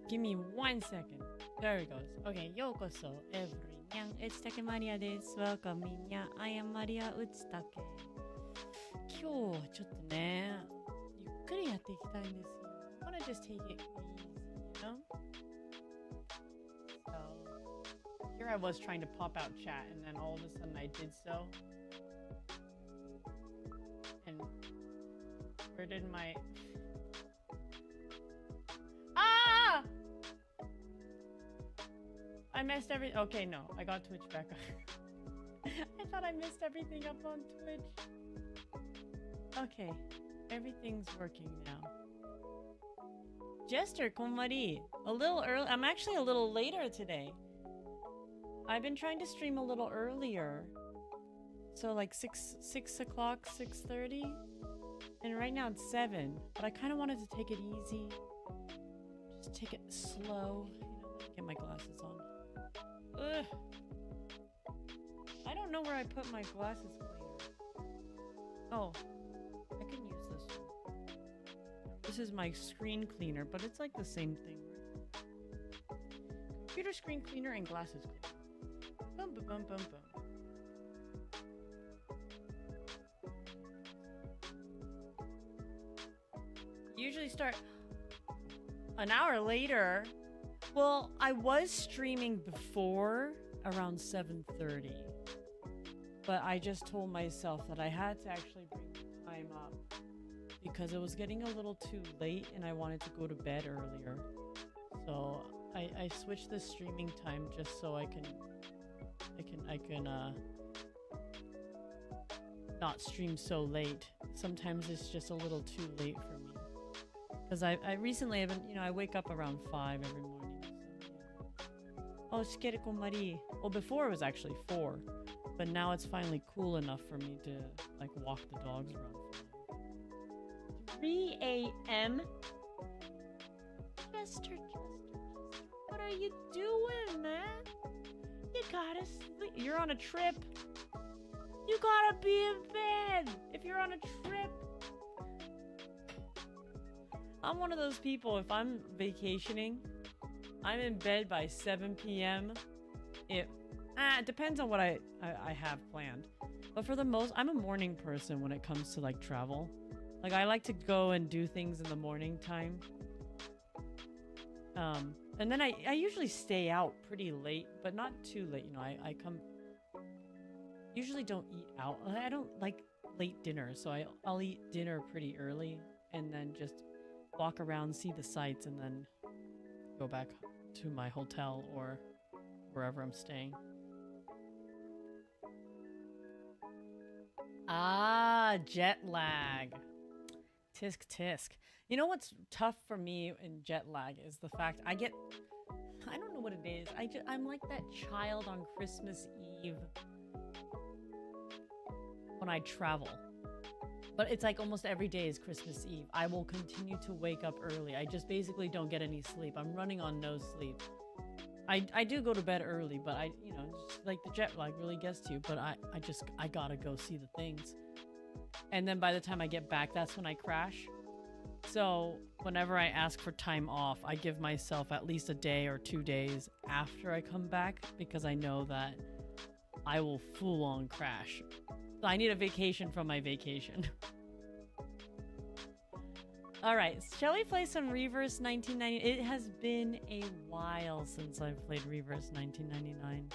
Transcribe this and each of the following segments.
Give me 1 second. There it goes. Okay, ようこそ everyone. It's Take Maria です。Welcome みんな。I am Maria Utsutake. 今日はちょっとね、ゆっくりやっていきたいんですよ。I wanna just take it easy, you know? So, here I was trying to pop out chat, and then all of a sudden I did so. And where did my... Ah! I messed everything. Okay, no. I got Twitch back on. I thought I missed everything up on Twitch. Okay. Everything's working now. Jester, konmari. A little early. I'm actually a little later today. I've been trying to stream a little earlier. So like 6 o'clock, 6:30. And right now it's 7. But I kind of wanted to take it easy. Just take it slow. You know, get my glasses on. Ugh. I don't know where I put my glasses cleaner. Oh, I can use this one. This is my screen cleaner, but it's like the same thing, right? Computer screen cleaner and glasses cleaner. Boom, boom, boom, boom, boom. Usually start an hour later. Well, I was streaming before around 7:30, but I just told myself that I had to actually bring the time up because it was getting a little too late and I wanted to go to bed earlier. So I switched the streaming time just so I can not stream so late. Sometimes it's just a little too late for me because I recently have been, you know, I wake up around 5 every morning. Oh, shikere konmari. Well, before it was actually 4, but now it's finally cool enough for me to like walk the dogs around. 3 a.m. Chester, what are you doing, man? You gotta sleep. You're on a trip. You gotta be in bed if you're on a trip. I'm one of those people, if I'm vacationing, I'm in bed by 7 p.m. It depends on what I have planned. But for the most, I'm a morning person when it comes to like travel. Like I like to go and do things in the morning time. And then I usually stay out pretty late, but not too late. You know, I come, usually don't eat out. I don't like late dinner, so I'll eat dinner pretty early and then just walk around, see the sights, and then go back to my hotel or wherever I'm staying. Ah, jet lag. Tisk tisk. You know what's tough for me in jet lag is the fact I don't know what it is. I'm like that child on Christmas Eve when I travel. But it's like almost every day is Christmas Eve. I will continue to wake up early. I just basically don't get any sleep. I'm running on no sleep. I do go to bed early, but you know, just like the jet lag really gets to you. But I gotta go see the things. And then by the time I get back, that's when I crash. So whenever I ask for time off, I give myself at least a day or 2 days after I come back because I know that I will full on crash. So I need a vacation from my vacation. Alright, shall we play some Reverse 1990? It has been a while since I've played Reverse 1999.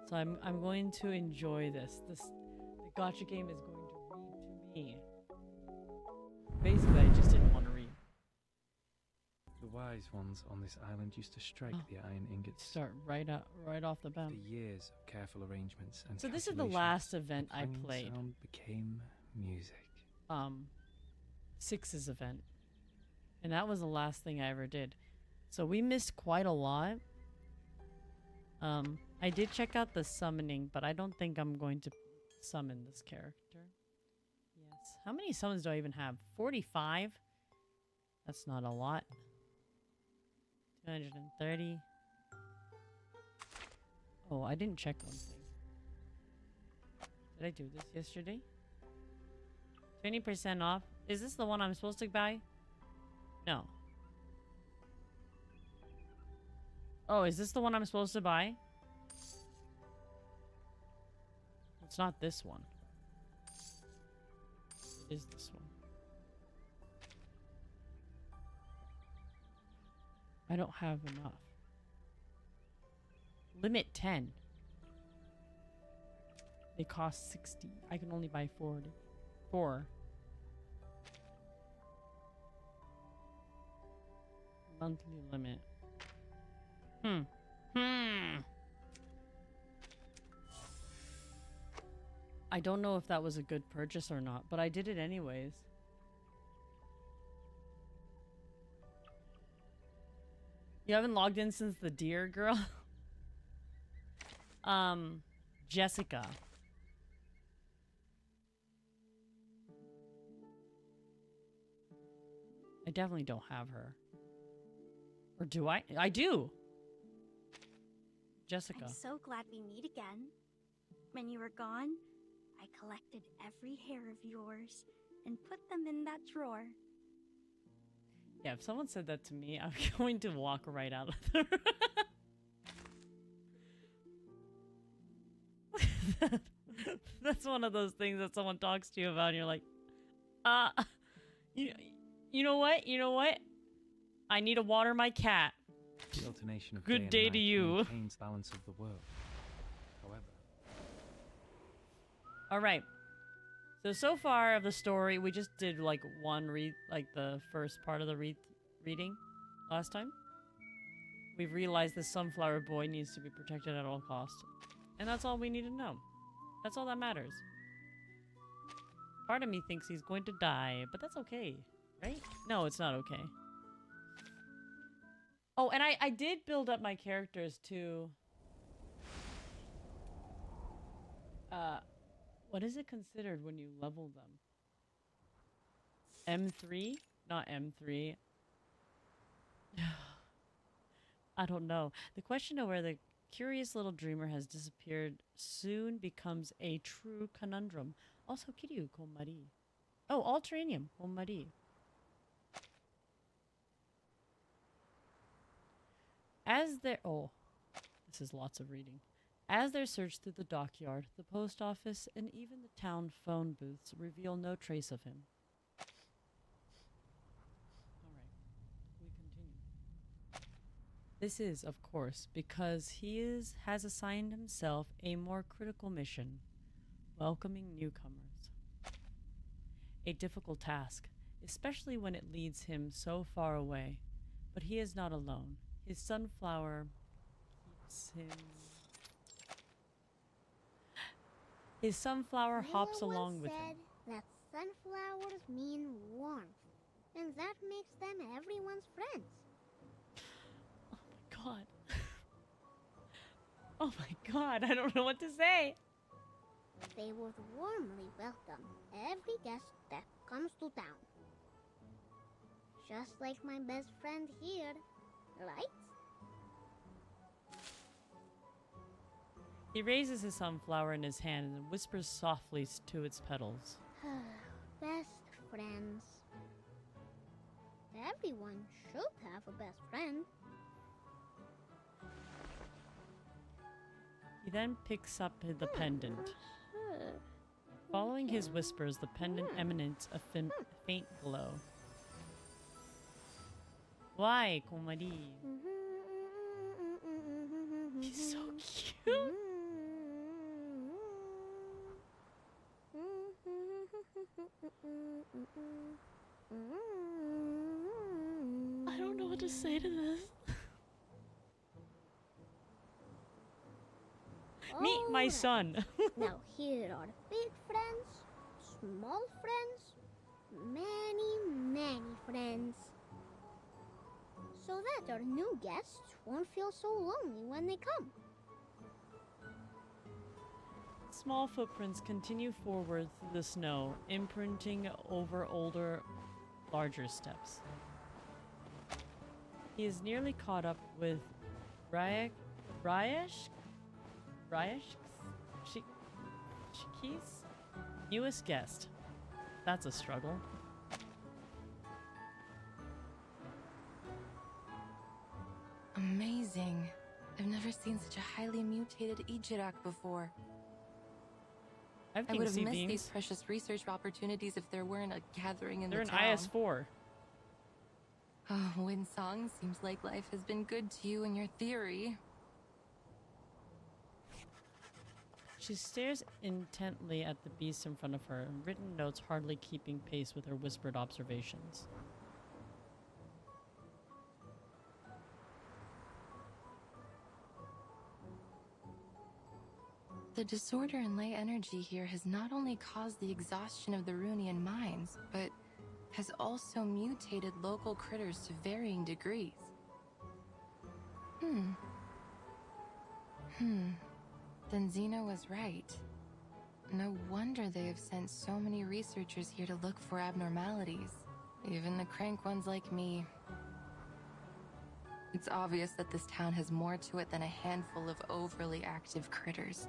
So I'm going to enjoy this. The gacha game is going to read to me. Basically, I just didn't want to read. The wise ones on this island used to strike the iron ingots. Start right off the bat. After years of careful arrangements and so this is the last event I played. Sound became music. 6's event. And that was the last thing I ever did. So we missed quite a lot. I did check out the summoning, but I don't think I'm going to summon this character. Yes. How many summons do I even have? 45? That's not a lot. 230. Oh, I didn't check one thing. Did I do this yesterday? 20% off. Is this the one I'm supposed to buy? No. Oh, is this the one I'm supposed to buy? It's not this one. It is this one. I don't have enough. Limit 10. They cost 60. I can only buy 40. 4. Monthly limit. I don't know if that was a good purchase or not, but I did it anyways. You haven't logged in since the deer girl? Jessica. I definitely don't have her. Or do I? I do! Jessica. I'm so glad we meet again. When you were gone, I collected every hair of yours and put them in that drawer. Yeah, if someone said that to me, I'm going to walk right out of there. That's one of those things that someone talks to you about and you're like, you know what? You know what? I need to water my cat. The alternation of Good day day and to night you. maintains balance of the world. However, all right. So far of the story, we just did like one read, like the first part of the reading last time. We've realized the sunflower boy needs to be protected at all costs. And that's all we need to know. That's all that matters. Part of me thinks he's going to die, but that's okay, right? No, it's not okay. Oh, and I did build up my characters to... what is it considered when you level them? M3? Not M3. I don't know. The question of where the curious little dreamer has disappeared soon becomes a true conundrum. Also, Kiryu Komari. Oh, Alteranium Komari. As there... Oh, this is lots of reading. As their search through the dockyard, the post office, and even the town phone booths reveal no trace of him. Alright, we continue. This is, of course, because he has assigned himself a more critical mission, welcoming newcomers. A difficult task, especially when it leads him so far away. But he is not alone. His sunflower keeps him... His sunflower hops along with him. That sunflowers mean warmth, and that makes them everyone's friends. Oh my god. Oh my god, I don't know what to say. They would warmly welcome every guest that comes to town. Just like my best friend here, right? He raises his sunflower in his hand and whispers softly to its petals. Best friends. Everyone should have a best friend. He then picks up the pendant. Following his whispers, the pendant emanates a faint glow. Why, Komari? He's so cute. I don't know what to say to this. Meet my son. Now here are big friends, small friends, many friends. So that our new guests won't feel so lonely when they come. Small footprints continue forward through the snow, imprinting over larger steps. He is nearly caught up with Shiki's newest guest. That's a struggle. Amazing. I've never seen such a highly mutated Ijirak before. I have I would king have sea missed these beings. precious research opportunities if there weren't a gathering in They're the in town. IS4. Oh, Windsong, seems like life has been good to you in your theory. She stares intently at the beasts in front of her, written notes hardly keeping pace with her whispered observations. The disorder in ley energy here has not only caused the exhaustion of the Runian mines, but has also mutated local critters to varying degrees. Then Zeno was right. No wonder they have sent so many researchers here to look for abnormalities. Even the crank ones like me. It's obvious that this town has more to it than a handful of overly active critters.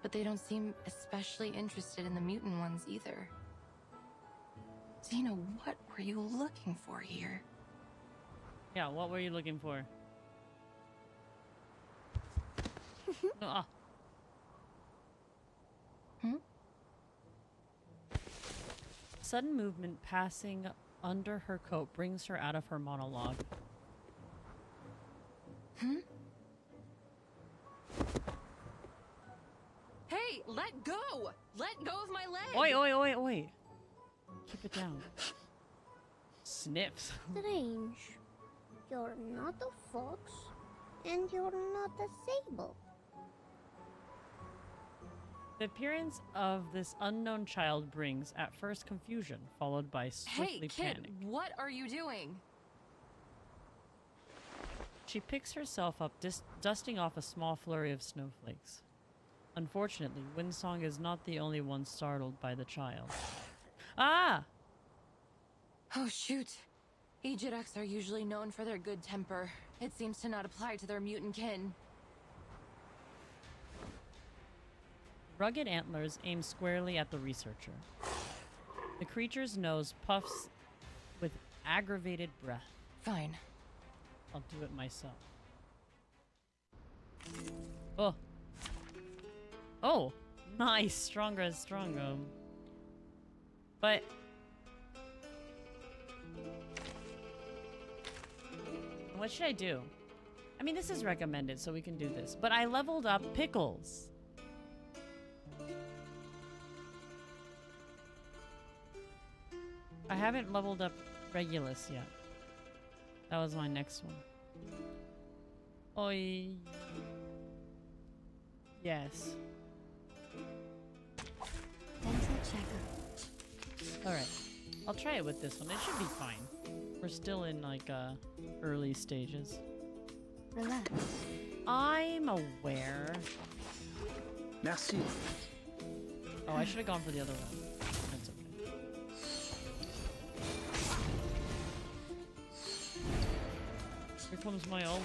But they don't seem especially interested in the mutant ones either. Zeno, what were you looking for here? Yeah, what were you looking for? Ah. Sudden movement passing under her coat brings her out of her monologue. Hey, let go! Let go of my leg! Oi, oi, oi, oi. Keep it down. Sniffs. Strange. You're not a fox, and you're not a sable. The appearance of this unknown child brings, at first, confusion, followed by Hey, swiftly kid, panic. what are you doing? She picks herself up, dusting off a small flurry of snowflakes. Unfortunately, Windsong is not the only one startled by the child. Ah! Oh, shoot. Ejiraks are usually known for their good temper. It seems to not apply to their mutant kin. Rugged antlers aim squarely at the researcher. The creature's nose puffs with aggravated breath. Fine. I'll do it myself. Oh. Oh! Nice! Stronger and stronger. But... what should I do? I mean, this is recommended, so we can do this. But I leveled up Pickles. I haven't leveled up Regulus yet. That was my next one. Oi. Yes. Pencil checker. Alright. I'll try it with this one. It should be fine. We're still in like early stages. Relax. I'm aware. Merci. Oh, I should have gone for the other one. That's okay. Here comes my ult.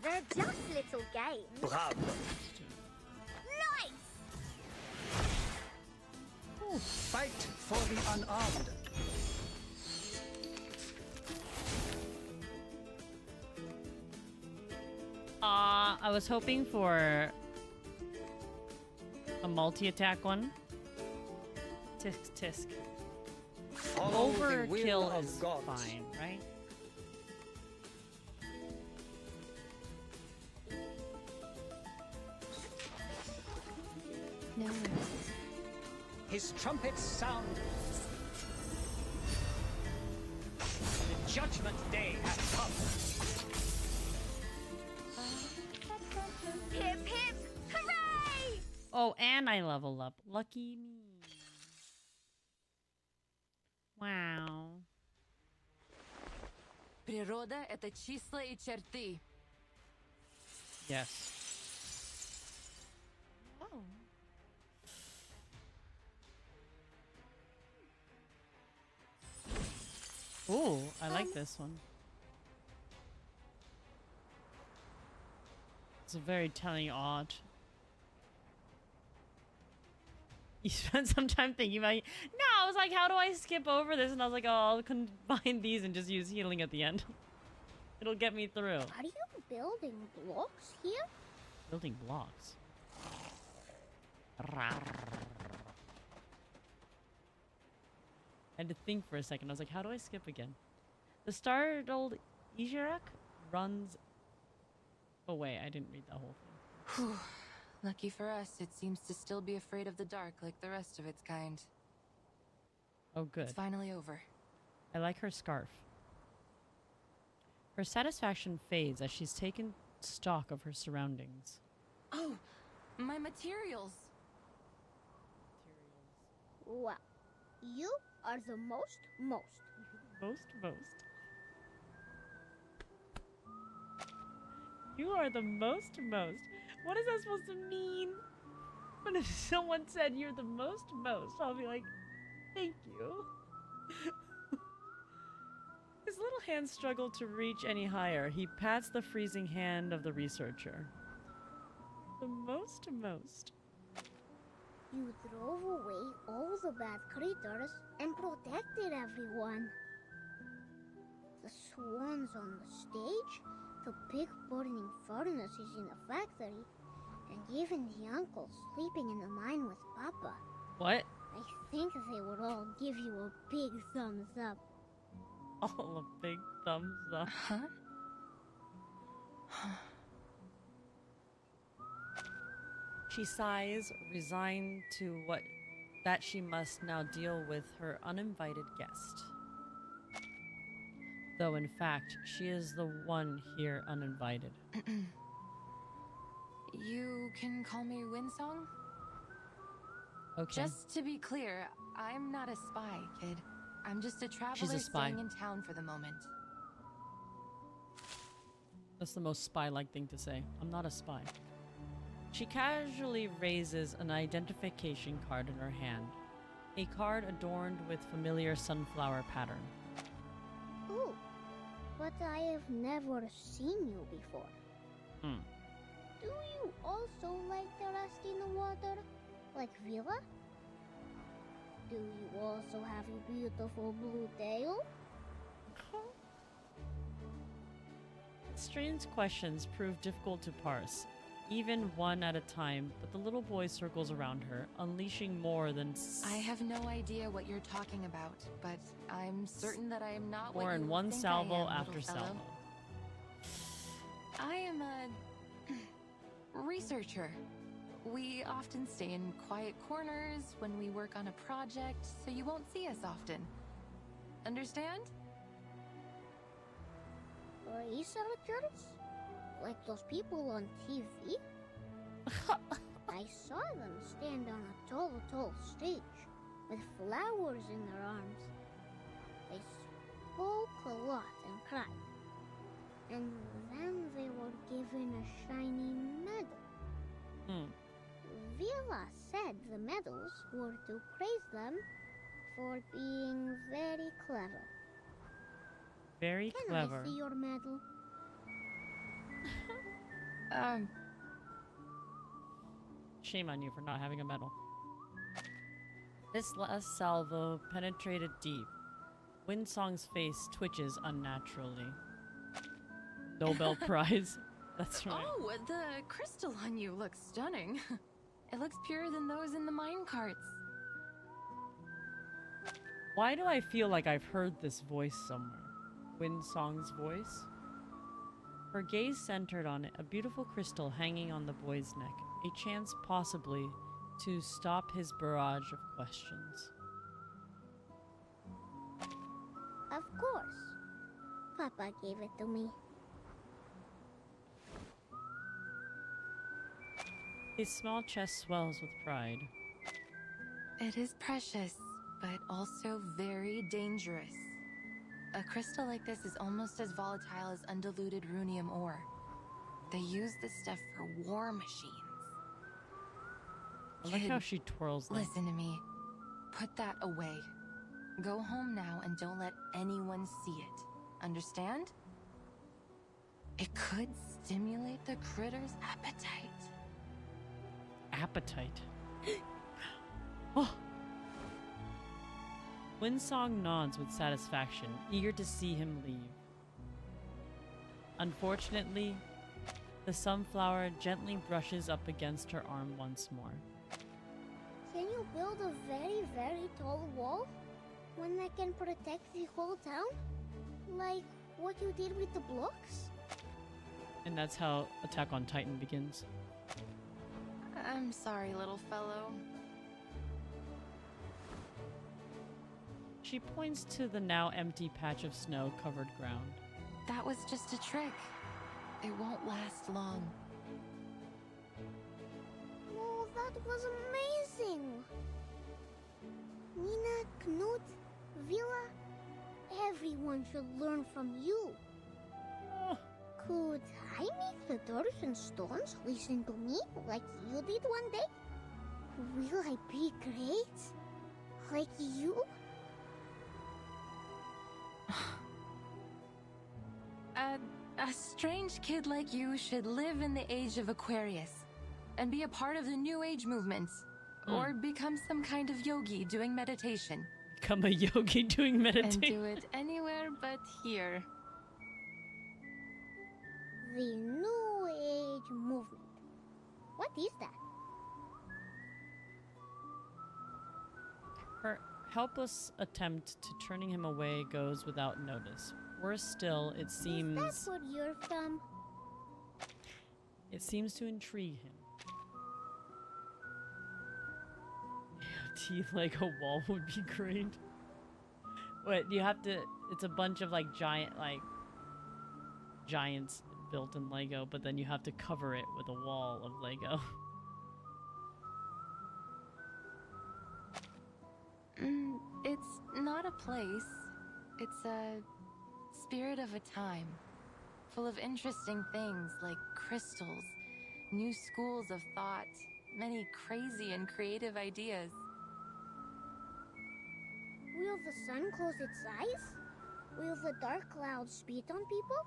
They're just little games. Bravo. Nice! Fight for the unarmed. I was hoping for a multi-attack one. Tisk tisk. Follow the will Overkill of is God. fine, right? No worries. His trumpets sound. The judgment day has come. Hip hip! Hooray! Oh, and I level up. Lucky me. Wow. Природа — это числа и черты. Yes. Oh. Ooh, I like this one. It's a very telling art. You spent some time thinking about it. No, I was like, how do I skip over this? And I was like, oh, I'll combine these and just use healing at the end. It'll get me through. Are you building blocks here? Building blocks. I had to think for a second. I was like, how do I skip again? The startled Ijirak runs away. I didn't read that whole thing. Whew. Lucky for us, it seems to still be afraid of the dark like the rest of its kind. Oh, good. It's finally over. I like her scarf. Her satisfaction fades as she's taken stock of her surroundings. Oh, my materials. Wow. You are the most. Most. You are the most. What is that supposed to mean? When if someone said you're the most, I'll be like, thank you. His little hands struggle to reach any higher. He pats the freezing hand of the researcher. The most. You drove away all the bad creatures and protected everyone. The swans on the stage, the big burning furnaces in the factory, and even the uncles sleeping in the mine with Papa. What? I think they would all give you a big thumbs up. All a big thumbs up. Huh? She sighs, resigned to what that she must now deal with her uninvited guest. Though in fact, she is the one here uninvited. You can call me Windsong? Okay. Just to be clear, I'm not a spy, kid. I'm just a traveler staying in town for the moment. That's the most spy-like thing to say. I'm not a spy. She casually raises an identification card in her hand. A card adorned with familiar sunflower pattern. Ooh, but I have never seen you before. Hmm. Do you also like the rest in the water? Like Villa? Do you also have a beautiful blue tail? Strange questions prove difficult to parse, even one at a time, but the little boy circles around her, unleashing more than I have no idea what you're talking about, but I'm certain that I am not what more you in one think salvo I am, after little fellow. salvo. I am a researcher. We often stay in quiet corners when we work on a project, so you won't see us often. Understand? Researchers? Like those people on TV? I saw them stand on a tall stage with flowers in their arms. They spoke a lot and cried. And then they were given a shiny medal. Villa said the medals were to praise them for being very clever. Very Can clever. I see your medal? Shame on you for not having a medal. This last salvo penetrated deep. Windsong's face twitches unnaturally. Nobel Prize. That's right. Oh, the crystal on you looks stunning. It looks purer than those in the mine carts. Why do I feel like I've heard this voice somewhere? Windsong's voice? Her gaze centered on it, a beautiful crystal hanging on the boy's neck, a chance possibly to stop his barrage of questions. Of course. Papa gave it to me. His small chest swells with pride. It is precious, but also very dangerous. A crystal like this is almost as volatile as undiluted runium ore. They use this stuff for war machines. I like Kid, how she twirls them. listen to me. Put that away. Go home now and don't let anyone see it. Understand? It could stimulate the critter's appetite. Appetite. Oh. Winsong nods with satisfaction, eager to see him leave. Unfortunately, the sunflower gently brushes up against her arm once more. Can you build a very, very tall wall? One that can protect the whole town? Like what you did with the blocks? And that's how Attack on Titan begins. I'm sorry, little fellow. She points to the now empty patch of snow-covered ground. That was just a trick. It won't last long. Oh, that was amazing! Nina, Knut, Villa, everyone should learn from you. Oh. Could I make the doors and stones listen to me like you did one day? Will I be great? Like you? A strange kid like you should live in the age of Aquarius and be a part of the New Age movement, or become some kind of yogi doing meditation. Become a yogi doing meditation. And do it anywhere but here. The New Age movement. What is that? Her helpless attempt to turning him away goes without notice. Worse still, it seems... Is that what you're from? It seems to intrigue him. Teeth like a wall would be great. Wait, you have to... It's a bunch of like giants built in Lego, but then you have to cover it with a wall of Lego. It's not a place. It's a spirit of a time, full of interesting things like crystals, new schools of thought, many crazy and creative ideas. Will the sun close its eyes? Will the dark clouds spit on people?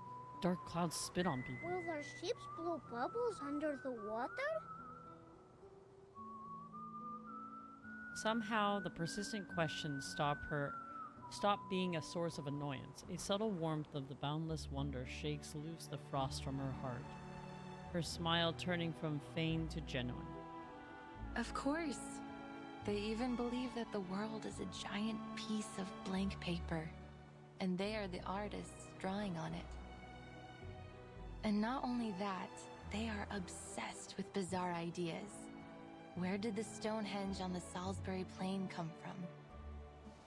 Dark clouds spit on people. Will our ships blow bubbles under the water? Somehow, the persistent questions stop being a source of annoyance. A subtle warmth of the boundless wonder shakes loose the frost from her heart, her smile turning from feigned to genuine. Of course. They even believe that the world is a giant piece of blank paper, and they are the artists drawing on it. And not only that, they are obsessed with bizarre ideas. Where did the Stonehenge on the Salisbury Plain come from?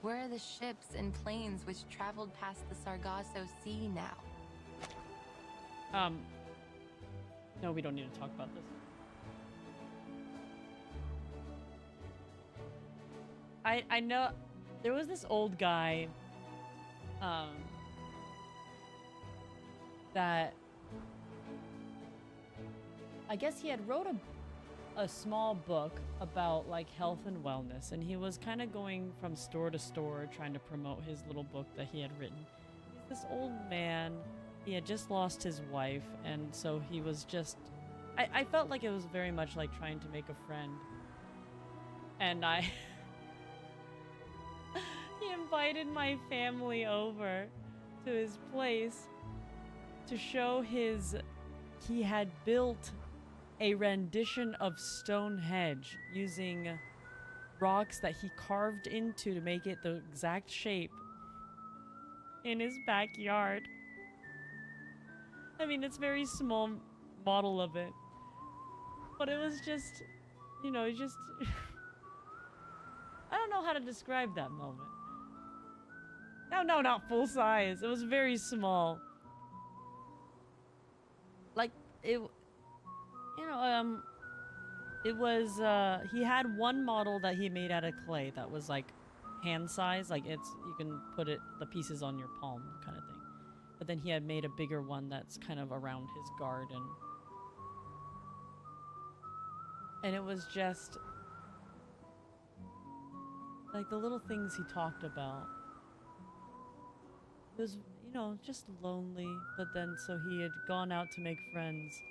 Where are the ships and planes which traveled past the Sargasso Sea now? No, we don't need to talk about this. I know there was this old guy that I guess he had wrote a small book about like health and wellness, and he was kind of going from store to store trying to promote his little book that he had written. He's this old man. He had just lost his wife, and so he was just I felt like it was very much like trying to make a friend. And he invited my family over to his place to show he had built a rendition of Stonehenge using rocks that he carved into to make it the exact shape in his backyard. I mean, it's a very small model of it, but it was just, you know, just I don't know how to describe that moment. No, not full size. It was very small. Like it, you know, it was, he had one model that he made out of clay that was like hand size, like you can put the pieces on your palm kind of thing. But then he had made a bigger one that's kind of around his garden. And it was just like the little things he talked about. It was, know, just lonely. But then, so he had gone out to make friends.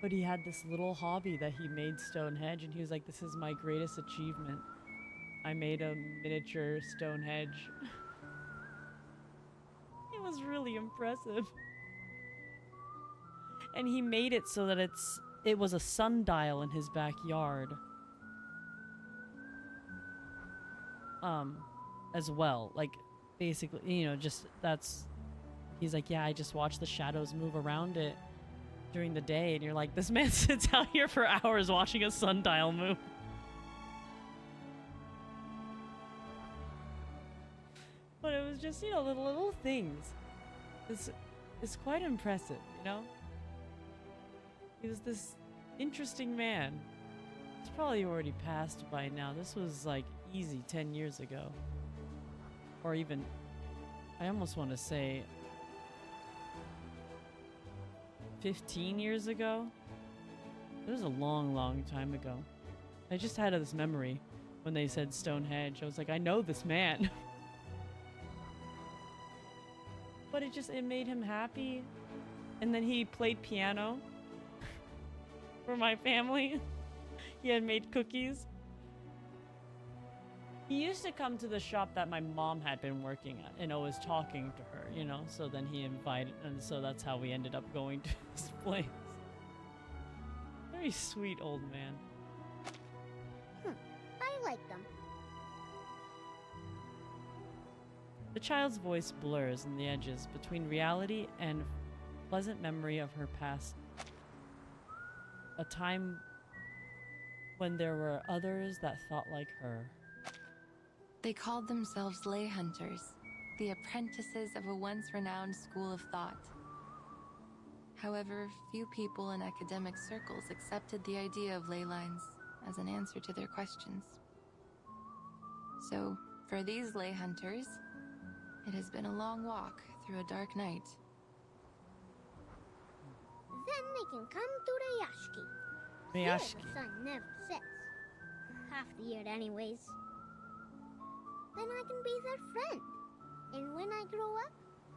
But he had this little hobby that he made Stonehenge, and he was like, this is my greatest achievement. I made a miniature Stonehenge. It was really impressive. And he made it so that it was a sundial in his backyard. As well. Like, basically, you know, just that's... He's like, yeah, I just watch the shadows move around it during the day. And you're like, this man sits out here for hours watching a sundial move. But it was just, you know, little things. It's quite impressive, you know? He was this interesting man. He's probably already passed by now. This was like easy 10 years ago. Or even, I almost want to say 15 years ago. It was a long time ago. I just had this memory when they said Stonehenge. I was like, I know this man. But it made him happy. And then he played piano for my family. He had made cookies. He used to come to the shop that my mom had been working at and always talking to her, you know? So then he invited, and so that's how we ended up going to his place. Very sweet old man. I like them. The child's voice blurs in the edges between reality and pleasant memory of her past. A time when there were others that thought like her. They called themselves lay hunters, the apprentices of a once renowned school of thought. However, few people in academic circles accepted the idea of ley lines as an answer to their questions. So, for these lay hunters, it has been a long walk through a dark night. Then they can come to the yashiki. The Here yashiki. the sun never sets. Half the year anyways. Then I can be their friend. And when I grow up,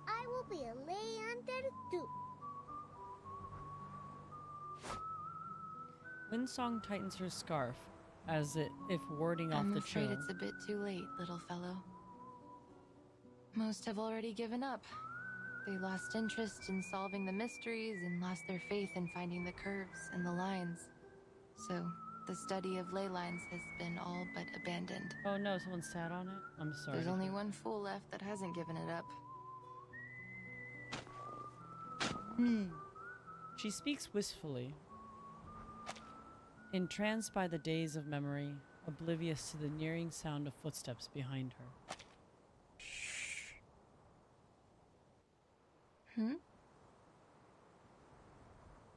I will be a lay hunter too. Windsong tightens her scarf, as if warding off I'm the chill. afraid it's a bit too late, little fellow. Most have already given up. They lost interest in solving the mysteries and lost their faith in finding the curves and the lines. So, the study of ley lines has been all but abandoned. Oh no, someone sat on it? I'm sorry. There's only one fool left that hasn't given it up. She speaks wistfully, entranced by the days of memory, oblivious to the nearing sound of footsteps behind her.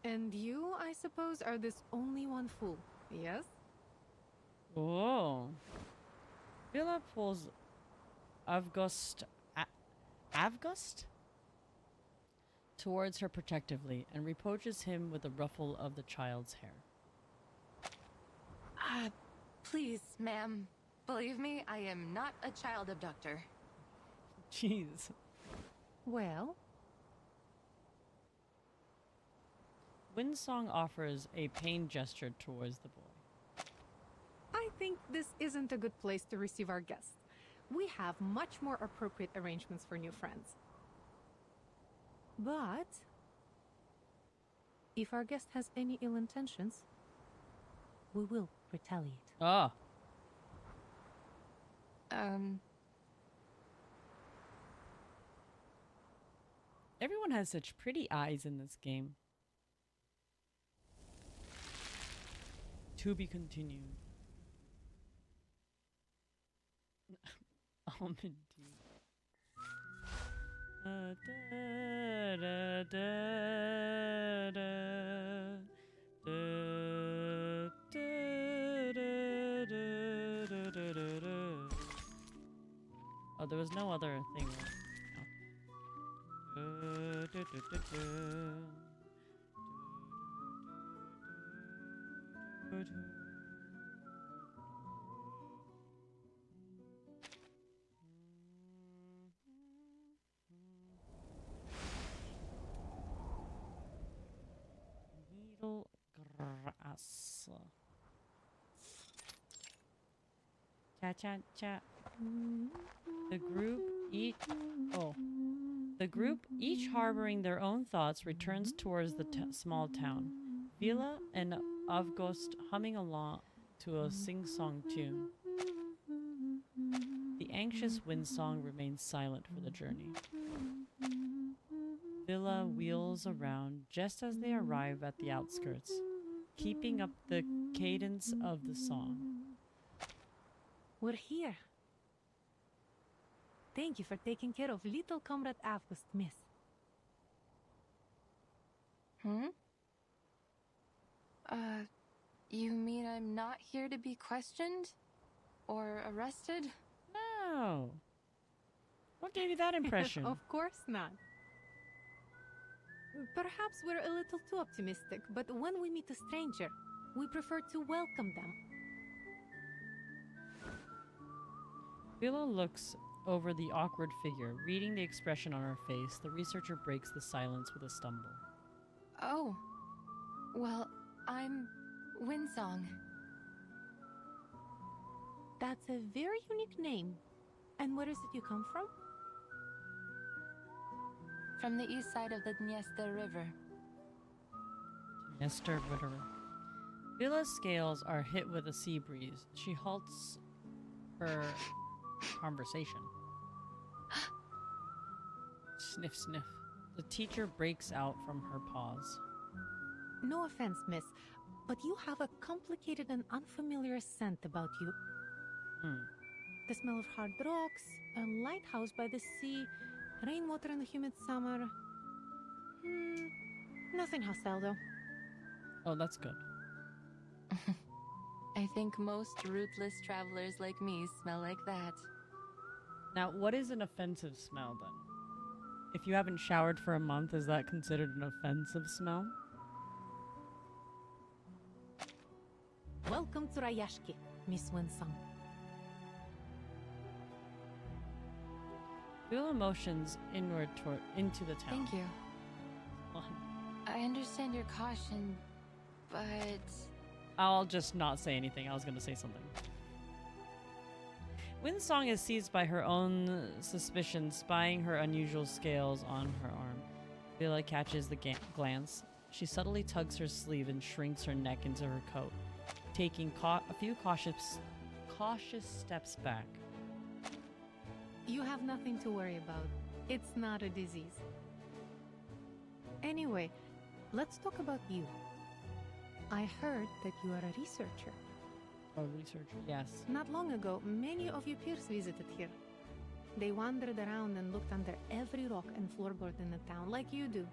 And you, I suppose, are this only one fool, yes? Oh. Villa pulls Avgust towards her protectively and reproaches him with a ruffle of the child's hair. Please, ma'am. Believe me, I am not a child abductor. Jeez. Well, Windsong offers a pained gesture towards the boy. I think this isn't a good place to receive our guests. We have much more appropriate arrangements for new friends. But if our guest has any ill intentions, we will retaliate. Ah. Everyone has such pretty eyes in this game. To be continued. Almond tea. Da, da, da, da, da, da, da, da, da, da, da. Oh, there was no other thing. No. Da, da, da, da, da. Cha cha cha. The group each harboring their own thoughts, returns towards the small town. Vila and Avgost humming along to a sing-song tune. The anxious wind song remains silent for the journey. Villa wheels around just as they arrive at the outskirts, keeping up the cadence of the song. We're here. Thank you for taking care of little comrade Avgust, miss. You mean I'm not here to be questioned? Or arrested? No. What gave you that impression? Of course not. Perhaps we're a little too optimistic, but when we meet a stranger, we prefer to welcome them. Villa looks over the awkward figure. Reading the expression on her face, the researcher breaks the silence with a stumble. Oh. Well, I'm Windsong. That's a very unique name. And where is it you come from? From the east side of the Dniester River. Dniester River. Villa's scales are hit with a sea breeze. She halts her conversation. Sniff, sniff. The teacher breaks out from her pause. No offense, miss, but you have a complicated and unfamiliar scent about you. The smell of hard rocks, a lighthouse by the sea, rainwater in the humid summer. Nothing hostile, though. Oh, that's good. I think most rootless travelers like me smell like that. Now, what is an offensive smell, then? If you haven't showered for a month, is that considered an offensive smell? Welcome to Rayashki, Miss Winsong. Feel emotions inward into the town. Thank you. I understand your caution, but... I'll just not say anything. I was going to say something. Windsong is seized by her own suspicion, spying her unusual scales on her arm. Villa catches the glance. She subtly tugs her sleeve and shrinks her neck into her coat, taking a few cautious steps back. You have nothing to worry about. It's not a disease. Anyway, let's talk about you. I heard that you are a researcher. A researcher, yes. Not long ago, many of your peers visited here. They wandered around and looked under every rock and floorboard in the town, like you do.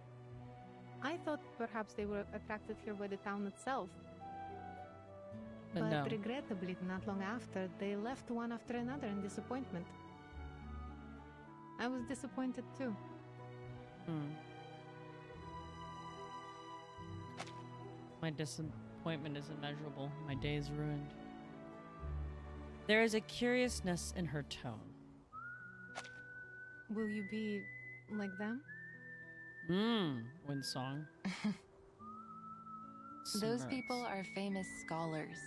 I thought perhaps they were attracted here by the town itself. But no. Regrettably, not long after, they left one after another in disappointment. I was disappointed too. My disappointment is immeasurable. My day is ruined. There is a curiousness in her tone. Will you be like them? Windsong. Those people are famous scholars.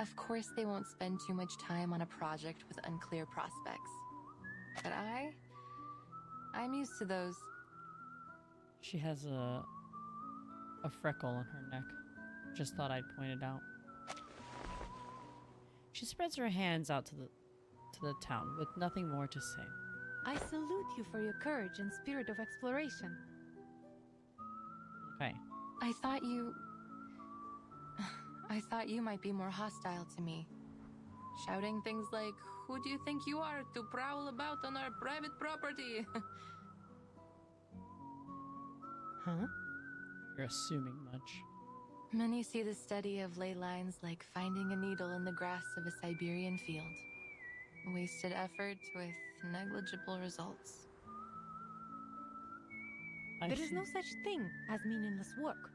Of course they won't spend too much time on a project with unclear prospects. But I'm used to those. She has a freckle on her neck. Just thought I'd point it out. She spreads her hands out to the town with nothing more to say. I salute you for your courage and spirit of exploration. Okay. I thought you might be more hostile to me. Shouting things like, "Who do you think you are to prowl about on our private property?" Huh? You're assuming much. Many see the study of ley lines like finding a needle in the grass of a Siberian field. Wasted effort with negligible results. There is no such thing as meaningless work.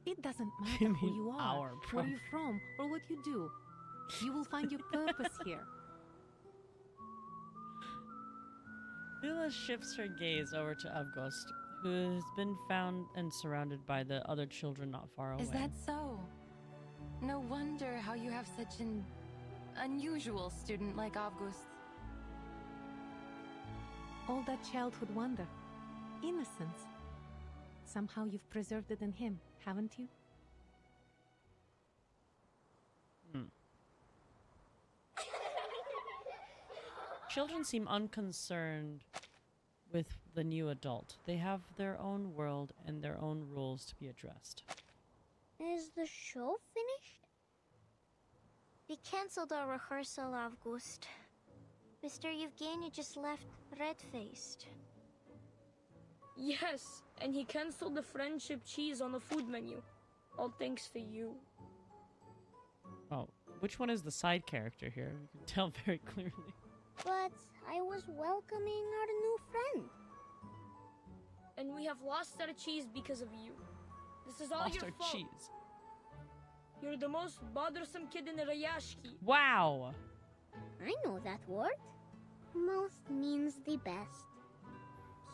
It doesn't matter who you are, where you're from, or what you do. You will find your purpose here. Villa shifts her gaze over to Avgost, who has been found and surrounded by the other children not far away. Is that so? No wonder how you have such an unusual student like August. All that childhood wonder. Innocence. Somehow you've preserved it in him, haven't you? Children seem unconcerned with the new adult. They have their own world and their own rules to be addressed. Is the show finished? We cancelled our rehearsal, August. Mr. Yevgeny just left red-faced. Yes, and he cancelled the friendship cheese on the food menu. All thanks to you. Oh, which one is the side character here? You can tell very clearly. But I was welcoming our new friend. And we have lost our cheese because of you. This is all Lost your our fault. cheese. You're the most bothersome kid in the Rayashki. Wow! I know that word. Most means the best.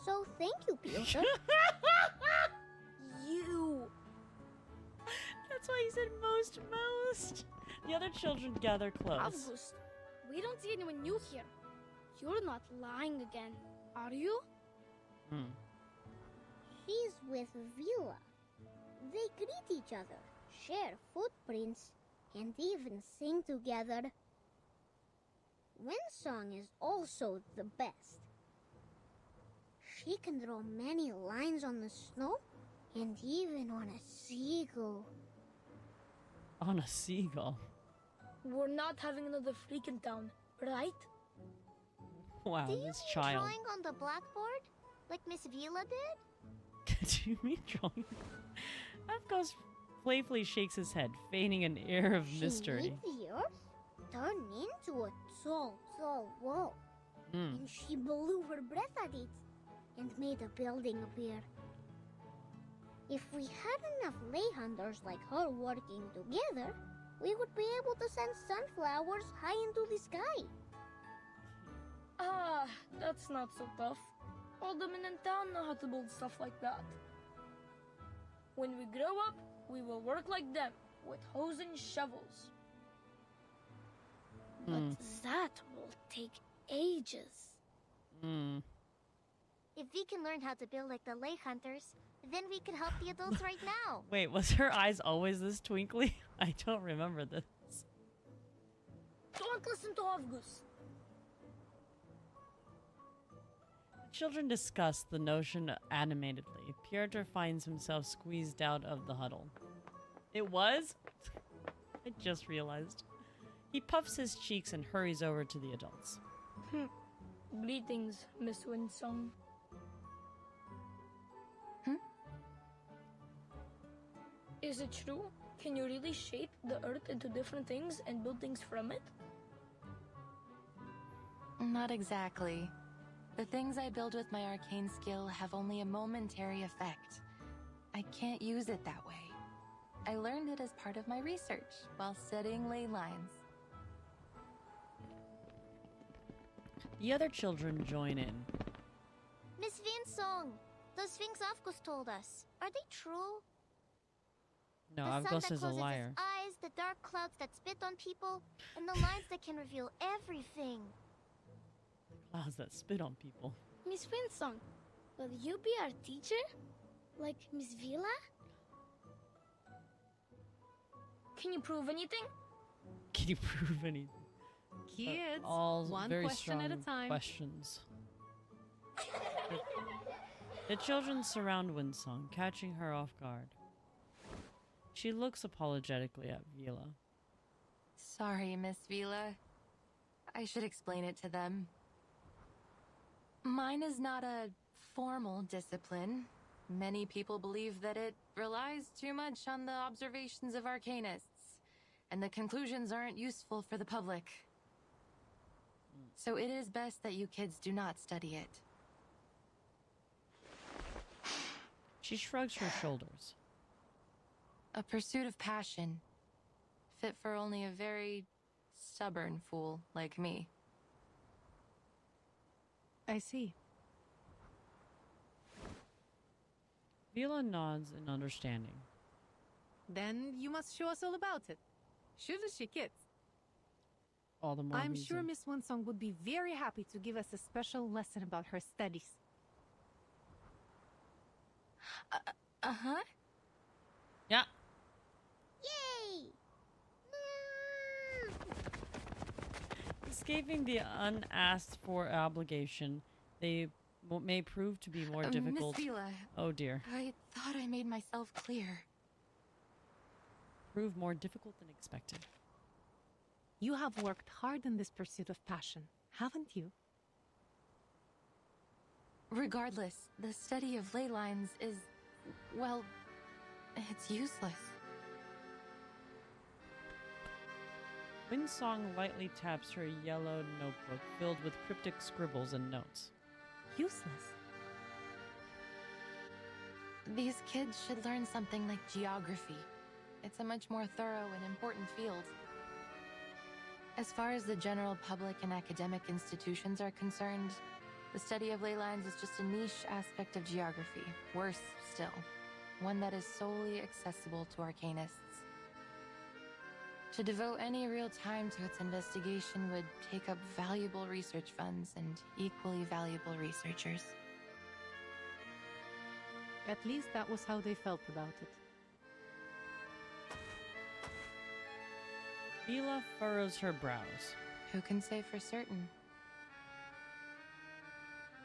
So thank you, Peter. You. That's why he said most. The other children gather close. August, we don't see anyone new here. You're not lying again, are you? She's with Vila. They greet each other, share footprints, and even sing together. Windsong is also the best. She can draw many lines on the snow and even on a seagull. On a seagull. We're not having another freak in town, right? Wow, Do you this mean child. drawing on the blackboard, like Miss Vila did? Do you mean drawing? Avgos playfully shakes his head, feigning an air of mystery. She made the earth turn into a tall, tall wall. And she blew her breath at it and made a building appear. If we had enough lay hunters like her working together, we would be able to send sunflowers high into the sky. Ah, that's not so tough. All the men in town know how to build stuff like that. When we grow up, we will work like them, with hoes and shovels. But that will take ages. If we can learn how to build like the lay hunters, then we can help the adults right now. Wait, was her eyes always this twinkly? I don't remember this. Don't listen to August. The children discuss the notion animatedly. Piotr finds himself squeezed out of the huddle. It was? I just realized. He puffs his cheeks and hurries over to the adults. Greetings, Miss Winsong. Is it true? Can you really shape the earth into different things and build things from it? Not exactly. The things I build with my arcane skill have only a momentary effect. I can't use it that way. I learned it as part of my research while studying ley lines. The other children join in. Miss Vinsong, those things Avgos told us, are they true? No, The sun Avgos that is a closes liar. its eyes, the dark clouds that spit on people, and the lines that can reveal everything. Clouds that spit on people. Miss Winsong, will you be our teacher? Like Miss Vila? Can you prove anything? Can you prove anything? Kids, All one very question at a strong time. questions. The children surround Winsong, catching her off guard. She looks apologetically at Vila. Sorry, Miss Vila. I should explain it to them. Mine is not a formal discipline. Many people believe that it relies too much on the observations of arcanists, and the conclusions aren't useful for the public. So it is best that you kids do not study it. She shrugs her shoulders. A pursuit of passion, fit for only a very stubborn fool like me. I see. Vila nods in understanding. Then you must show us all about it. Should she, kids? all the more I'm reason. sure Miss Winsong would be very happy to give us a special lesson about her studies. Uh-huh. Yeah. Yay! Escaping the unasked for obligation, they may prove to be more difficult. Miss Vila, Oh dear. I thought I made myself clear. Prove more difficult than expected. You have worked hard in this pursuit of passion, haven't you? Regardless, the study of ley lines is, well, it's useless. Winsong lightly taps her yellow notebook filled with cryptic scribbles and notes. Useless. These kids should learn something like geography. It's a much more thorough and important field. As far as the general public and academic institutions are concerned, the study of ley lines is just a niche aspect of geography. Worse still, one that is solely accessible to arcanists. To devote any real time to its investigation would take up valuable research funds and equally valuable researchers. At least that was how they felt about it. Vila furrows her brows. Who can say for certain?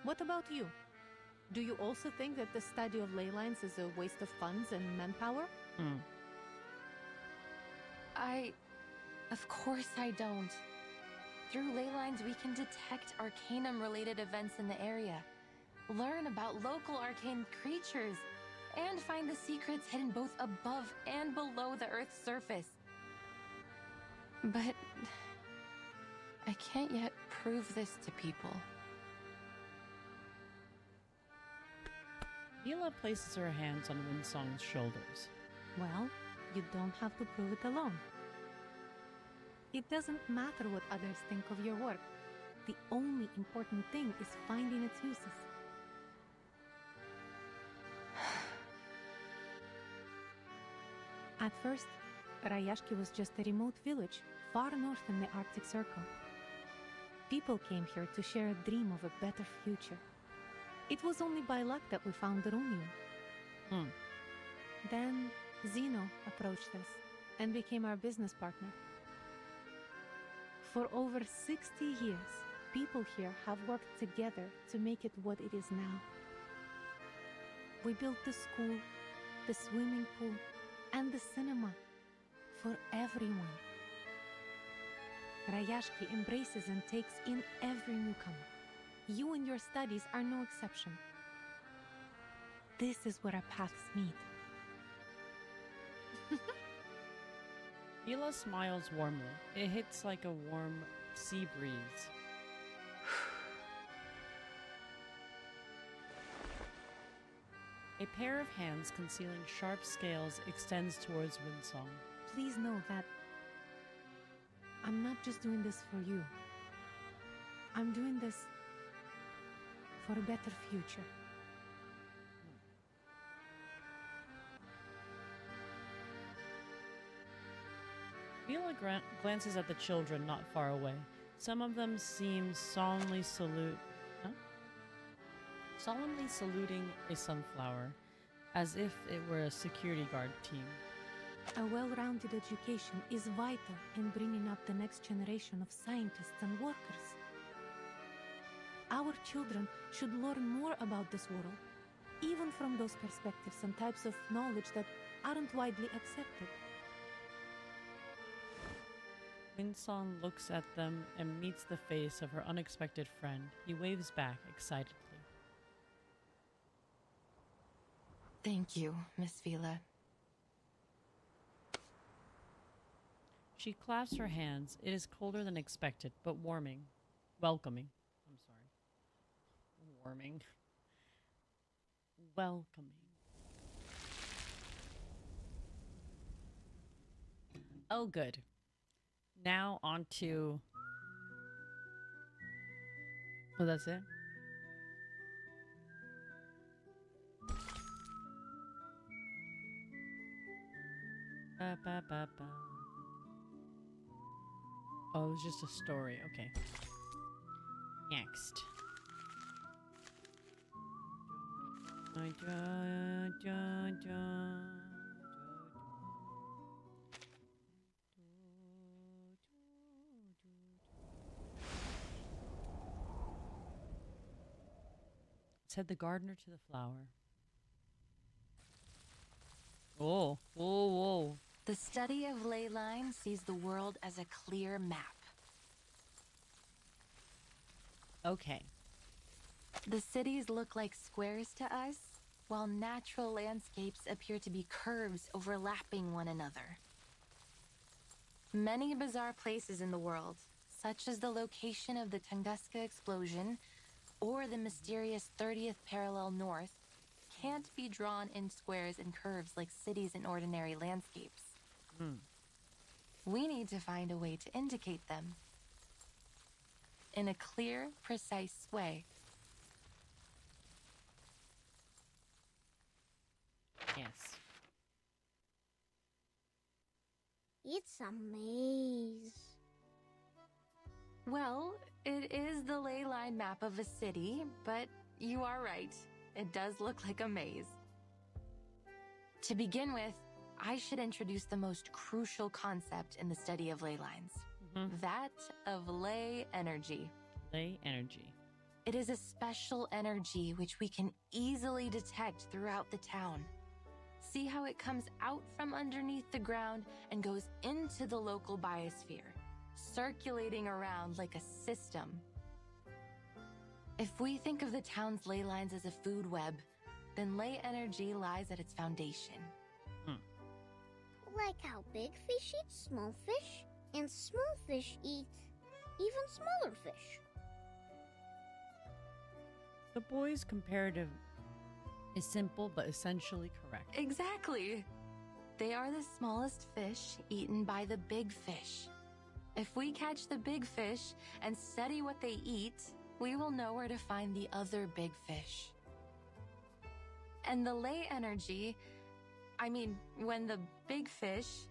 What about you? Do you also think that the study of ley lines is a waste of funds and manpower? Of course I don't. Through ley lines, we can detect arcanum-related events in the area, learn about local arcane creatures, and find the secrets hidden both above and below the Earth's surface. But I can't yet prove this to people. Vila places her hands on Winsong's shoulders. Well, you don't have to prove it alone. It doesn't matter what others think of your work. The only important thing is finding its uses. At first, Rayashki was just a remote village, far north in the Arctic Circle. People came here to share a dream of a better future. It was only by luck that we found the Runium. Then Zeno approached us and became our business partner. For over 60 years, people here have worked together to make it what it is now. We built the school, the swimming pool, and the cinema for everyone. Rayashki embraces and takes in every newcomer. You and your studies are no exception. This is where our paths meet. Vila smiles warmly. It hits like a warm sea breeze. A pair of hands concealing sharp scales extends towards Winsong. Please know that I'm not just doing this for you. I'm doing this for a better future. Vila glances at the children not far away. Some of them seem solemnly saluting a sunflower, as if it were a security guard team. A well-rounded education is vital in bringing up the next generation of scientists and workers. Our children should learn more about this world, even from those perspectives and types of knowledge that aren't widely accepted. Winsong looks at them and meets the face of her unexpected friend. He waves back excitedly. Thank you, Miss Vila. She clasps her hands. It is colder than expected, but warming. Welcoming. I'm sorry. Warming. Welcoming. Oh, good. Now on to... Oh, that's it? Ba, ba, ba, ba. Oh, it was just a story. Okay. Next. Said the gardener to the flower. Oh, whoa, whoa. The study of ley lines sees the world as a clear map. Okay. The cities look like squares to us, while natural landscapes appear to be curves overlapping one another. Many bizarre places in the world, such as the location of the Tunguska explosion or the mysterious 30th parallel north, can't be drawn in squares and curves like cities in ordinary landscapes. We need to find a way to indicate them in a clear, precise way. Yes. It's a maze. Well, it is the ley line map of a city, but you are right. It does look like a maze. To begin with, I should introduce the most crucial concept in the study of ley lines. That of ley energy. Ley energy. It is a special energy which we can easily detect throughout the town. See how it comes out from underneath the ground and goes into the local biosphere, circulating around like a system. If we think of the town's ley lines as a food web, then ley energy lies at its foundation. Like how big fish eat small fish, and small fish eat even smaller fish. The boy's comparative is simple but essentially correct. Exactly. They are the smallest fish eaten by the big fish. If we catch the big fish and study what they eat, we will know where to find the other big fish. And the ley energy, when the big fish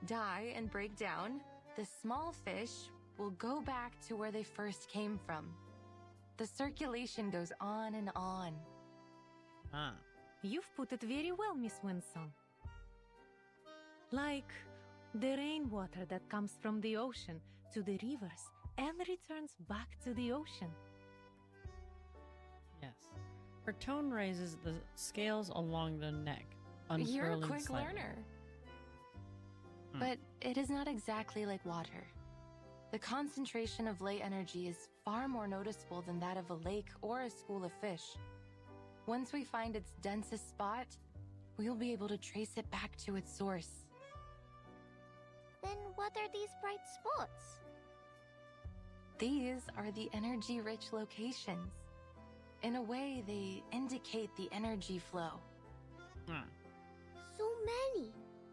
die and break down, the small fish will go back to where they first came from. The circulation goes on and on. You've put it very well, Miss Winston. Like the rainwater that comes from the ocean to the rivers and returns back to the ocean. Yes. Her tone raises the scales along the neck, You're a unfurling quick slightly. learner. But it is not exactly like water. The concentration of ley energy is far more noticeable than that of a lake or a school of fish. Once we find its densest spot, we'll be able to trace it back to its source. Then what are these bright spots? These are the energy-rich locations. In a way, they indicate the energy flow. So many.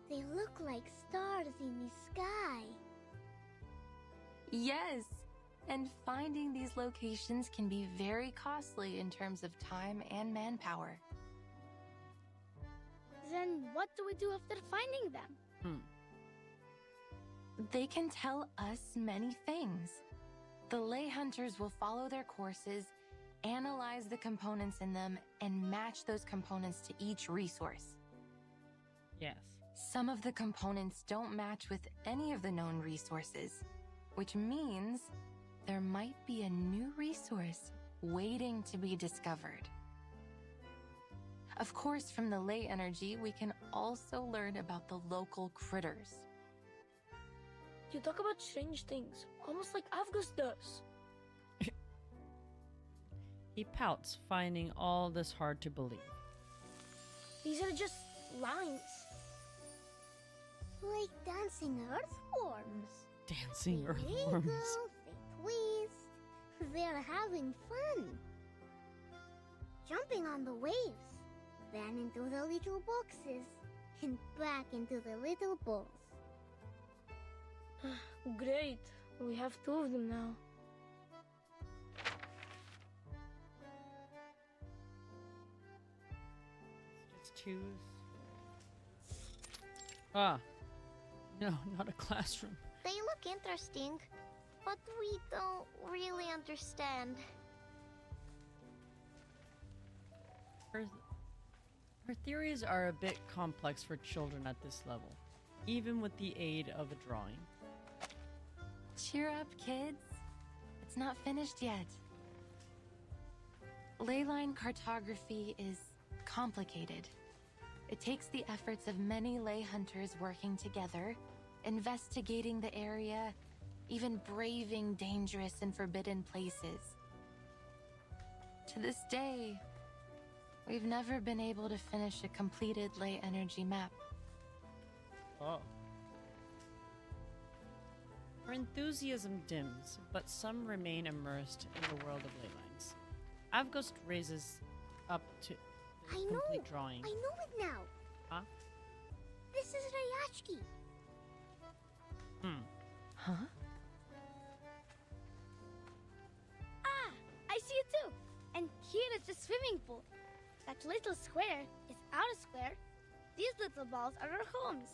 They look like stars in the sky. Yes, and finding these locations can be very costly in terms of time and manpower. Then what do we do after finding them? They can tell us many things. The ley hunters will follow their courses, analyze the components in them, and match those components to each resource. Yes. Some of the components don't match with any of the known resources, which means there might be a new resource waiting to be discovered. Of course, from the ley energy, we can also learn about the local critters. You talk about strange things, almost like Avgus does. He pouts, finding all this hard to believe. These are just lines. Like dancing earthworms. Dancing They earthworms. wiggle, they twist. They're having fun. Jumping on the waves, then into the little boxes, and back into the little balls. Great. We have 2 of them now. Just choose. Ah. No, not a classroom. They look interesting, but we don't really understand. Her theories are a bit complex for children at this level, even with the aid of a drawing. Cheer up, kids. It's not finished yet. Leyline cartography is complicated. It takes the efforts of many ley hunters working together, investigating the area, even braving dangerous and forbidden places. To this day, we've never been able to finish a completed ley energy map. Oh. Her enthusiasm dims, but some remain immersed in the world of ley lines. Avgust raises up to the complete drawing. I know it now. Huh? This is Rayashki. Huh? Ah, I see it too. And here is the swimming pool. That little square is our square. These little balls are our homes.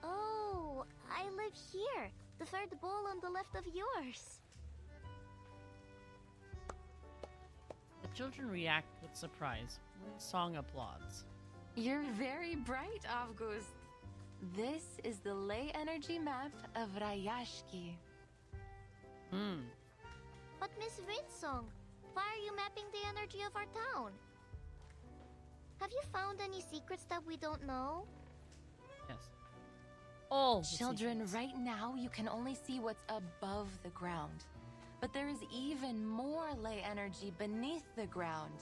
Oh, I live here. The third ball on the left of yours. The children react with surprise when Song applauds. You're very bright, Avgust. This is the ley energy map of Rayashki. But Miss Winsong, why are you mapping the energy of our town? Have you found any secrets that we don't know? Yes. All the Children, secrets. right now you can only see what's above the ground. But there is even more ley energy beneath the ground.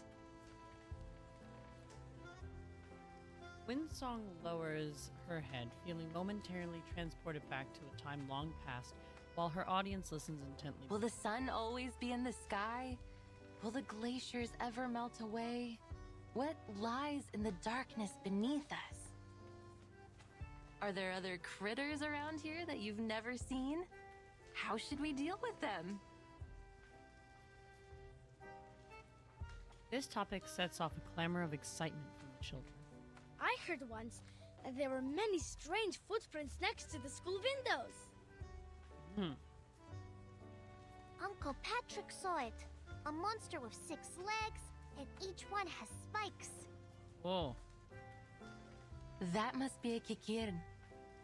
Winsong lowers her head, feeling momentarily transported back to a time long past, while her audience listens intently. Will the sun always be in the sky? Will the glaciers ever melt away? What lies in the darkness beneath us? Are there other critters around here that you've never seen? How should we deal with them? This topic sets off a clamor of excitement from the children. I heard once that there were many strange footprints next to the school windows. Uncle Patrick saw it. A monster with 6 legs, and each one has spikes. Whoa. That must be a kikirn,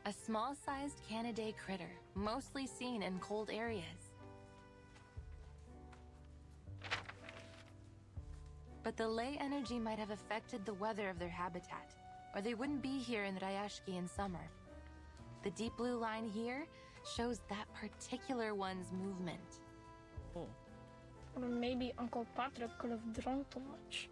a small-sized Canidae critter, mostly seen in cold areas. But the ley energy might have affected the weather of their habitat, or they wouldn't be here in Rayashki in summer. The deep blue line here shows that particular one's movement. Oh. Or maybe Uncle Patrick could have drunk too much.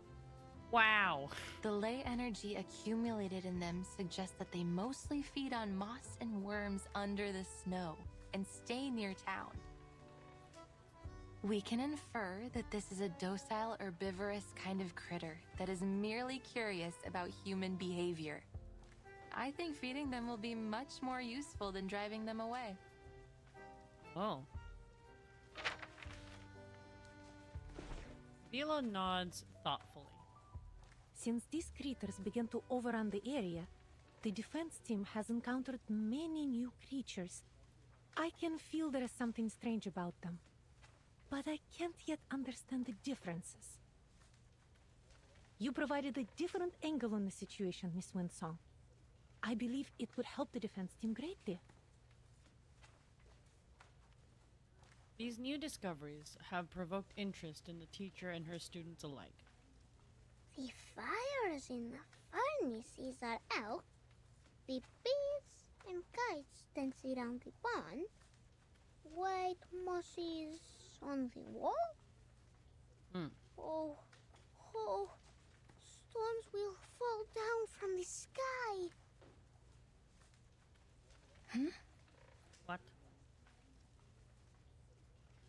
Wow. The ley energy accumulated in them suggests that they mostly feed on moss and worms under the snow and stay near town. We can infer that this is a docile herbivorous kind of critter that is merely curious about human behavior. I think feeding them will be much more useful than driving them away. Oh. Vila nods thoughtfully. Since these critters began to overrun the area, the defense team has encountered many new creatures. I can feel there is something strange about them, but I can't yet understand the differences. You provided a different angle on the situation, Miss Winsong. I believe it would help the defense team greatly. These new discoveries have provoked interest in the teacher and her students alike. The fires in the furnaces are out. The bees and kites dance around the pond. White moss is on the wall. Oh, storms will fall down from the sky. What?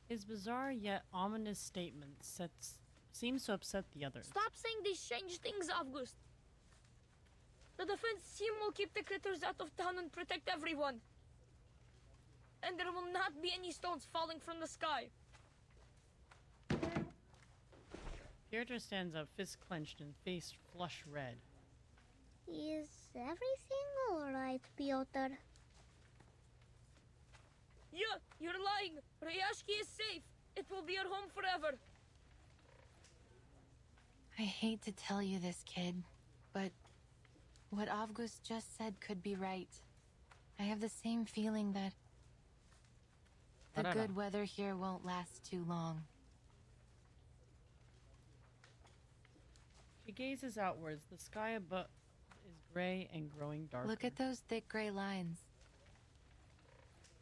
His bizarre yet ominous statement seems to upset the others. Stop saying these strange things, August. The defense team will keep the critters out of town and protect everyone. And there will not be any stones falling from the sky. Piotr stands up, fist clenched and face flush red. Is everything all right, Piotr? Yeah, you're lying. Ryashki is safe. It will be our home forever. I hate to tell you this, kid, but what Avgust just said could be right. I have the same feeling that the good weather here won't last too long. She gazes outwards. The sky above is gray and growing darker. Look at those thick gray lines.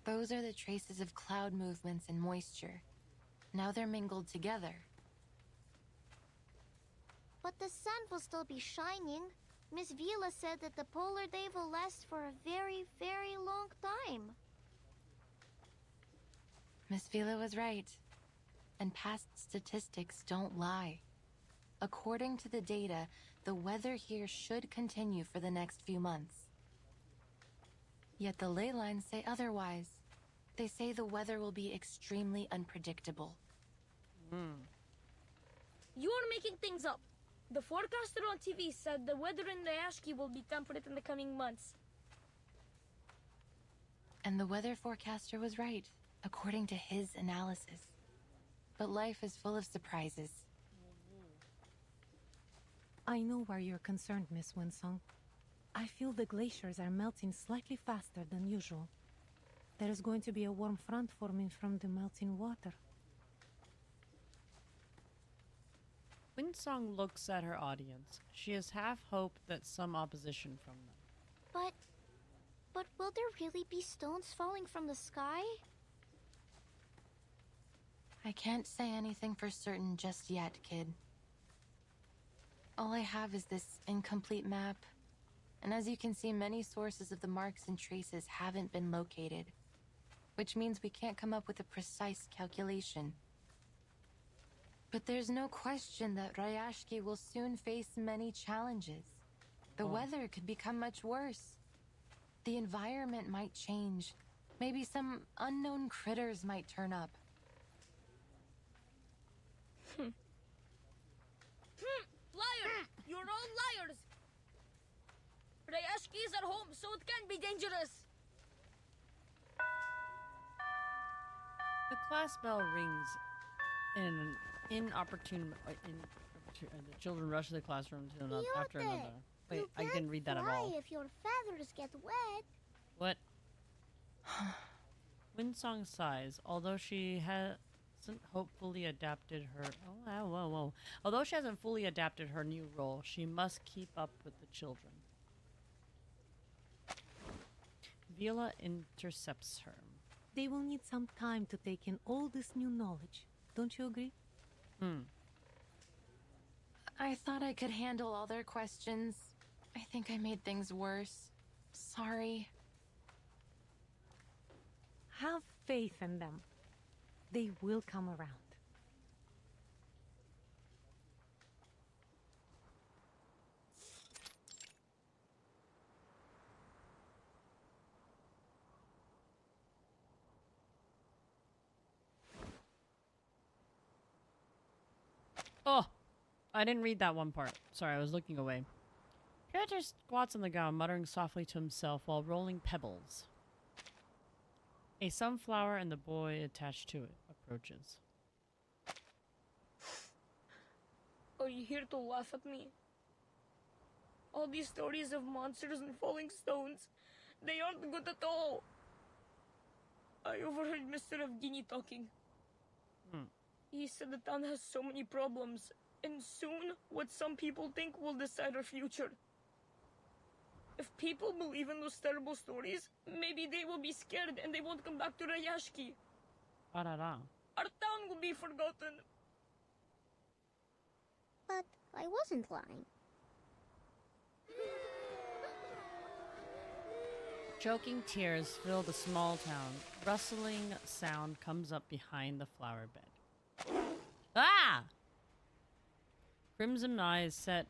Those are the traces of cloud movements and moisture. Now they're mingled together. But the sun will still be shining. Miss Vila said that the polar day will last for a very, very long time. Miss Vila was right. And past statistics don't lie. According to the data, the weather here should continue for the next few months. Yet the ley lines say otherwise. They say the weather will be extremely unpredictable. You're making things up. The forecaster on TV said the weather in Ryashki will be temperate in the coming months. And the weather forecaster was right, according to his analysis. But life is full of surprises. I know why you're concerned, Miss Winsong. I feel the glaciers are melting slightly faster than usual. There is going to be a warm front forming from the melting water. Winsong looks at her audience. She has half hope that some opposition from them. But will there really be stones falling from the sky? I can't say anything for certain just yet, kid. All I have is this incomplete map. And as you can see, many sources of the marks and traces haven't been located. Which means we can't come up with a precise calculation. But there's no question that Ryashki will soon face many challenges. The weather could become much worse. The environment might change. Maybe some unknown critters might turn up. Liar! You're all liars! Ryashki is our home, so it can be dangerous. The class bell rings in an inopportune. The children rush to the classroom after another. Wait, I didn't read that at all. If your feathers get wet. What? Winsong sighs, although she hasn't hopefully adapted her. Whoa. Although she hasn't fully adapted her new role, she must keep up with the children. Vila intercepts her. They will need some time to take in all this new knowledge. Don't you agree? I thought I could handle all their questions. I think I made things worse. Sorry. Have faith in them. They will come around. Oh, I didn't read that one part. Sorry, I was looking away. Character squats on the ground, muttering softly to himself while rolling pebbles. A sunflower and the boy attached to it approaches. Are you here to laugh at me? All these stories of monsters and falling stones, they aren't good at all. I overheard Mr. Evgeny talking. He said the town has so many problems, and soon what some people think will decide our future. If people believe in those terrible stories, maybe they will be scared and they won't come back to Ryashki. Our town will be forgotten. But I wasn't lying. Choking tears fill the small town. Rustling sound comes up behind the flower bed. Ah! Crimson eyes set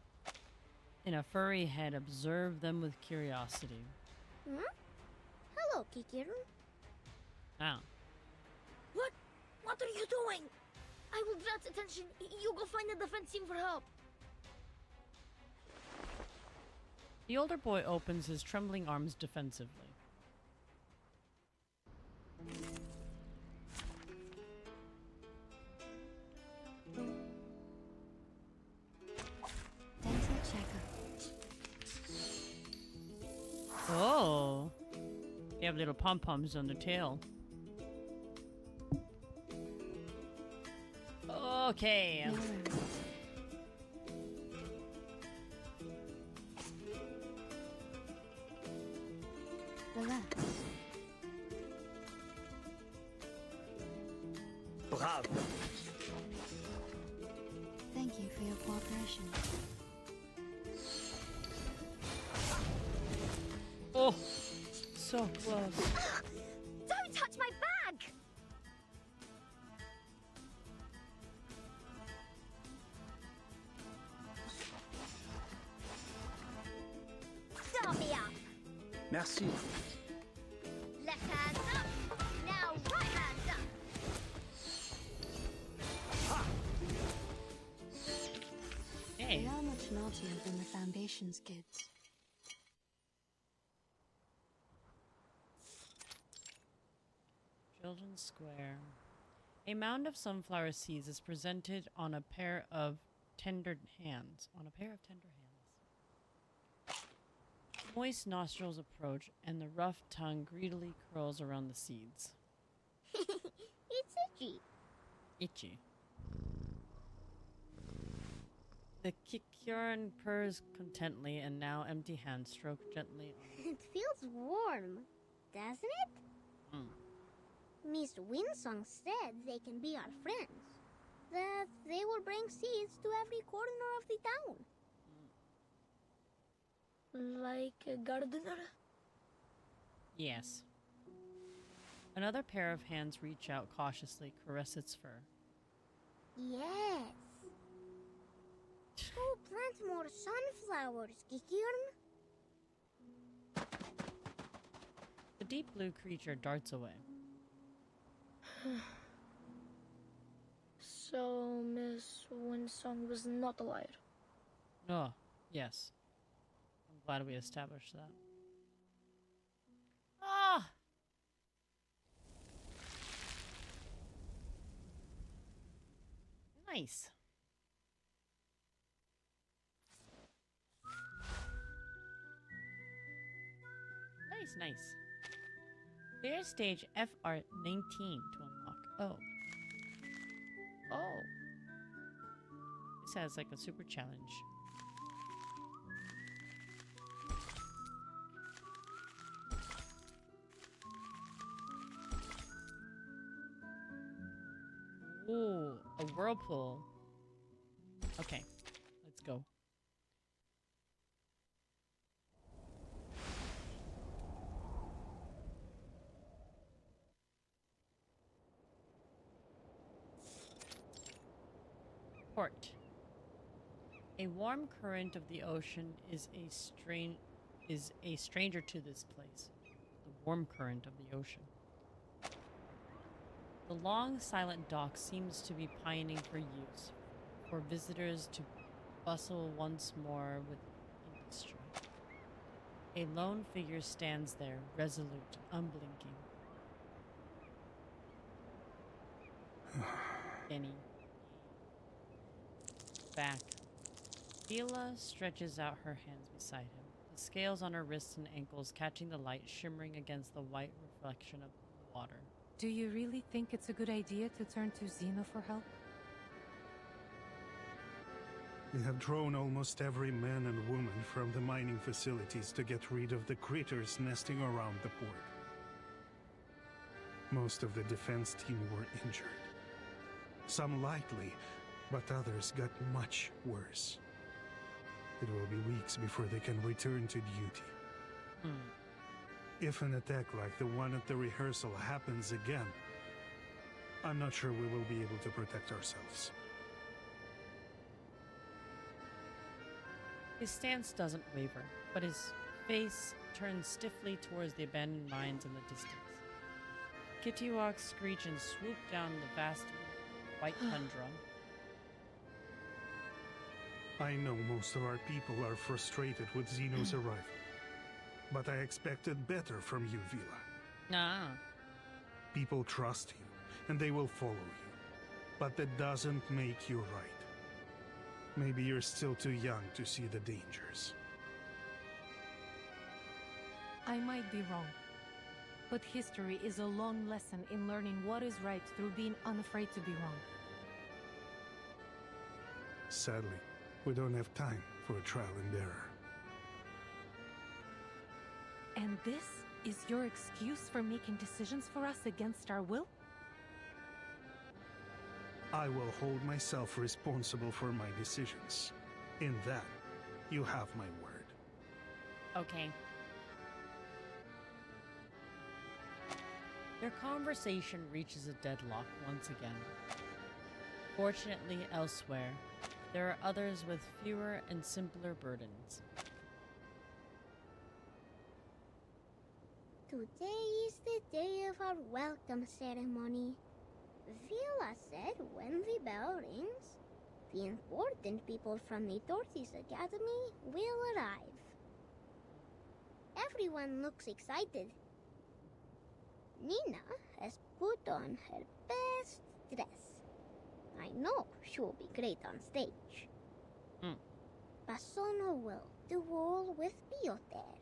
in a furry head observe them with curiosity. Hello, Kikiru. Ah. What? What are you doing? I will draw its attention. You go find the defense team for help. The older boy opens his trembling arms defensively. Oh. They have little pom-poms on the tail. Okay. Relax. Bravo. Thank you for your cooperation. Oh, so close. Don't touch my bag! Start me up! Merci. Left hand up! Now right hand up! Hey. They are much naughtier than the Foundation's kids. Children's Square. A mound of sunflower seeds is presented on a pair of tender hands. Moist nostrils approach, and the rough tongue greedily curls around the seeds. It's itchy. Itchy. The Kikuran purrs contently, and now empty hands stroke gently on It feels warm, doesn't it? Miss Winsong said they can be our friends. That they will bring seeds to every corner of the town. Like a gardener? Yes. Another pair of hands reach out cautiously, caress its fur. Yes. Go plant more sunflowers, Kikirn. The deep blue creature darts away. So, Miss Winsong was not a liar. Oh, yes. I'm glad we established that. Ah! Nice. Nice. Clear stage FR19 to unlock. Oh. This has like a super challenge. Ooh, a whirlpool. Okay, let's go. Port. A warm current of the ocean is a stranger to this place. The warm current of the ocean. The long, silent dock seems to be pining for use, for visitors to bustle once more with industry. A lone figure stands there, resolute, unblinking. Benny. Back. Fila stretches out her hands beside him, the scales on her wrists and ankles catching the light shimmering against the white reflection of the water. Do you really think it's a good idea to turn to Xeno for help? We have drawn almost every man and woman from the mining facilities to get rid of the critters nesting around the port. Most of the defense team were injured. Some lightly, but others got much worse. It will be weeks before they can return to duty. If an attack like the one at the rehearsal happens again, I'm not sure we will be able to protect ourselves. His stance doesn't waver, but his face turns stiffly towards the abandoned mines in the distance. Kittiwaks screech and swoop down the vast white tundra. I know most of our people are frustrated with Xeno's arrival, but I expected better from you, Vila. Nah. People trust you, and they will follow you, but that doesn't make you right. Maybe you're still too young to see the dangers. I might be wrong. But history is a long lesson in learning what is right through being unafraid to be wrong. Sadly, we don't have time for a trial and error. And this is your excuse for making decisions for us against our will? I will hold myself responsible for my decisions. In that, you have my word. Okay. Their conversation reaches a deadlock once again. Fortunately, elsewhere, there are others with fewer and simpler burdens. Today is the day of our welcome ceremony. Vila said when the bell rings, the important people from the Dorothy's Academy will arrive. Everyone looks excited. Nina has put on her best dress. I know she'll be great on stage. Basono will do all with Piotr.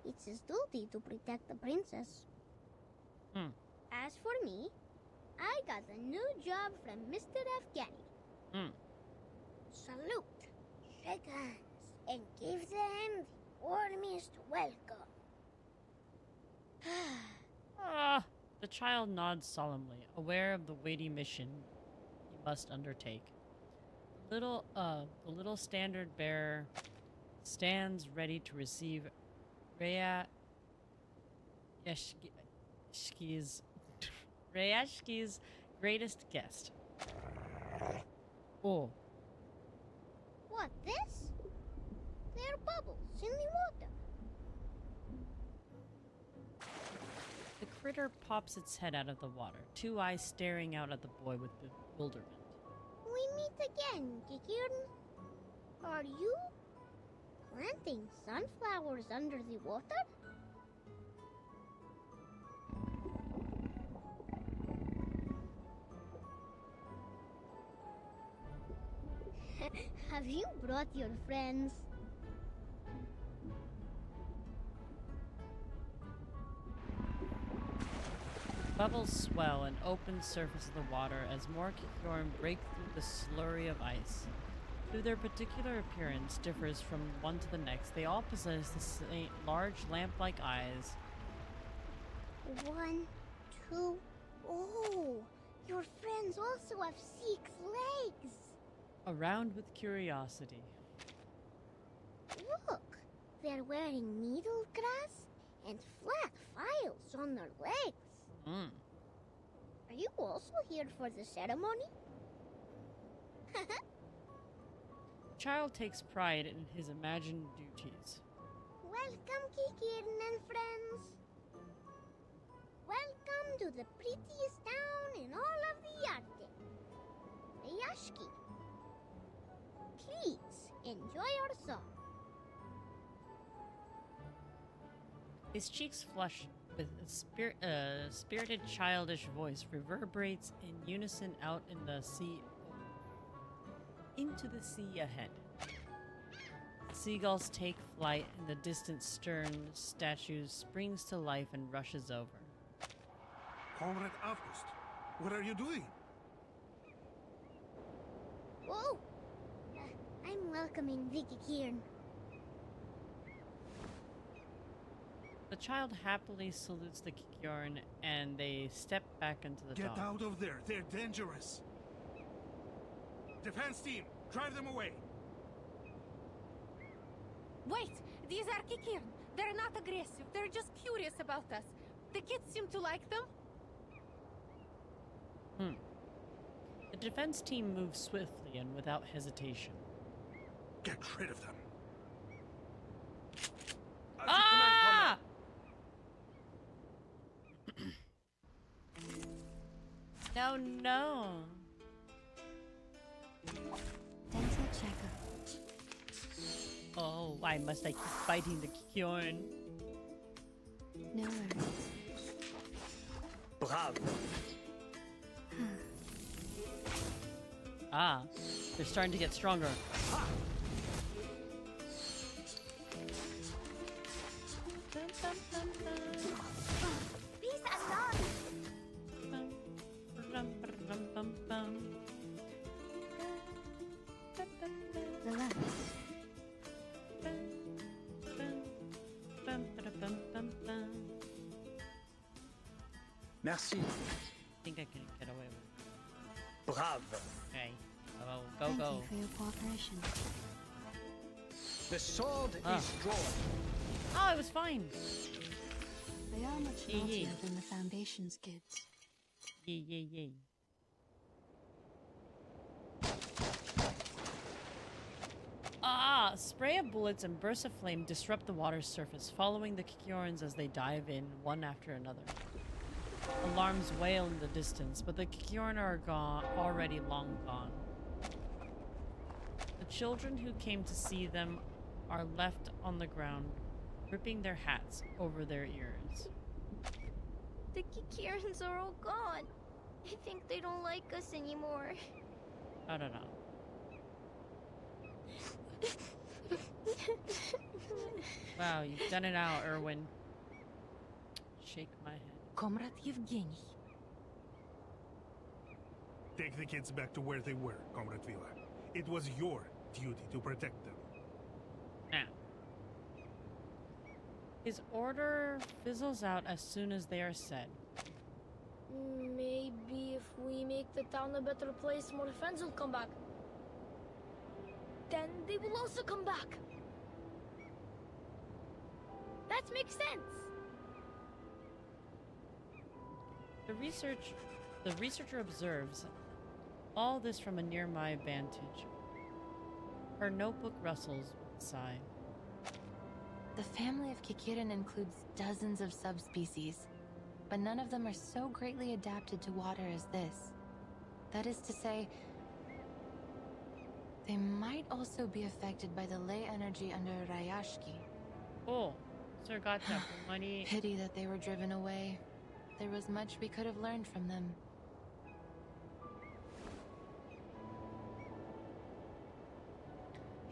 It's his duty to protect the princess. As for me, I got a new job from Mr. Afghani. Salute, shake hands, and give them the warmest welcome. The child nods solemnly, aware of the weighty mission he must undertake. The little standard bearer stands ready to receive Rayashki's greatest guest. Oh. What, this? There are bubbles in the water. The critter pops its head out of the water, two eyes staring out at the boy with bewilderment. We meet again, Kikirn. Are you planting sunflowers under the water? Have you brought your friends? Bubbles swell and open surface of the water as more Kikiorn break through the slurry of ice. Though their particular appearance differs from one to the next, they all possess the same large lamp-like eyes. 1, 2, oh! Your friends also have 6 legs! Around with curiosity. Look! They're wearing needle grass and flat files on their legs. Are you also here for the ceremony? The child takes pride in his imagined duties. Welcome, Kikirn and friends. Welcome to the prettiest town in all of the Arctic. Rayashki. Please enjoy our song. His cheeks flush with a spirited childish voice reverberates in unison out in the sea, into the sea ahead. Seagulls take flight and the distant stern statue springs to life and rushes over. Comrade August, what are you doing? Whoa! I'm welcoming Vicky Kieran. The child happily salutes the Kikiorn and they step back into the dock. Get out of there, they're dangerous. Defense team, drive them away. Wait! These are Kikirn. They're not aggressive. They're just curious about us. The kids seem to like them. The defense team moves swiftly and without hesitation. Get rid of them. Ah! No. Dental checkup. Oh, why must I keep fighting the Kikiorn? No worries. Bravo. Ah, they're starting to get stronger. Peace and love. Relax. Merci. I think I can get away with it. Bravo. Okay. Oh, go, Thank go. you for your cooperation. The sword Ah. is drawn. Oh, it was fine. They are much Yee yee. naughtier than the Foundation's kids. Yay, yay, yay. Ah! Spray of bullets and bursts of flame disrupt the water's surface, following the Kikiorans as they dive in, one after another. Alarms wail in the distance, but the Kikioran are already long gone. The children who came to see them are left on the ground, ripping their hats over their ears. The Kikirans are all gone. I think they don't like us anymore. I don't know. Wow, you've done it now, Erwin. Shake my head. Comrade Yevgeny. Take the kids back to where they were, Comrade Villa. It was your duty to protect them. Now. His order fizzles out as soon as they are said. Maybe if we make the town a better place, more friends will come back. Then they will also come back. That makes sense. The researcher observes all this from a nearby vantage. Her notebook rustles with a sigh. The family of Kikiran includes dozens of subspecies, but none of them are so greatly adapted to water as this. That is to say, they might also be affected by the ley energy under Rayashki. Oh, Sir Gotcha, money. Pity that they were driven away. There was much we could have learned from them.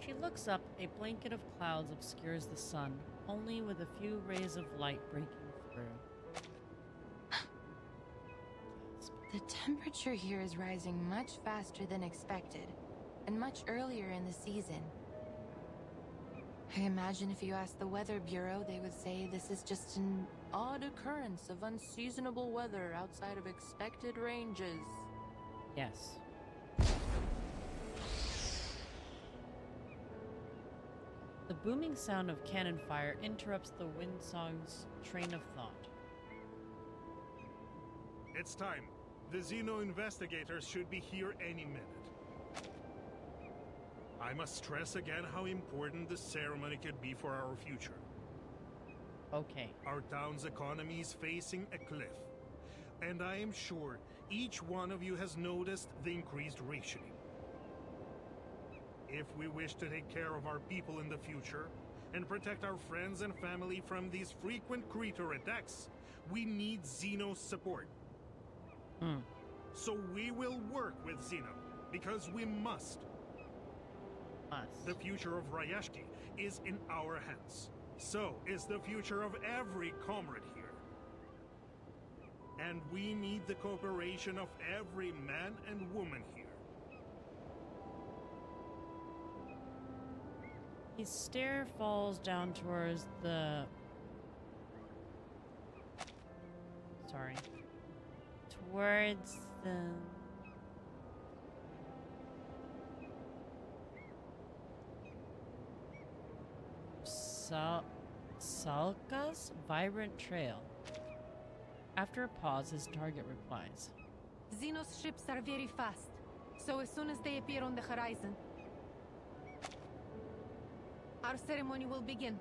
She looks up. A blanket of clouds obscures the sun, only with a few rays of light breaking through. The temperature here is rising much faster than expected, and much earlier in the season. I imagine if you asked the Weather Bureau, they would say this is just an odd occurrence of unseasonable weather outside of expected ranges. Yes. The booming sound of cannon fire interrupts the windsong's train of thought. It's time. The Xeno investigators should be here any minute. I must stress again how important the ceremony could be for our future. Okay. Our town's economy is facing a cliff, and I am sure each one of you has noticed the increased rationing. If we wish to take care of our people in the future, and protect our friends and family from these frequent creature attacks, we need Xeno's support. So we will work with Xeno, because we must. The future of Rayashki is in our hands. So is the future of every comrade here. And we need the cooperation of every man and woman here. His stare falls down towards the... Sorry. Towards the... Salka's vibrant trail. After a pause, his target replies. Xeno's ships are very fast, so as soon as they appear on the horizon, our ceremony will begin.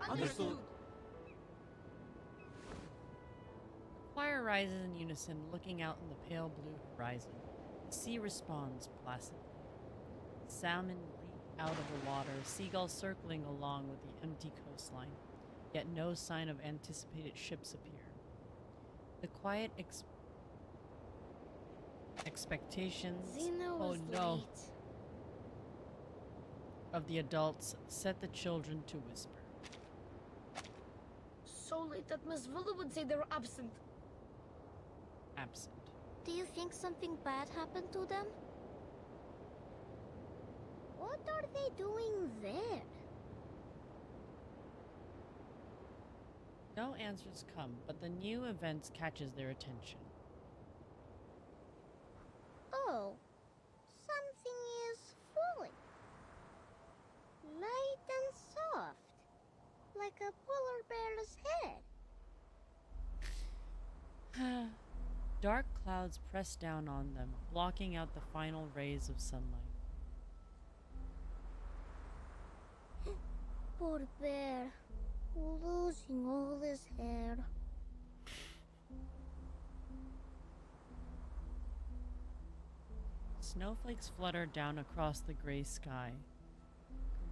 Understood. The choir rises in unison, looking out in the pale blue horizon. The sea responds placidly. Salmon leap out of the water, seagulls circling along with the empty coastline, yet no sign of anticipated ships appear. The quiet expectations Xeno was late. of the adults set the children to whisper. so late that Miss Villa would say they were absent. Absent. Do you think something bad happened to them? What are they doing there? No answers come, but the new events catches their attention. Oh, something is falling. Light and soft, like a polar bear's head. Dark clouds press down on them, blocking out the final rays of sunlight. Poor bear, losing all his hair. Snowflakes flutter down across the gray sky.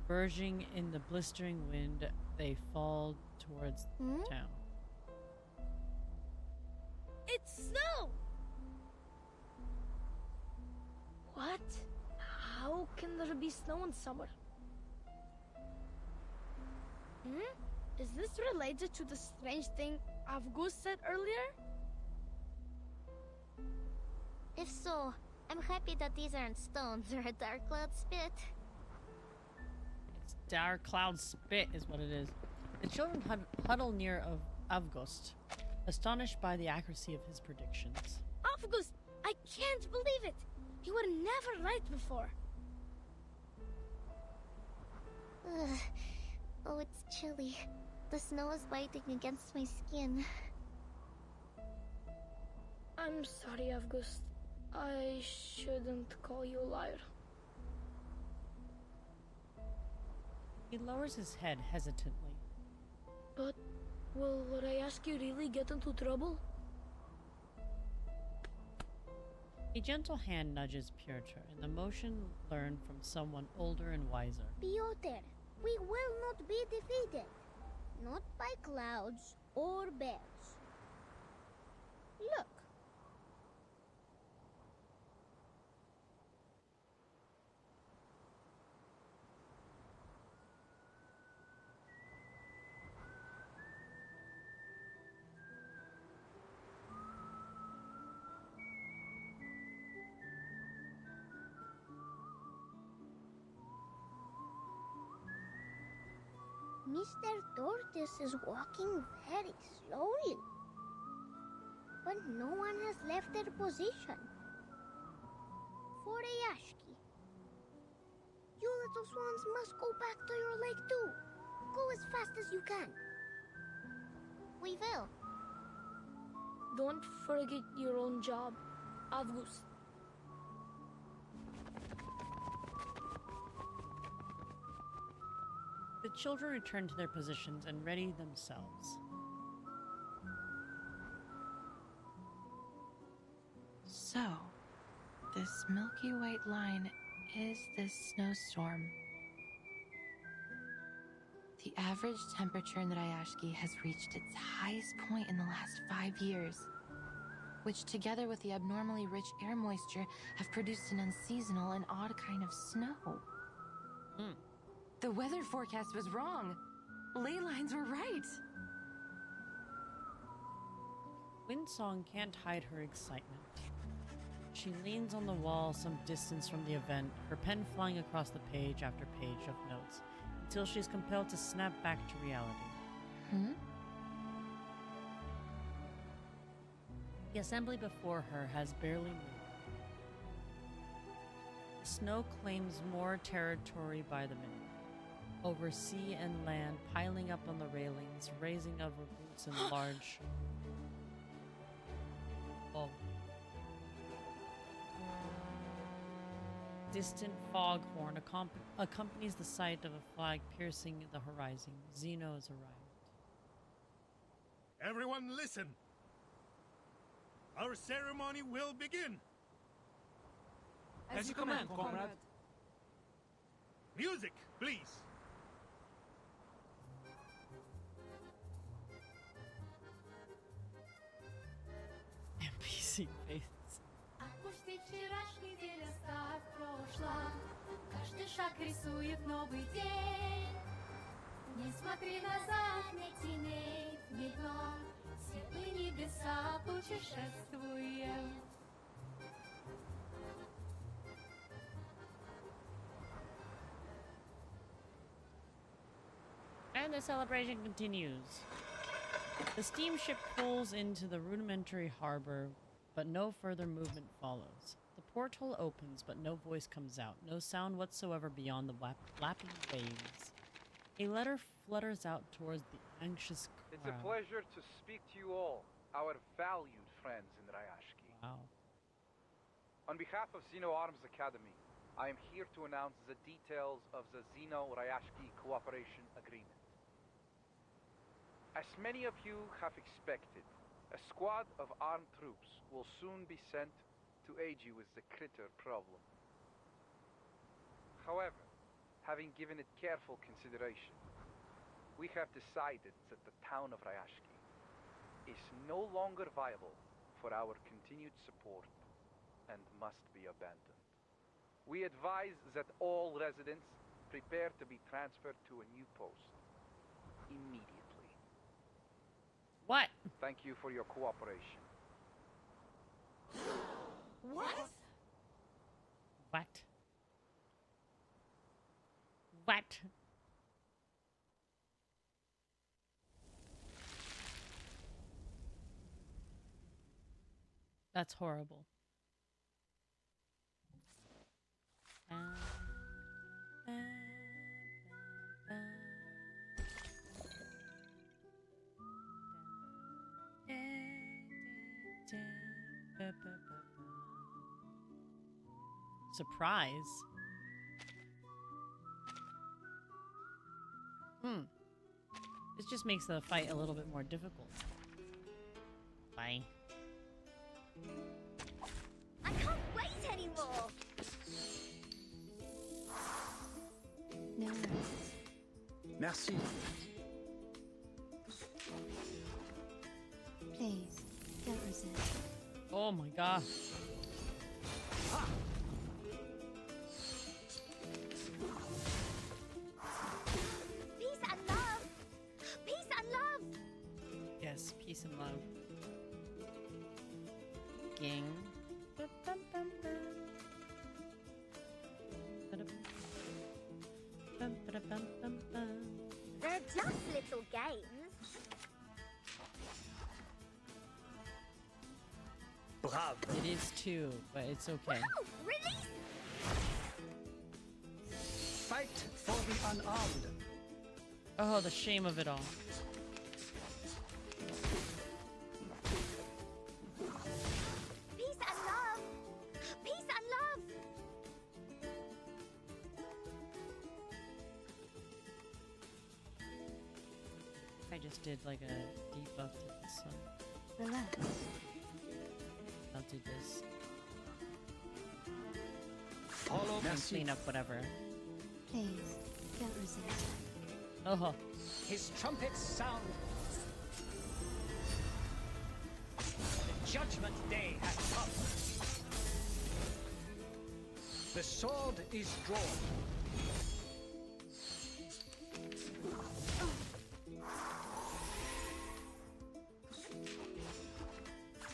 Converging in the blistering wind, they fall towards the town. It's snow! What? How can there be snow in summer? Is this related to the strange thing Avgus said earlier? If so, I'm happy that these aren't stones or a dark cloud spit. It's dark cloud spit is what it is. The children huddle near Avgust, astonished by the accuracy of his predictions. Avgus! I can't believe it! You were never right before. Ugh. Oh, it's chilly. The snow is biting against my skin. I'm sorry, Avgust. I shouldn't call you a liar. He lowers his head hesitantly. But will what I ask you really get into trouble? A gentle hand nudges Piotr, in the motion learned from someone older and wiser. Piotr, we will not be defeated. Not by clouds or bears. Look. Mr. Tortoise is walking very slowly. But no one has left their position. For Ayashki. You little swans must go back to your lake too. Go as fast as you can. We will. Don't forget your own job, Avgust. The children return to their positions and ready themselves. So, this milky white line is this snowstorm. The average temperature in Rayashki has reached its highest point in the last 5 years, which together with the abnormally rich air moisture have produced an unseasonal and odd kind of snow. The weather forecast was wrong. Ley lines were right. Windsong can't hide her excitement. She leans on the wall some distance from the event, her pen flying across the page after page of notes, until she's compelled to snap back to reality. The assembly before her has barely moved. The snow claims more territory by the minute. Over sea and land, piling up on the railings, raising over boots and large... Distant foghorn accompanies the sight of a flag piercing the horizon. Zeno has arrived. Everyone listen! Our ceremony will begin! As you command, comrade. Music, please! NPC face. Отпусти вчерашний день, оставь прошлое. Каждый шаг рисует новый день. Не смотри назад, не тяней в медно, светлые небеса путешествуем. And the celebration continues. The steamship pulls into the rudimentary harbor, but no further movement follows. The porthole opens, but no voice comes out, no sound whatsoever beyond the lapping waves. A letter flutters out towards the anxious crowd. It's a pleasure to speak to you all, our valued friends in Ryashki. Wow. On behalf of Xeno Arms Academy, I am here to announce the details of the Xeno-Ryashki Cooperation Agreement. As many of you have expected, a squad of armed troops will soon be sent to aid you with the critter problem. However, having given it careful consideration, we have decided that the town of Ryashki is no longer viable for our continued support and must be abandoned. We advise that all residents prepare to be transferred to a new post immediately. What? Thank you for your cooperation. What? What? What? That's horrible. Surprise. This just makes the fight a little bit more difficult. Bye. I can't wait anymore. No worries. Merci. Please, don't resist. Oh my gosh. Peace and love. Peace and love. Yes, peace and love. Ging. They're just little games. Brave. It is too, but it's okay. Oh, release! Fight for the unarmed. Oh, the shame of it all. Peace and love. Peace and love. I just did like a debuff to this one. Relax. I'll do this. Follow And clean up whatever. Please, don't resist. Oh. His trumpets sound. The judgment day has come. The sword is drawn.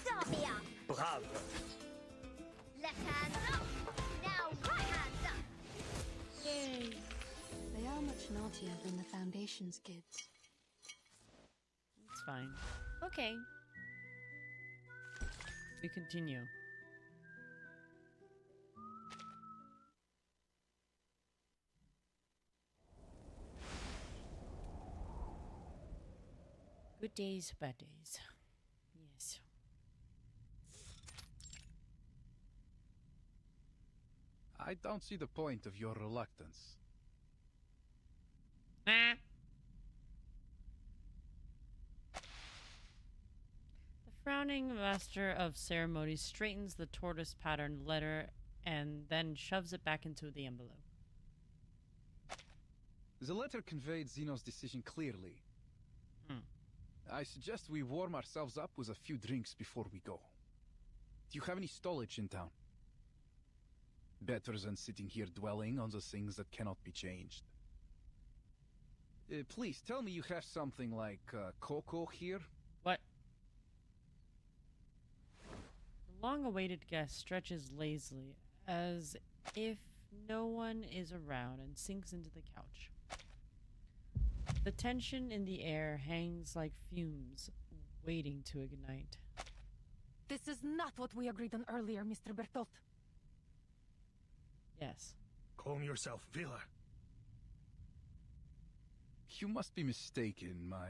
Start me up. Brave. Left hand up. Now right hand up. Yay. They are much naughtier than the Foundation's kids. It's fine. Okay. We continue. Good days, bad days. Yes. I don't see the point of your reluctance. Ah. The frowning master of ceremonies straightens the tortoise pattern letter and then shoves it back into the envelope. The letter conveyed Zeno's decision clearly. I suggest we warm ourselves up with a few drinks before we go. Do you have any stowage in town? Better than sitting here dwelling on the things that cannot be changed. Please, tell me you have something like cocoa here? What? The long-awaited guest stretches lazily, as if no one is around, and sinks into the couch. The tension in the air hangs like fumes, waiting to ignite. This is not what we agreed on earlier, Mr. Bertolt. Yes. Calm yourself, Villa. You must be mistaken, my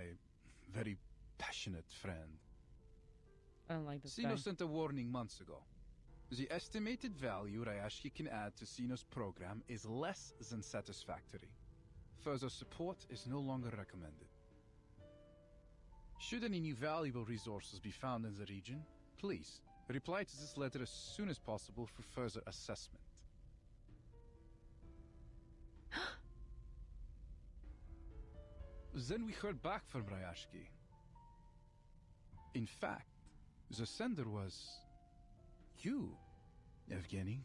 very passionate friend. I don't like this Sino guy. sent a warning months ago. The estimated value Ryashiki can add to Sino's program is less than satisfactory. Further support is no longer recommended. Should any new valuable resources be found in the region, please reply to this letter as soon as possible for further assessment. Then we heard back from Ryashiki. In fact, the sender was you, Evgeny.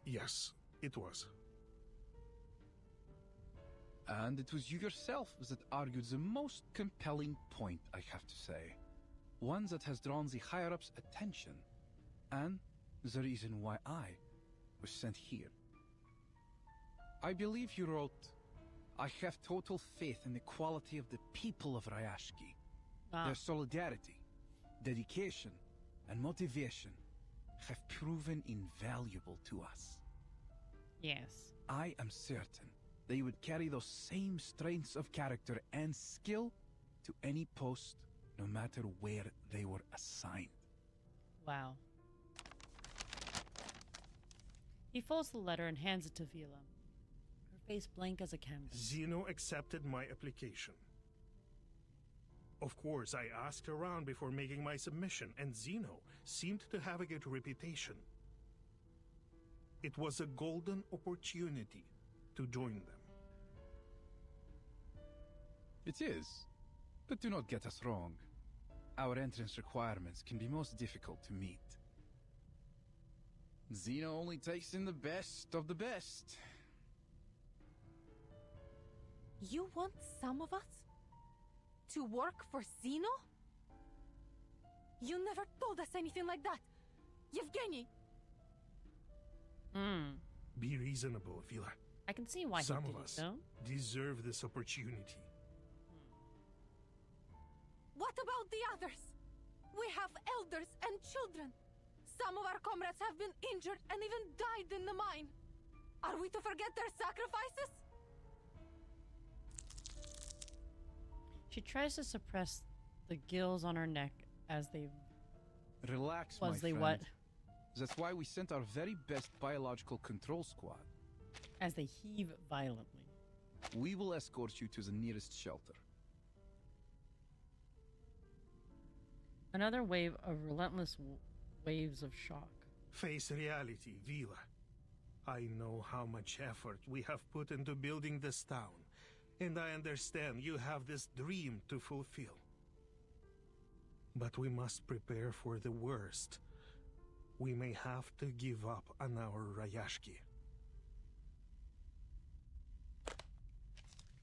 Yes, it was. And it was you yourself that argued the most compelling point, I have to say. One that has drawn the higher-ups' attention, and the reason why I was sent here. I believe you wrote, I have total faith in the quality of the people of Ryashiki. Their solidarity, dedication, and motivation have proven invaluable to us. Yes. I am certain they would carry those same strengths of character and skill to any post, no matter where they were assigned. Wow. He folds the letter and hands it to Vila, her face blank as a canvas. Zeno accepted my application. Of course, I asked around before making my submission, and Zeno seemed to have a good reputation. It was a golden opportunity to join them. It is. But do not get us wrong. Our entrance requirements can be most difficult to meet. Zeno only takes in the best of the best. You want some of us to work for Zeno? You never told us anything like that, Yevgeny. Be reasonable, Vila. I can see why some he of did us it, though. deserve this opportunity. What about the others? We have elders and children. Some of our comrades have been injured and even died in the mine. Are we to forget their sacrifices? She tries to suppress the gills on her neck as they... Relax, Was my they friend. what? That's why we sent our very best biological control squad. As they heave violently. We will escort you to the nearest shelter. Another wave of relentless waves of shock. Face reality, Vila. I know how much effort we have put into building this town, and I understand you have this dream to fulfill. But we must prepare for the worst. We may have to give up on our Ryashki.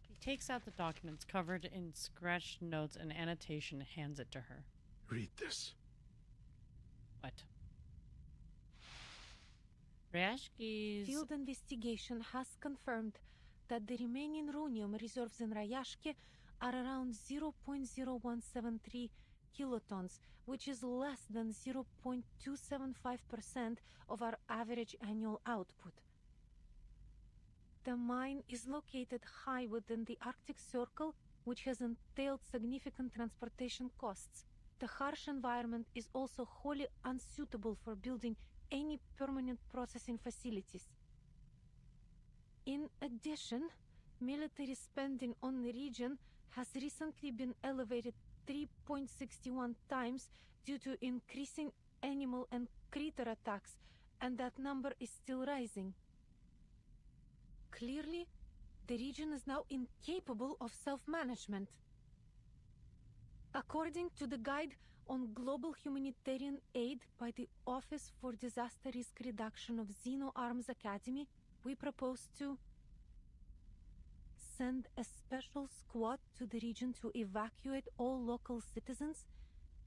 He takes out the documents covered in scratched notes and annotation and hands it to her. Read this. What? Ryashki's... Field investigation has confirmed that the remaining runium reserves in Ryashki are around 0.0173 kilotons, which is less than 0.275% of our average annual output. The mine is located high within the Arctic Circle, which has entailed significant transportation costs. The harsh environment is also wholly unsuitable for building any permanent processing facilities. In addition, military spending on the region has recently been elevated 3.61 times due to increasing animal and critter attacks, and that number is still rising. Clearly, the region is now incapable of self-management. According to the Guide on Global Humanitarian Aid by the Office for Disaster Risk Reduction of Xeno Arms Academy, we propose to send a special squad to the region to evacuate all local citizens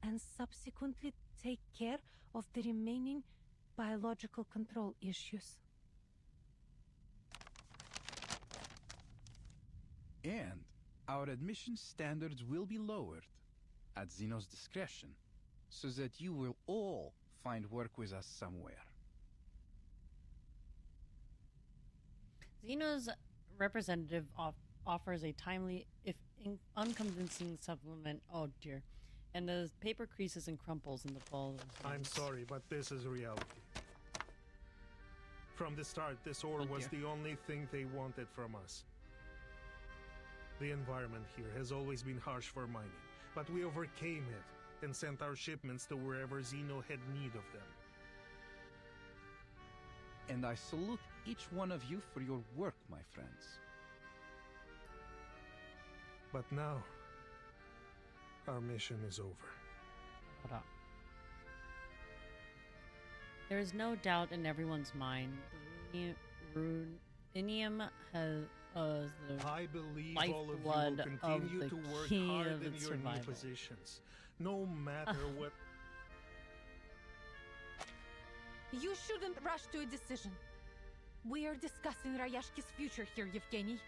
and subsequently take care of the remaining biological control issues. And our admission standards will be lowered at Zeno's discretion, so that you will all find work with us somewhere. Zeno's representative offers a timely, if unconvincing supplement. Oh dear. And the paper creases and crumples in the ball. I'm sorry, but this is reality. From the start, this ore was the only thing they wanted from us. The environment here has always been harsh for mining, but we overcame it and sent our shipments to wherever Zeno had need of them. And I salute each one of you for your work, my friends. But now, our mission is over. Hold on. There is no doubt in everyone's mind the Runium has the I believe all of you lifeblood will of continue the to work key hard of in its your new survival. positions, no matter what. You shouldn't rush to a decision. We are discussing Rayashki's future here, Yevgeny.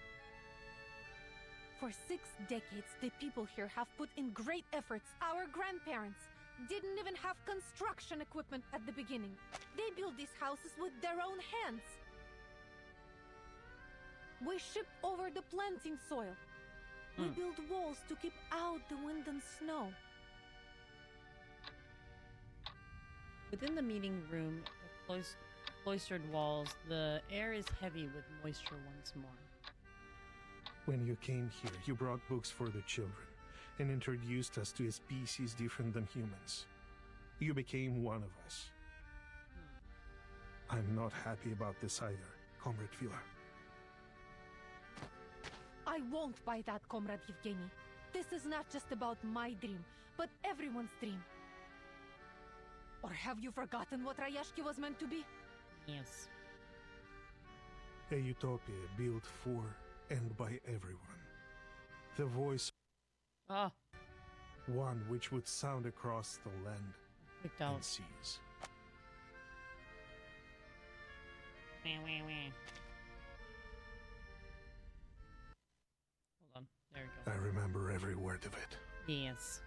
For 6 decades, the people here have put in great efforts. Our grandparents didn't even have construction equipment at the beginning. They built these houses with their own hands. We shipped over the planting soil. We built walls to keep out the wind and snow. Within the meeting room, the cloistered walls, the air is heavy with moisture once more. When you came here, you brought books for the children and introduced us to a species different than humans. You became one of us. I'm not happy about this either, Comrade Vila. I won't buy that, Comrade Yevgeny. This is not just about my dream, but everyone's dream. Or have you forgotten what Rayashki was meant to be? Yes. A utopia built for and by everyone. The voice, one which would sound across the land and seas. Hold on. There we go. I remember every word of it. Yes.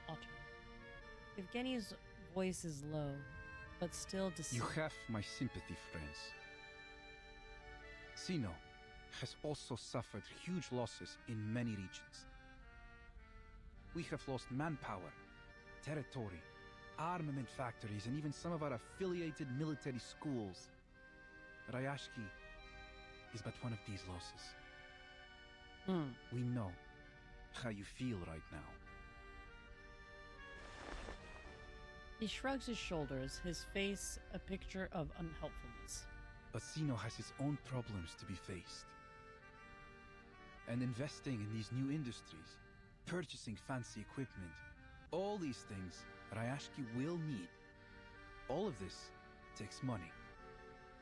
Alter. Evgeny's voice is low, but still You have my sympathy, friends. Zeno has also suffered huge losses in many regions. We have lost manpower, territory, armament factories, and even some of our affiliated military schools. Rayashki is but one of these losses. We know how you feel right now. He shrugs his shoulders, his face a picture of unhelpfulness. But Zeno has his own problems to be faced. And investing in these new industries, purchasing fancy equipment, all these things Rayashki will need. All of this takes money.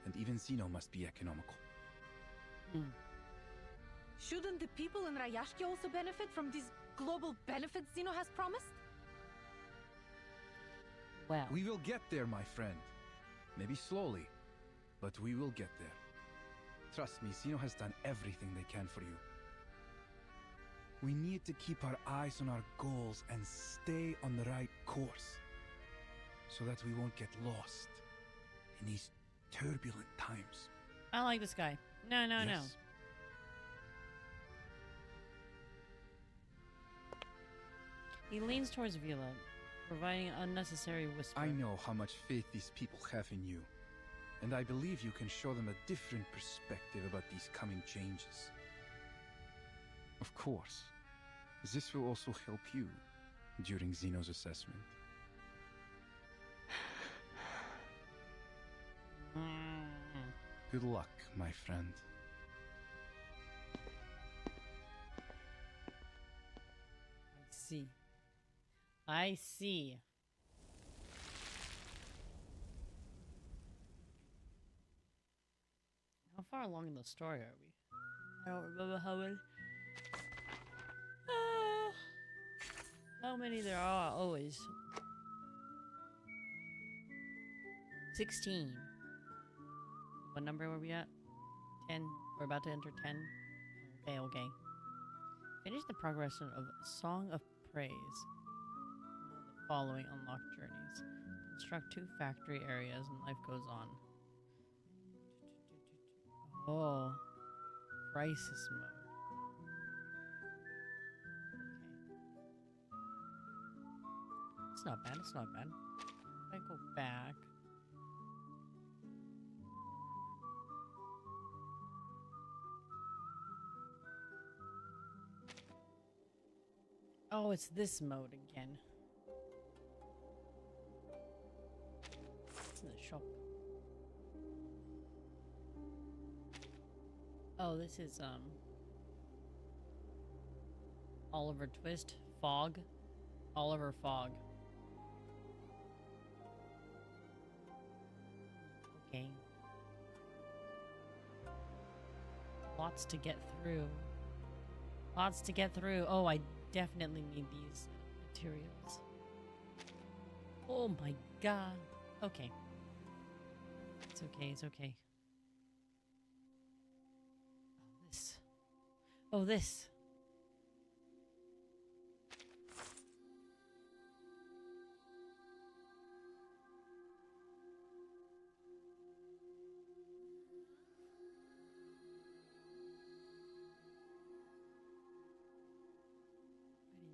And even Zeno must be economical. Shouldn't the people in Rayashki also benefit from these global benefits Zeno has promised? Well, we will get there, my friend. Maybe slowly, but we will get there. Trust me, Zeno has done everything they can for you. We need to keep our eyes on our goals and stay on the right course, so that we won't get lost in these turbulent times. I like this guy. No. He leans towards Vila, providing unnecessary whisper. I know how much faith these people have in you, and I believe you can show them a different perspective about these coming changes. Of course, this will also help you during Zeno's assessment. Good luck, my friend. I see. far along in the story are we? I don't remember how many. How many there are always. 16. What number were we at? 10. We're about to enter 10. Okay. Finish the progression of Song of Praise. The following unlocked journeys. Construct 2 factory areas and life goes on. Oh. Crisis mode. Okay. It's not bad. If I go back. Oh, it's this mode again. It's in the shop. Oh, this is Oliver Twist Fog. Oliver Fog. Okay. Lots to get through. Oh, I definitely need these materials. Oh my god. Okay. It's okay. Oh, this.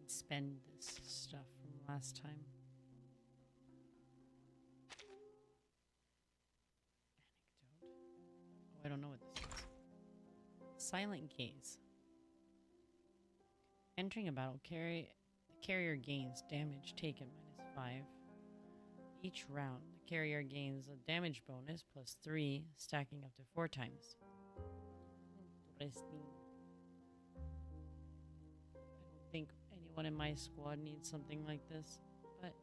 Spend this stuff from last time. Anecdote. Oh, I don't know what this is. Silent gaze. Entering a battle, the carrier gains damage taken -5. Each round, the carrier gains a damage bonus +3, stacking up to 4 times. Interesting. I don't think anyone in my squad needs something like this, but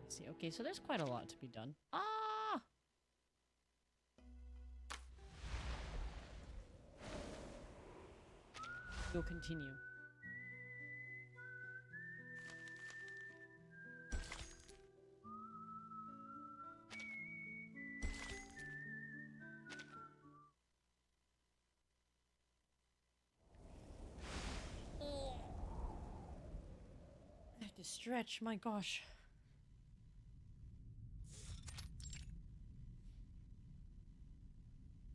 let's see. Okay, so there's quite a lot to be done. Ah! We'll continue. I have to stretch, my gosh.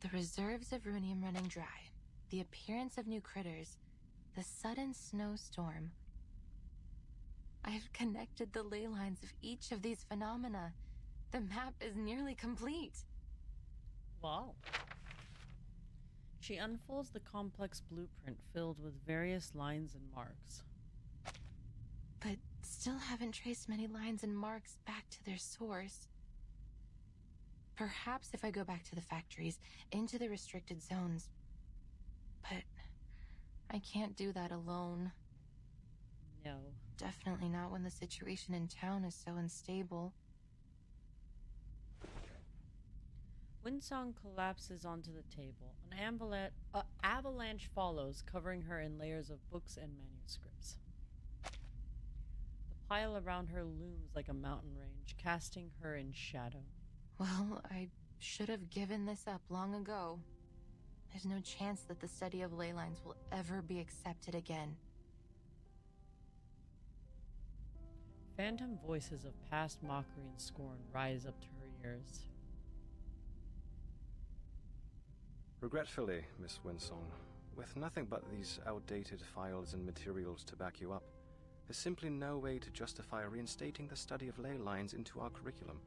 The reserves of Runium running dry, the appearance of new critters, the sudden snowstorm. I have connected the ley lines of each of these phenomena. The map is nearly complete. Wow. She unfolds the complex blueprint filled with various lines and marks. But still haven't traced many lines and marks back to their source. Perhaps if I go back to the factories, into the restricted zones. But I can't do that alone. No. Definitely not when the situation in town is so unstable. Windsong collapses onto the table. An avalanche follows, covering her in layers of books and manuscripts. The pile around her looms like a mountain range, casting her in shadow. Well, I should have given this up long ago. There's no chance that the study of ley lines will ever be accepted again. Phantom voices of past mockery and scorn rise up to her ears. Regretfully, Miss Winsong, with nothing but these outdated files and materials to back you up, there's simply no way to justify reinstating the study of ley lines into our curriculum.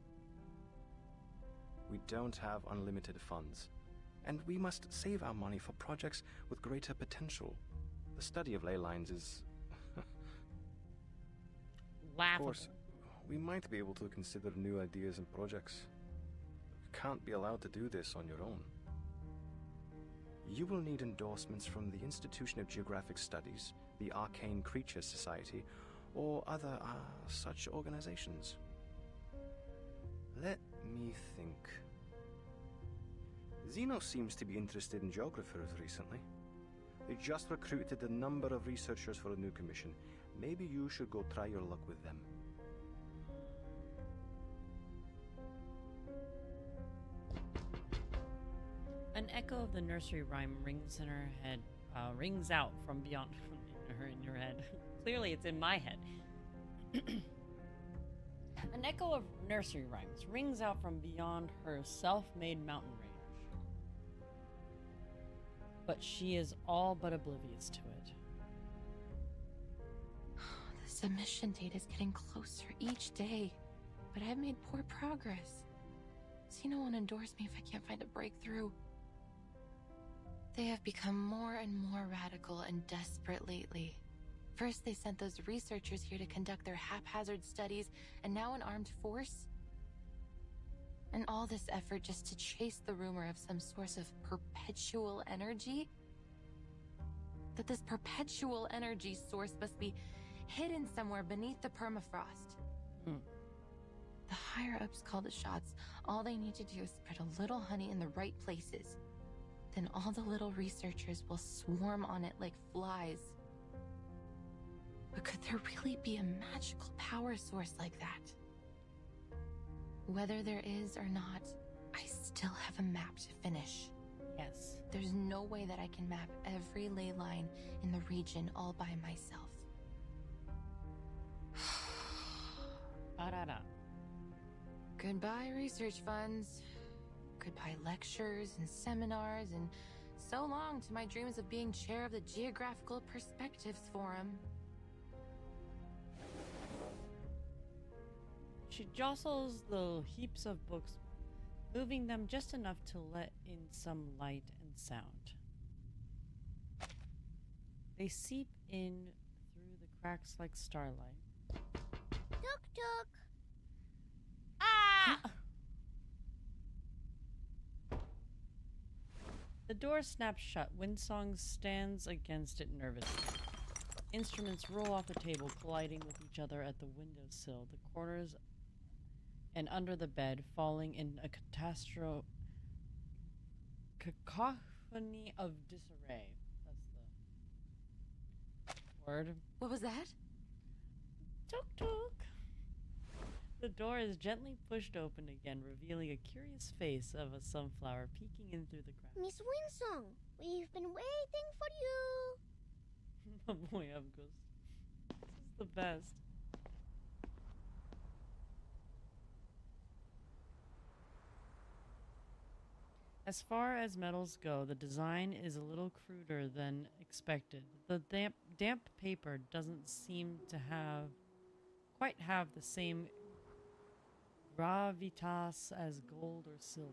We don't have unlimited funds, and we must save our money for projects with greater potential. The study of ley lines is... Laughable. Of course, we might be able to consider new ideas and projects. You can't be allowed to do this on your own. You will need endorsements from the Institution of Geographic Studies, the Arcane Creatures Society, or other such organizations. Let me think. Zeno seems to be interested in geographers recently. They just recruited a number of researchers for a new commission. Maybe you should go try your luck with them. An echo of the nursery rhyme rings in her head, rings out from beyond in your head. Clearly, it's in my head. An echo of nursery rhymes rings out from beyond her self-made mountain range. But she is all but oblivious to it. The submission date is getting closer each day, but I've made poor progress. Zeno won't endorse me if I can't find a breakthrough. They have become more and more radical and desperate lately. First, they sent those researchers here to conduct their haphazard studies, and now an armed force? And all this effort just to chase the rumor of some source of perpetual energy? That this perpetual energy source must be hidden somewhere beneath the permafrost. The higher-ups call the shots. All they need to do is spread a little honey in the right places. Then all the little researchers will swarm on it like flies. But could there really be a magical power source like that? Whether there is or not, I still have a map to finish. Yes. There's no way that I can map every ley line in the region all by myself. Goodbye research funds. Goodbye lectures and seminars, and so long to my dreams of being chair of the Geographical Perspectives Forum. She jostles the heaps of books, moving them just enough to let in some light and sound. They seep in through the cracks like starlight. Tuk-tuk! Ah! The door snaps shut. Windsong stands against it nervously. Instruments roll off the table, colliding with each other at the windowsill, the corners and under the bed, falling in a cacophony of disarray. That's the word. What was that? Tuk-tuk. The door is gently pushed open again, revealing a curious face of a sunflower peeking in through the cracks. Miss Winsong, we've been waiting for you. Oh boy, Avgust. This is the best. As far as metals go, the design is a little cruder than expected. The damp paper doesn't seem to quite have the same gravitas as gold or silver.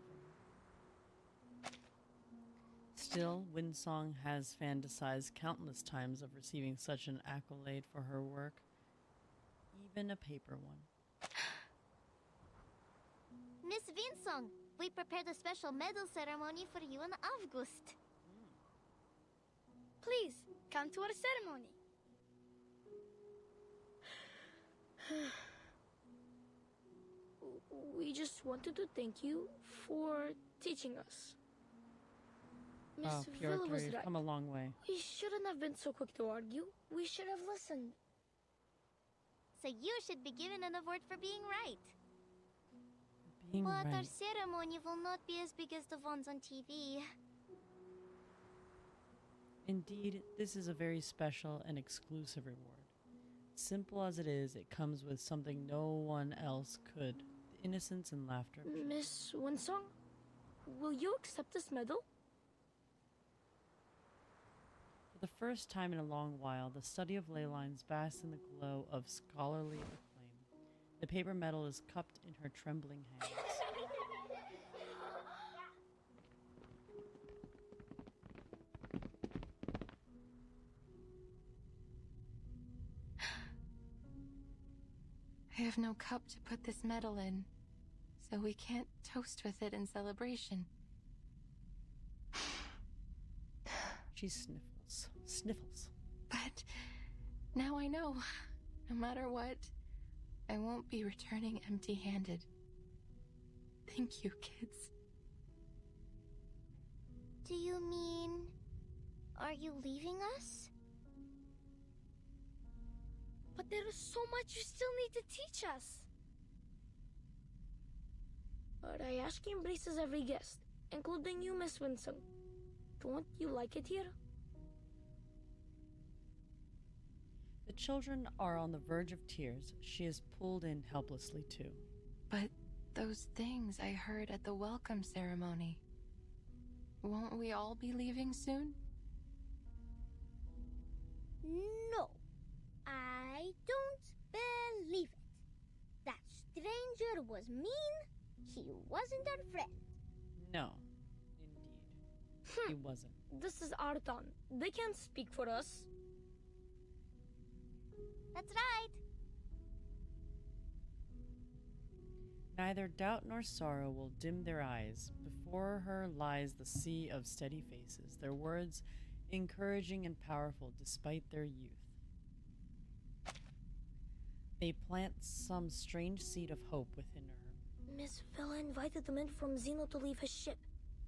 Still, Winsong has fantasized countless times of receiving such an accolade for her work, even a paper one. Miss Winsong, we prepared a special medal ceremony for you in August. Please, come to our ceremony. We just wanted to thank you for teaching us. Miss Villa was you've right. come a long way. We shouldn't have been so quick to argue. We should have listened. So you should be given an award for being right. Being But our right. ceremony will not be as big as the ones on TV. Indeed, this is a very special and exclusive reward. Simple as it is, it comes with something no one else could. The innocence and laughter. Miss Winsong, will you accept this medal? For the first time in a long while, the study of ley lines basks in the glow of scholarly acclaim. The paper medal is cupped in her trembling hands. I have no cup to put this medal in, so we can't toast with it in celebration. She sniffles. But Now I know. No matter what, I won't be returning empty-handed. Thank you, kids. Do you mean... are you leaving us? But there is so much you still need to teach us. Ryashki embraces every guest, including you, Miss Winston. Don't you like it here? The children are on the verge of tears. She is pulled in helplessly too. But those things I heard at the welcome ceremony. Won't we all be leaving soon? No. I don't believe it. That stranger was mean. He wasn't our friend. No, indeed. He wasn't. This is our town. They can't speak for us. That's right. Neither doubt nor sorrow will dim their eyes. Before her lies the sea of steady faces, their words encouraging and powerful despite their youth. They plant some strange seed of hope within her. Miss Vela invited the men from Zeno to leave his ship.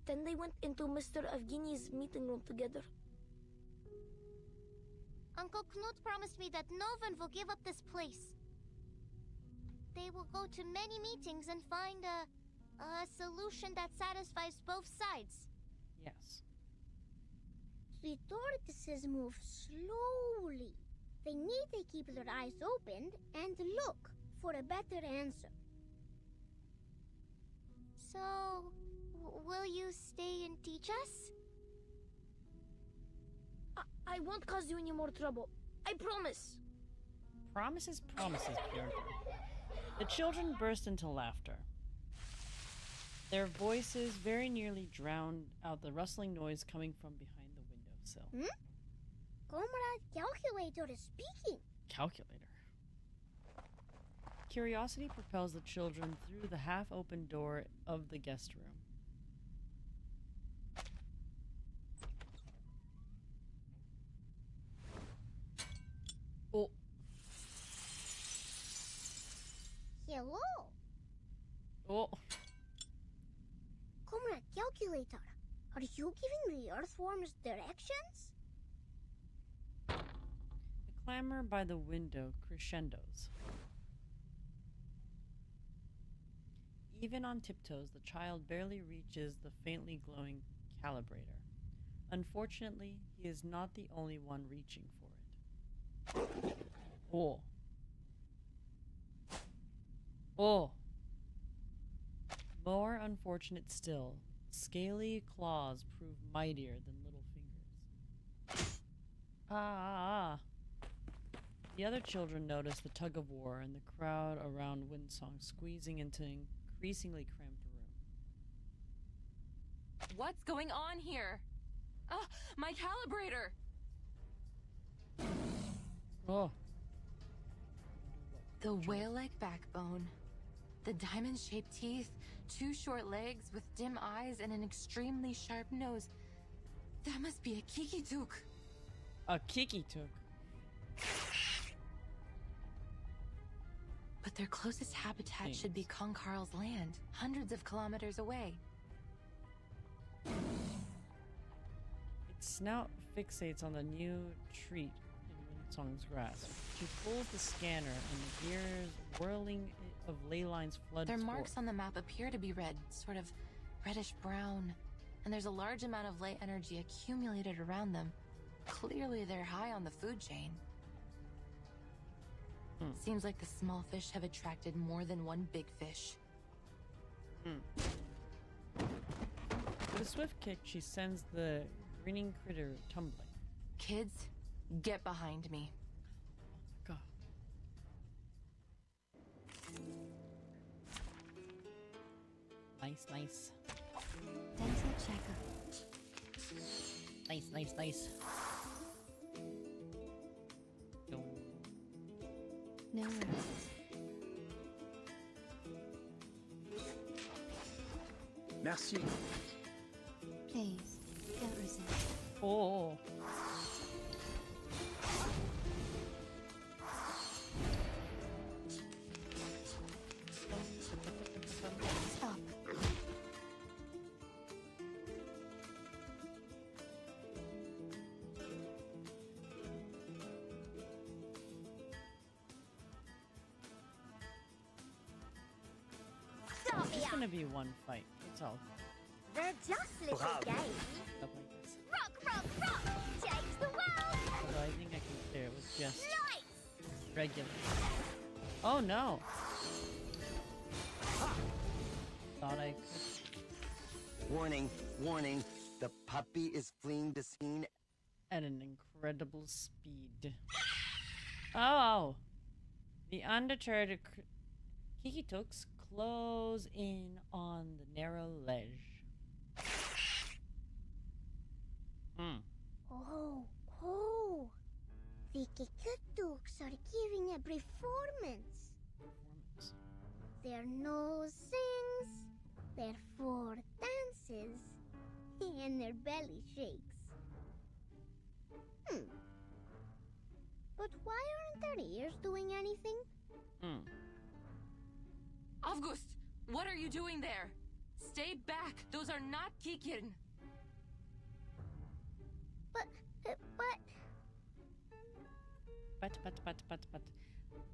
Then they went into Mr. Evgeny's meeting room together. Uncle Knut promised me that no one will give up this place. They will go to many meetings and find a solution that satisfies both sides. Yes. The tortoises move slowly. They need to keep their eyes open and look for a better answer. So, will you stay and teach us? I won't cause you any more trouble. I promise. Promises, Piotr. The children burst into laughter. Their voices very nearly drowned out the rustling noise coming from behind the windowsill. Comrade Calculator is speaking. Calculator. Curiosity propels the children through the half-open door of the guest room. Oh. Hello. Oh. Comrade Calculator, are you giving the earthworms directions? The clamor by the window crescendos. Even on tiptoes, the child barely reaches the faintly glowing calibrator. Unfortunately, he is not the only one reaching for it. Oh. Oh. More unfortunate still, scaly claws prove mightier than little fingers. Ah. The other children notice the tug of war and the crowd around Windsong squeezing into an increasingly cramped room. What's going on here? Ah, my calibrator! Oh. The whale-like backbone, the diamond-shaped teeth, 2 short legs with dim eyes and an extremely sharp nose. That must be a Kikituk. A Kikituk? But their closest habitat should be Konkarl's land, hundreds of kilometers away. Its snout fixates on the new treat in Windsong's grasp. She pulls the scanner and the gears whirling of ley lines flood Their marks on the map appear to be red, sort of reddish-brown, and there's a large amount of ley energy accumulated around them. Clearly they're high on the food chain. Seems like the small fish have attracted more than one big fish. With a swift kick, she sends the grinning critter tumbling. Kids, get behind me. God. Nice, nice. Dental checker. Nice, nice, nice. No worries. Merci. Please, don't resist. Oh. gonna be one fight. It's all They're just little Bravo. games. stuff like this. Rock, rock, rock! Change the world! Although I think I can clear it with just Lights! regular. Oh no! Thought I could. Warning, warning. The puppy is fleeing the scene At an incredible speed. Oh! The undeterred Kikitooks close in on the narrow ledge. Oh. The Kikitooks are giving a performance. Their nose sings, their fur dances, and their belly shakes. But why aren't their ears doing anything? August, what are you doing there? Stay back. Those are not Kikin. But...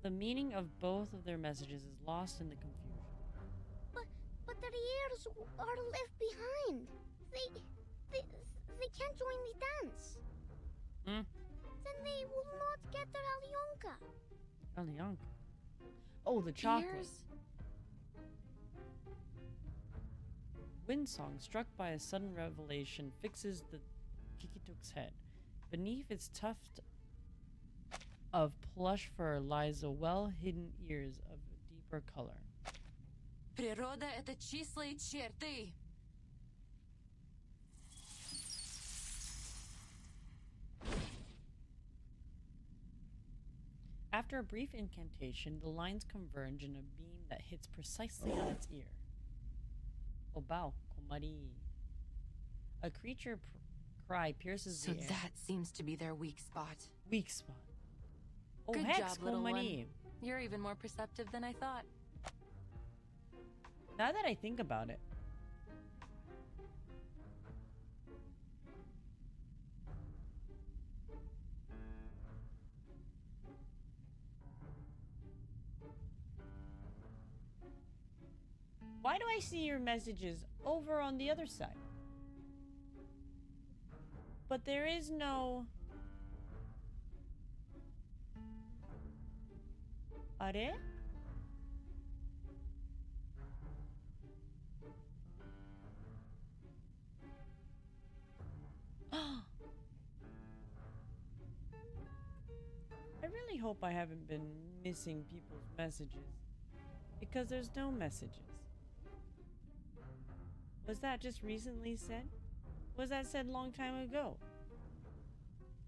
The meaning of both of their messages is lost in the confusion. But their ears are left behind. They can't join the dance. Then they will not get their Alyonka. Alyonka. Oh, the chocolate. Ears? Windsong, struck by a sudden revelation, fixes the Kikitook's head. Beneath its tuft of plush fur lies the well-hidden ears of a deeper color. Природа — это числые черты. After a brief incantation, the lines converge in a beam that hits precisely on its ear. Obao, komari. A creature cry pierces So the air. that seems to be their weak spot. Weak spot. Oh, Good hex, job, little one. komari. You're even more perceptive than I thought. Now that I think about it. Why do I see your messages over on the other side? But there is no... Are? I really hope I haven't been missing people's messages. Because there's no messages. Was that just recently said? Was that said a long time ago?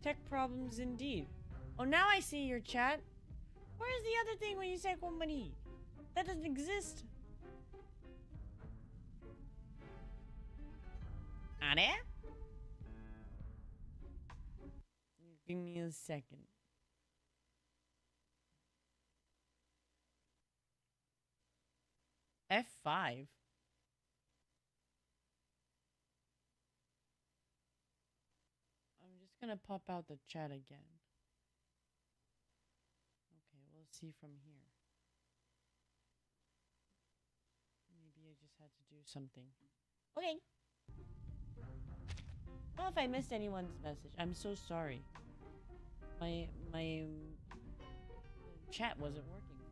Tech problems indeed. Oh, now I see your chat. Where's the other thing when you say company? That doesn't exist. Are? Give me a second. F5. I'm just gonna pop out the chat again. Okay, we'll see from here. Maybe I just had to do something. Okay. Well, if I missed anyone's message, I'm so sorry. My chat wasn't working for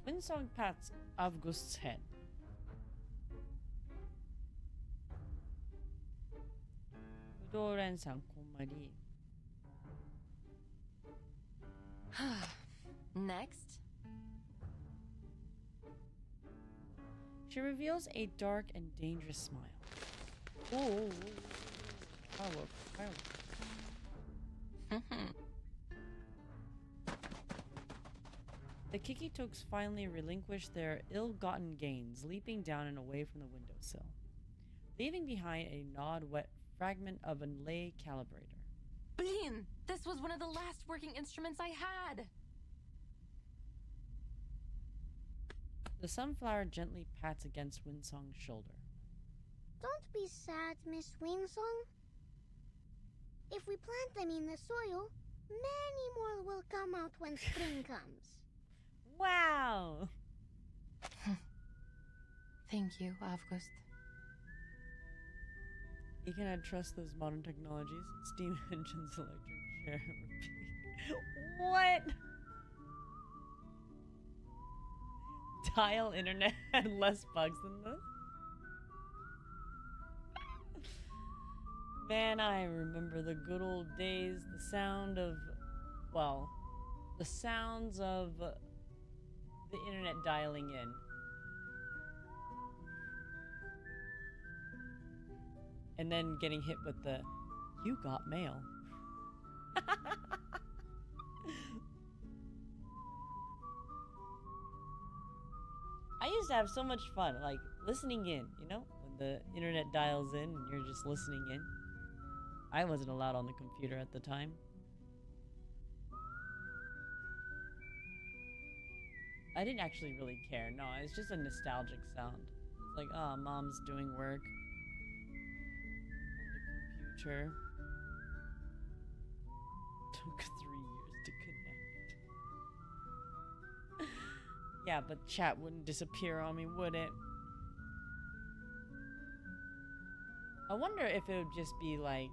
a second. Windsong pats August's head. Udoran-san komari. Next. She reveals a dark and dangerous smile. Oh, firework. The Kikitooks finally relinquish their ill-gotten gains, leaping down and away from the windowsill, leaving behind a gnawed, wet fragment of a lay calibrator. Bean! This was one of the last working instruments I had! The sunflower gently pats against Windsong's shoulder. Don't be sad, Miss Winsong. If we plant them in the soil, many more will come out when spring comes. Wow. Thank you, August. You cannot trust those modern technologies. Steam engines, electric chair. What? Tile internet had less bugs than this? Man, I remember the good old days. The sound of, well, the sounds of the internet dialing in. And then getting hit with the, you got mail. I used to have so much fun, like, listening in, you know? When the internet dials in and you're just listening in. I wasn't allowed on the computer at the time. I didn't actually really care. No, it's just a nostalgic sound. It's like, oh, mom's doing work on the computer. Took 3 years to connect. Yeah, but chat wouldn't disappear on me, would it? I wonder if it would just be like,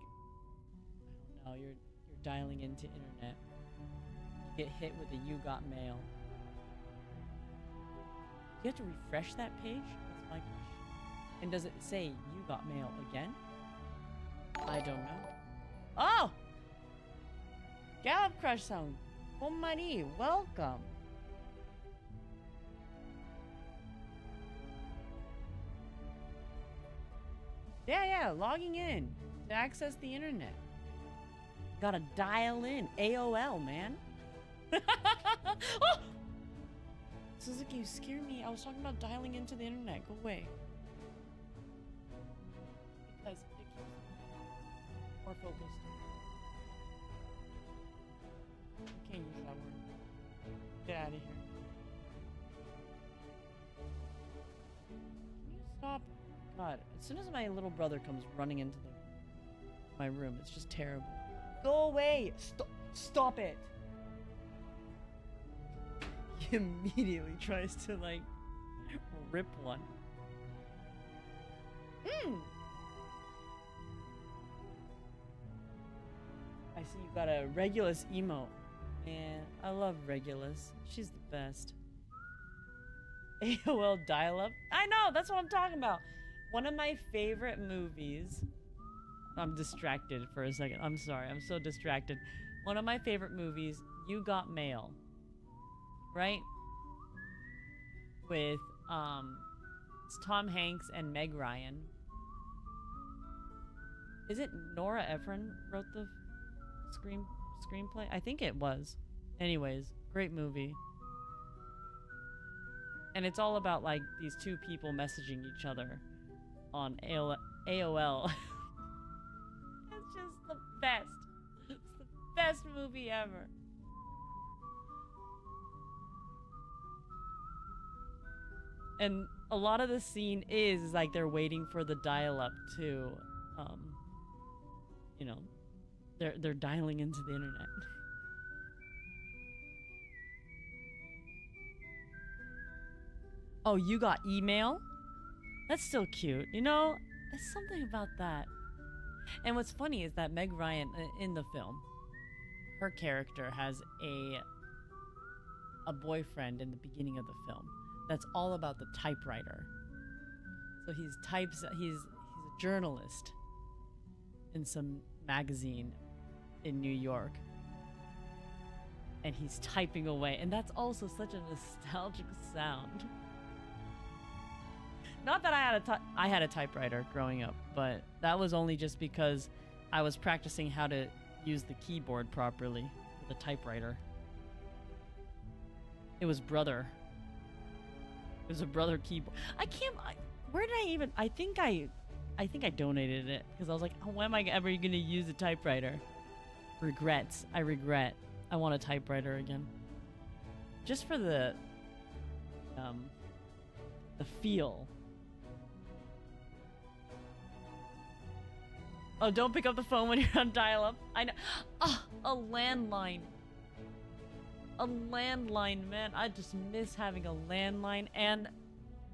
I don't know, you're dialing into internet. You get hit with a you got mail. Do you have to refresh that page? That's my question. And does it say you got mail again? I don't know. Oh! Gallop Crush Sound. Homari, welcome. Yeah, logging in to access the internet. Gotta dial in. AOL, man. Oh! Suzuki, you scare me. I was talking about dialing into the internet. Go away. Because it keeps me more focused. I can't use that word. Get out of here. Can you stop? God, as soon as my little brother comes running into my room, it's just terrible. Go away! Stop it! He immediately tries to, like, rip one. I see you got a Regulus emote. Man, I love Regulus. She's the best. AOL dial-up? I know, that's what I'm talking about. One of my favorite movies. I'm distracted for a second. I'm sorry, I'm so distracted. One of my favorite movies, You Got Mail. Right? With, it's Tom Hanks and Meg Ryan. Is it Nora Ephron wrote the screenplay? I think it was. Anyways, great movie. And it's all about, like, these two people messaging each other on AOL. It's just the best. It's the best movie ever. And a lot of the scene is like they're waiting for the dial-up to, you know, they're dialing into the internet. Oh, you got email? That's still cute. You know, there's something about that. And what's funny is that Meg Ryan in the film, her character has a boyfriend in the beginning of the film. That's all about the typewriter. So he's a journalist in some magazine in New York. And he's typing away. And that's also such a nostalgic sound. Not that I had a typewriter growing up, but that was only just because I was practicing how to use the keyboard properly with a typewriter. It was Brother. It was a Brother keyboard. Where did I even? I think I donated it because I was like, oh, when am I ever going to use a typewriter? Regrets. I regret. I want a typewriter again. Just for the feel. Oh, don't pick up the phone when you're on dial-up. I know. Oh, a landline. A landline, man. I just miss having a landline, and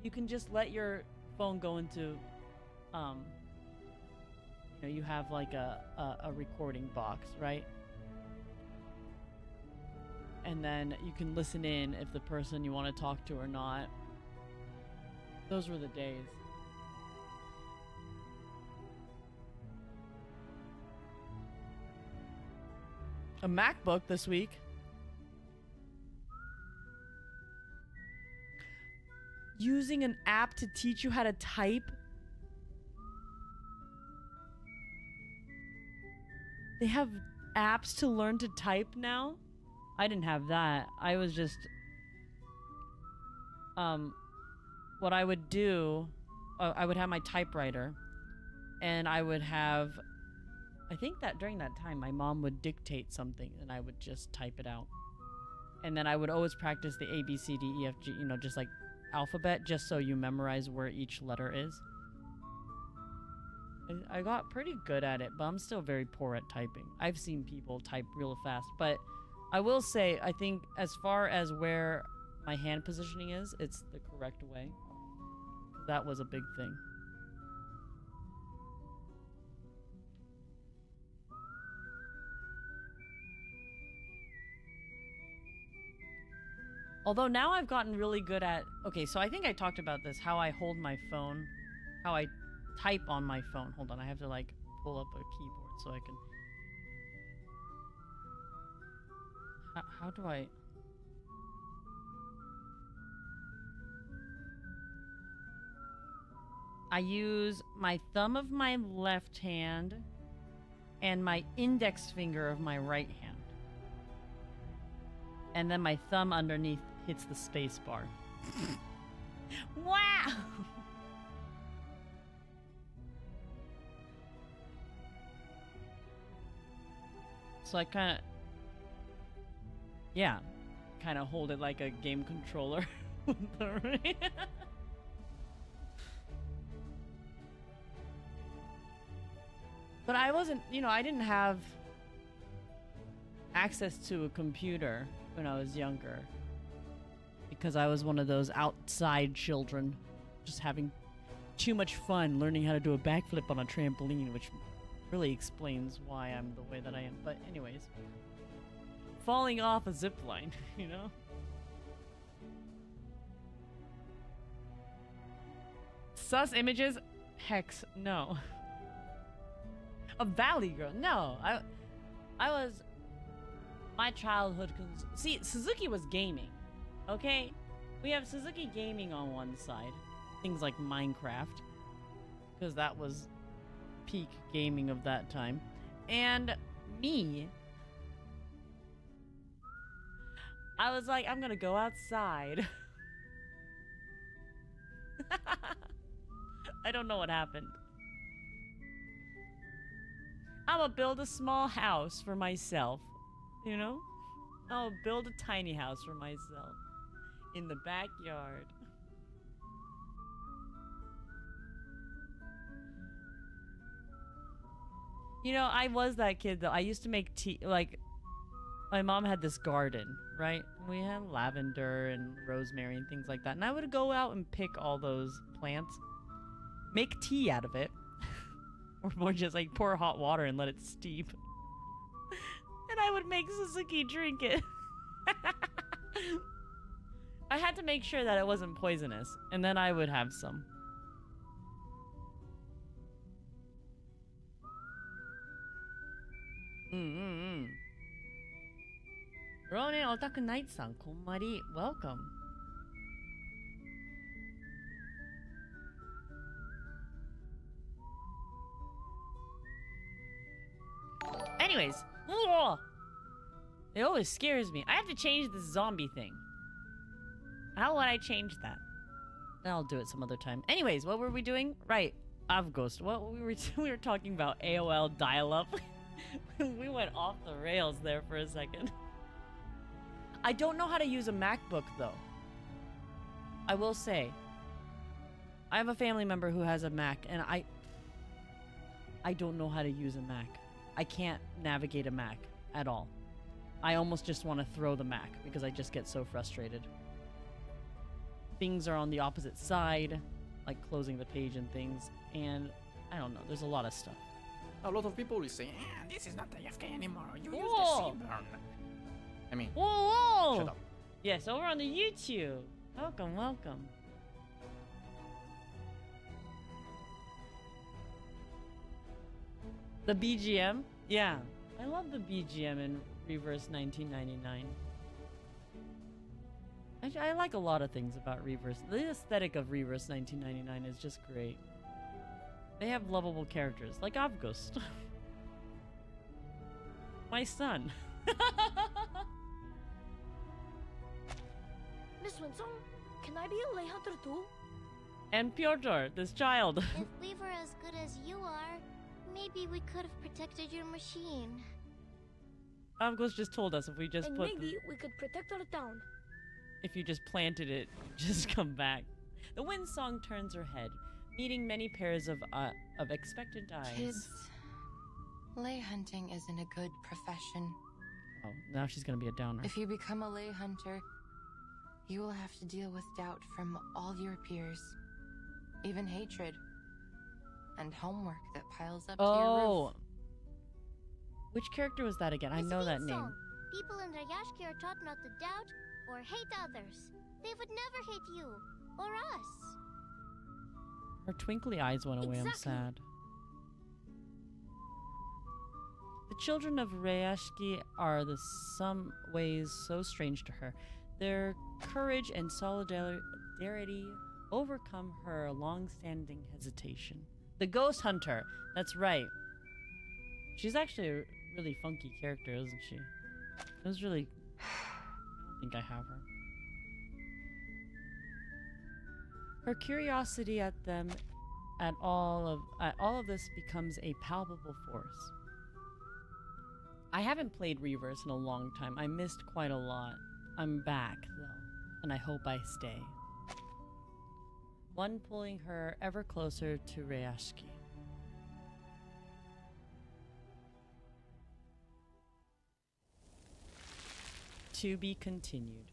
you can just let your phone go into, you have like a recording box, right? And then you can listen in if the person you want to talk to or not. Those were the days. A MacBook this week. Using an app to teach you how to type. They have apps to learn to type now? I didn't have that. I was just... what I would do... I would have my typewriter. And I would have... I think that during that time, my mom would dictate something and I would just type it out. And then I would always practice the A, B, C, D, E, F, G, just like alphabet, just so you memorize where each letter is. I got pretty good at it, but I'm still very poor at typing. I've seen people type real fast, but I will say, I think as far as where my hand positioning is, it's the correct way. That was a big thing. Although now I've gotten really good at... Okay, so I think I talked about this, how I hold my phone, how I type on my phone. Hold on, I have to like pull up a keyboard so I can... How do I... I use my thumb of my left hand and my index finger of my right hand. And then my thumb underneath hits the space bar. Wow! So I kind of... Yeah. Kind of hold it like a game controller. But I wasn't, I didn't have access to a computer when I was younger. Because I was one of those outside children. Just having too much fun learning how to do a backflip on a trampoline, which really explains why I'm the way that I am. But anyways. Falling off a zip line, Sus images? Hex, no. A Valley Girl, no. I was... My childhood... See, Suzuki was gaming, okay? We have Suzuki gaming on one side. Things like Minecraft. Because that was peak gaming of that time. And me... I was like, I'm gonna go outside. I don't know what happened. I'm gonna build a small house for myself. I'll build a tiny house for myself. In the backyard. I was that kid though. I used to make tea, like... My mom had this garden, right? We had lavender and rosemary and things like that. And I would go out and pick all those plants. Make tea out of it. Or more just like pour hot water and let it steep. And I would make Suzuki drink it. I had to make sure that it wasn't poisonous. And then I would have some. Ronin Otaku Knight-san, konmari, welcome. Anyways, it always scares me. I have to change this zombie thing. How would I change that? I'll do it some other time. Anyways, what were we doing? Right, Avghost. What we were talking about AOL dial-up. We went off the rails there for a second. I don't know how to use a MacBook, though. I will say, I have a family member who has a Mac, and I don't know how to use a Mac. I can't navigate a Mac at all. I almost just want to throw the Mac because I just get so frustrated. Things are on the opposite side, like closing the page and things, and I don't know, there's a lot of stuff. A lot of people will say, this is not AFK anymore, you use the Whoa! Seaburn. I mean, whoa! Shut up. Yes, over on the YouTube. Welcome, welcome. The BGM? Yeah, I love the BGM in Reverse 1999. I like a lot of things about Reverse. The aesthetic of Reverse 1999 is just great. They have lovable characters, like Avgust. My son. Miss Winsong, can I be a lay hunter too? And Pyotr, this child. If we were as good as you are, maybe we could have protected your machine. Avgust just told us if we just And put maybe we could protect our town. if you just planted it, just come back. The wind song turns her head, meeting many pairs of expectant eyes. Kids, lay hunting isn't a good profession. Oh, now she's gonna be a downer. If you become a lay hunter, you will have to deal with doubt from all your peers, even hatred, and homework that piles up to your roof. Which character was that again? I know that name. People in Rayashki are taught not to doubt or hate others. They would never hate you or us. Her twinkly eyes went away. I'm Exactly. sad. The children of Rayashki are the some ways so strange to her. Their courage and solidarity overcome her long-standing hesitation. The ghost hunter. That's right. She's actually a really funky character, isn't she? It was really... I don't think I have her. Her curiosity at them, at all of this becomes a palpable force. I haven't played Reverse in a long time. I missed quite a lot. I'm back, though, and I hope I stay. One pulling her ever closer to Rayashki. To be continued.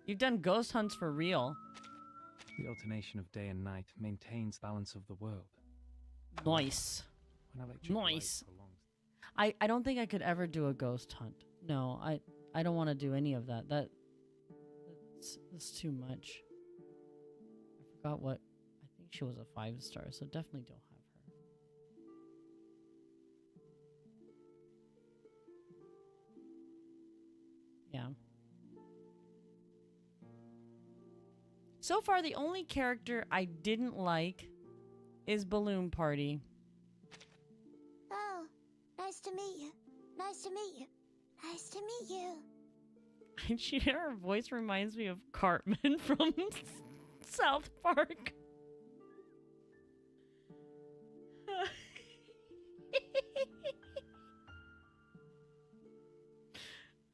You've done ghost hunts for real. The alternation of day and night maintains balance of the world. Nice. When electric light Nice. prolongs- I don't think I could ever do a ghost hunt. No, I don't want to do any of that. That's too much. I forgot what. I think she was a 5-star, so definitely don't have her. Yeah. So far, the only character I didn't like is Balloon Party. Oh, nice to meet you. Nice to meet you. Nice to meet you. And her voice reminds me of Cartman from South Park.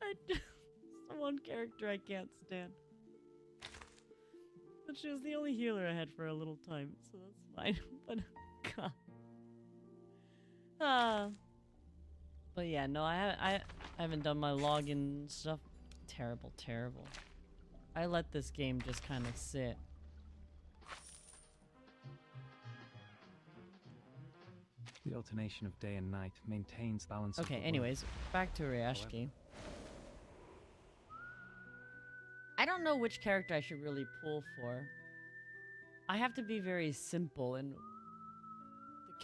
It's the one character I can't stand. But she was the only healer I had for a little time, so that's fine. But God. But yeah, no, I haven't done my login stuff. Terrible, terrible. I let this game just kind of sit. The alternation of day and night maintains balance of Okay, the world. anyways, back to Rayashki. I don't know which character I should really pull for. I have to be very simple in the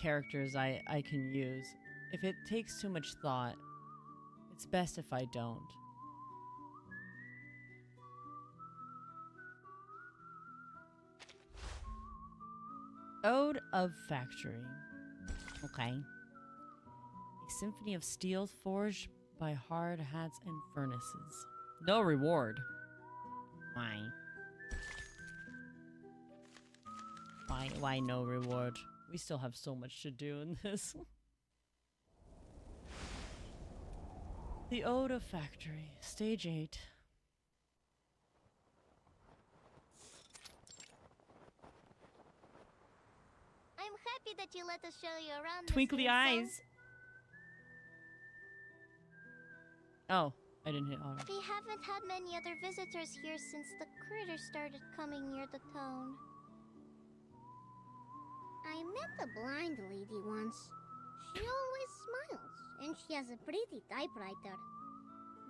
characters I can use. If it takes too much thought, it's best if I don't. Ode of Factory. Okay. A symphony of steel forged by hard hats and furnaces. No reward. Why? Why no reward? We still have so much to do in this. The Ode of Factory, Stage 8. show you around. Twinkly eyes. Oh, I didn't hit auto. We haven't had many other visitors here since the critters started coming near the town. I met a blind lady once. She always smiles, and she has a pretty typewriter.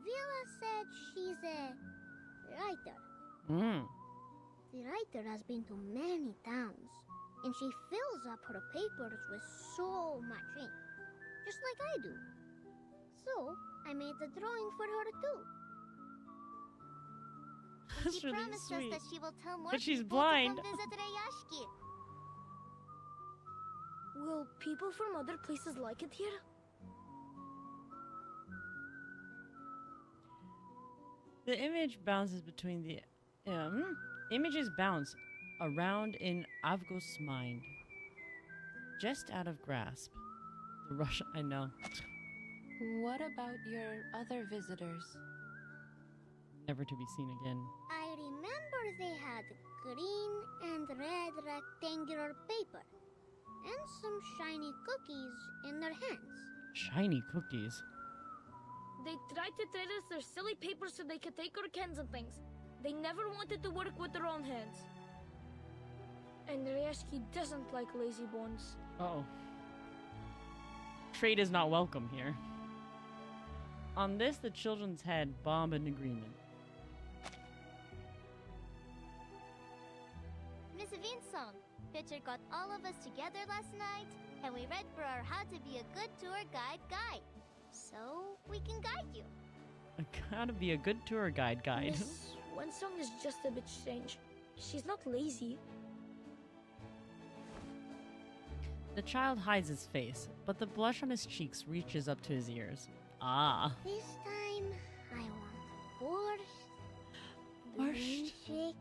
Villa said she's a writer. The writer has been to many towns, and she fills up her papers with so much ink, just like I do. So, I made a drawing for her too. And she That's really promised sweet. us that she will tell more But she's people blind. to come visit Rayashki. Will people from other places like it here? The image bounces between the images bounce around in Avgos's mind, just out of grasp. The Russian, I know. What about your other visitors? Never to be seen again. I remember they had green and red rectangular paper, and some shiny cookies in their hands. Shiny cookies. They tried to trade us their silly papers so they could take our cans and things. They never wanted to work with their own hands. And Ryashki doesn't like lazy bones. Uh-oh. Trade is not welcome here. On this, the children's head bomb an agreement. Miss Vinsong, Pitcher got all of us together last night, and we read for our How to Be a Good Tour Guide. So, we can guide you. How to be a good tour guide. Miss Winsong is just a bit strange. She's not lazy. The child hides his face, but the blush on his cheeks reaches up to his ears. Ah. This time, I want borscht, shake,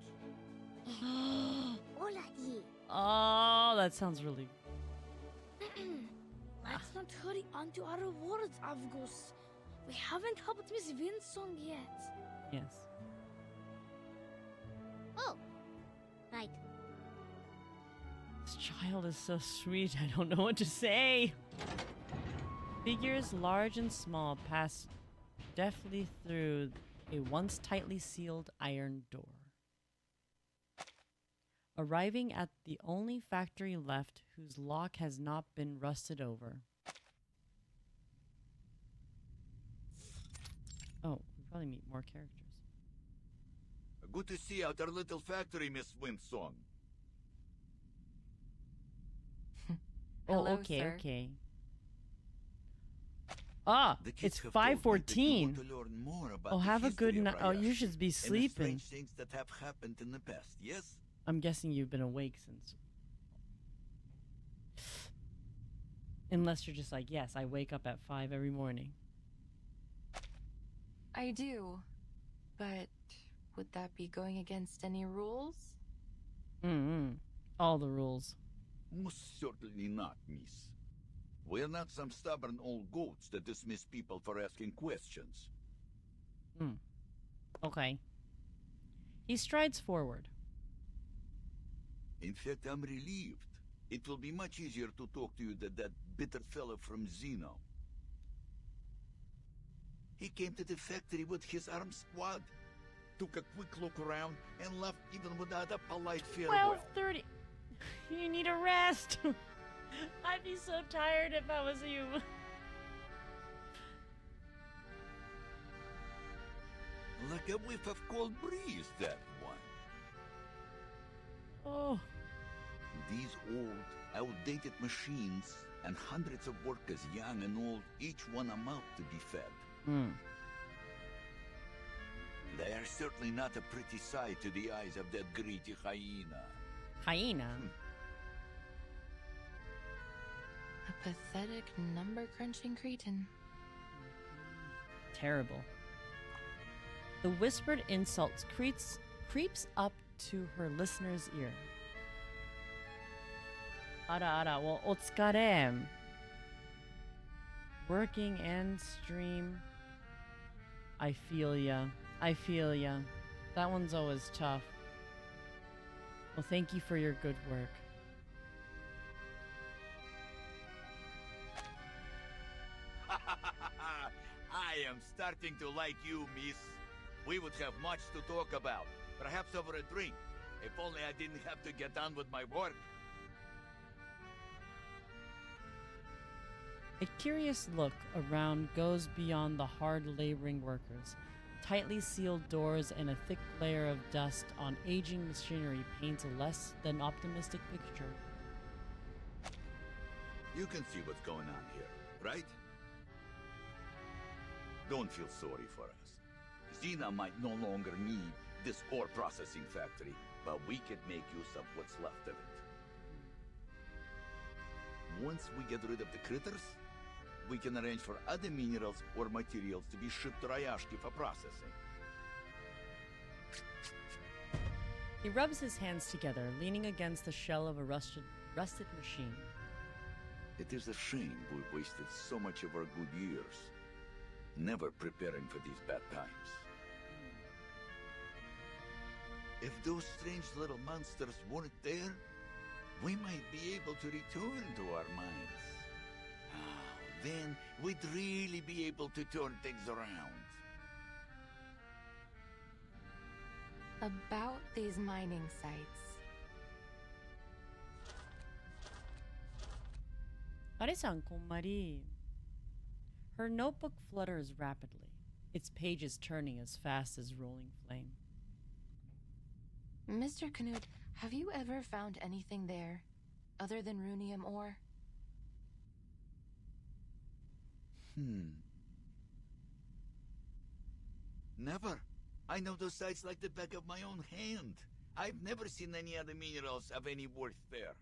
and oladi. Oh, that sounds really... Let's not hurry on to our rewards, Avgos. We haven't helped Miss Vinsong yet. Yes. Oh, right. This child is so sweet, I don't know what to say. Figures large and small pass deftly through a once tightly sealed iron door. Arriving at the only factory left whose lock has not been rusted over. Oh, we probably meet more characters. Good to see out our little factory, Miss Winsong. Oh, okay, okay. Ah, it's 5:14. Oh, have a good night. Oh, you should be sleeping. Things that have happened in the past, yes? I'm guessing you've been awake since. Unless you're just like, yes, I wake up at 5 every morning. I do. But would that be going against any rules? All the rules. Most certainly not, miss. We're not some stubborn old goats that dismiss people for asking questions. Okay. He strides forward. In fact, I'm relieved. It will be much easier to talk to you than that bitter fellow from Zeno. He came to the factory with his arms squad, took a quick look around, and left even without a polite farewell. 12:30. You need a rest. I'd be so tired if I was you. Like a whiff of cold breeze, that one. Oh. These old, outdated machines and hundreds of workers, young and old, each one a mouth to be fed. They are certainly not a pretty sight to the eyes of that greedy hyena. Hyena? A pathetic number-crunching cretin. Terrible. The whispered insults creeps up to her listener's ear. Ara, well, otsukare. Working and stream. I feel ya. That one's always tough. Well, thank you for your good work. am starting to like you, miss. We would have much to talk about. Perhaps over a drink. If only I didn't have to get on with my work. A curious look around goes beyond the hard laboring workers. Tightly sealed doors and a thick layer of dust on aging machinery paints a less than optimistic picture. You can see what's going on here, right? Don't feel sorry for us. Xena might no longer need this ore processing factory, but we could make use of what's left of it. Once we get rid of the critters, we can arrange for other minerals or materials to be shipped to Ryashki for processing. He rubs his hands together, leaning against the shell of a rusted machine. It is a shame we wasted so much of our good years, never preparing for these bad times. If those strange little monsters weren't there, we might be able to return to our mines. Then we'd really be able to turn things around. About these mining sites. Are-san, konmari. Her notebook flutters rapidly, its pages turning as fast as rolling flame. Mr. Knut, have you ever found anything there, other than runium ore? Never. I know those sites like the back of my own hand. I've never seen any other minerals of any worth there.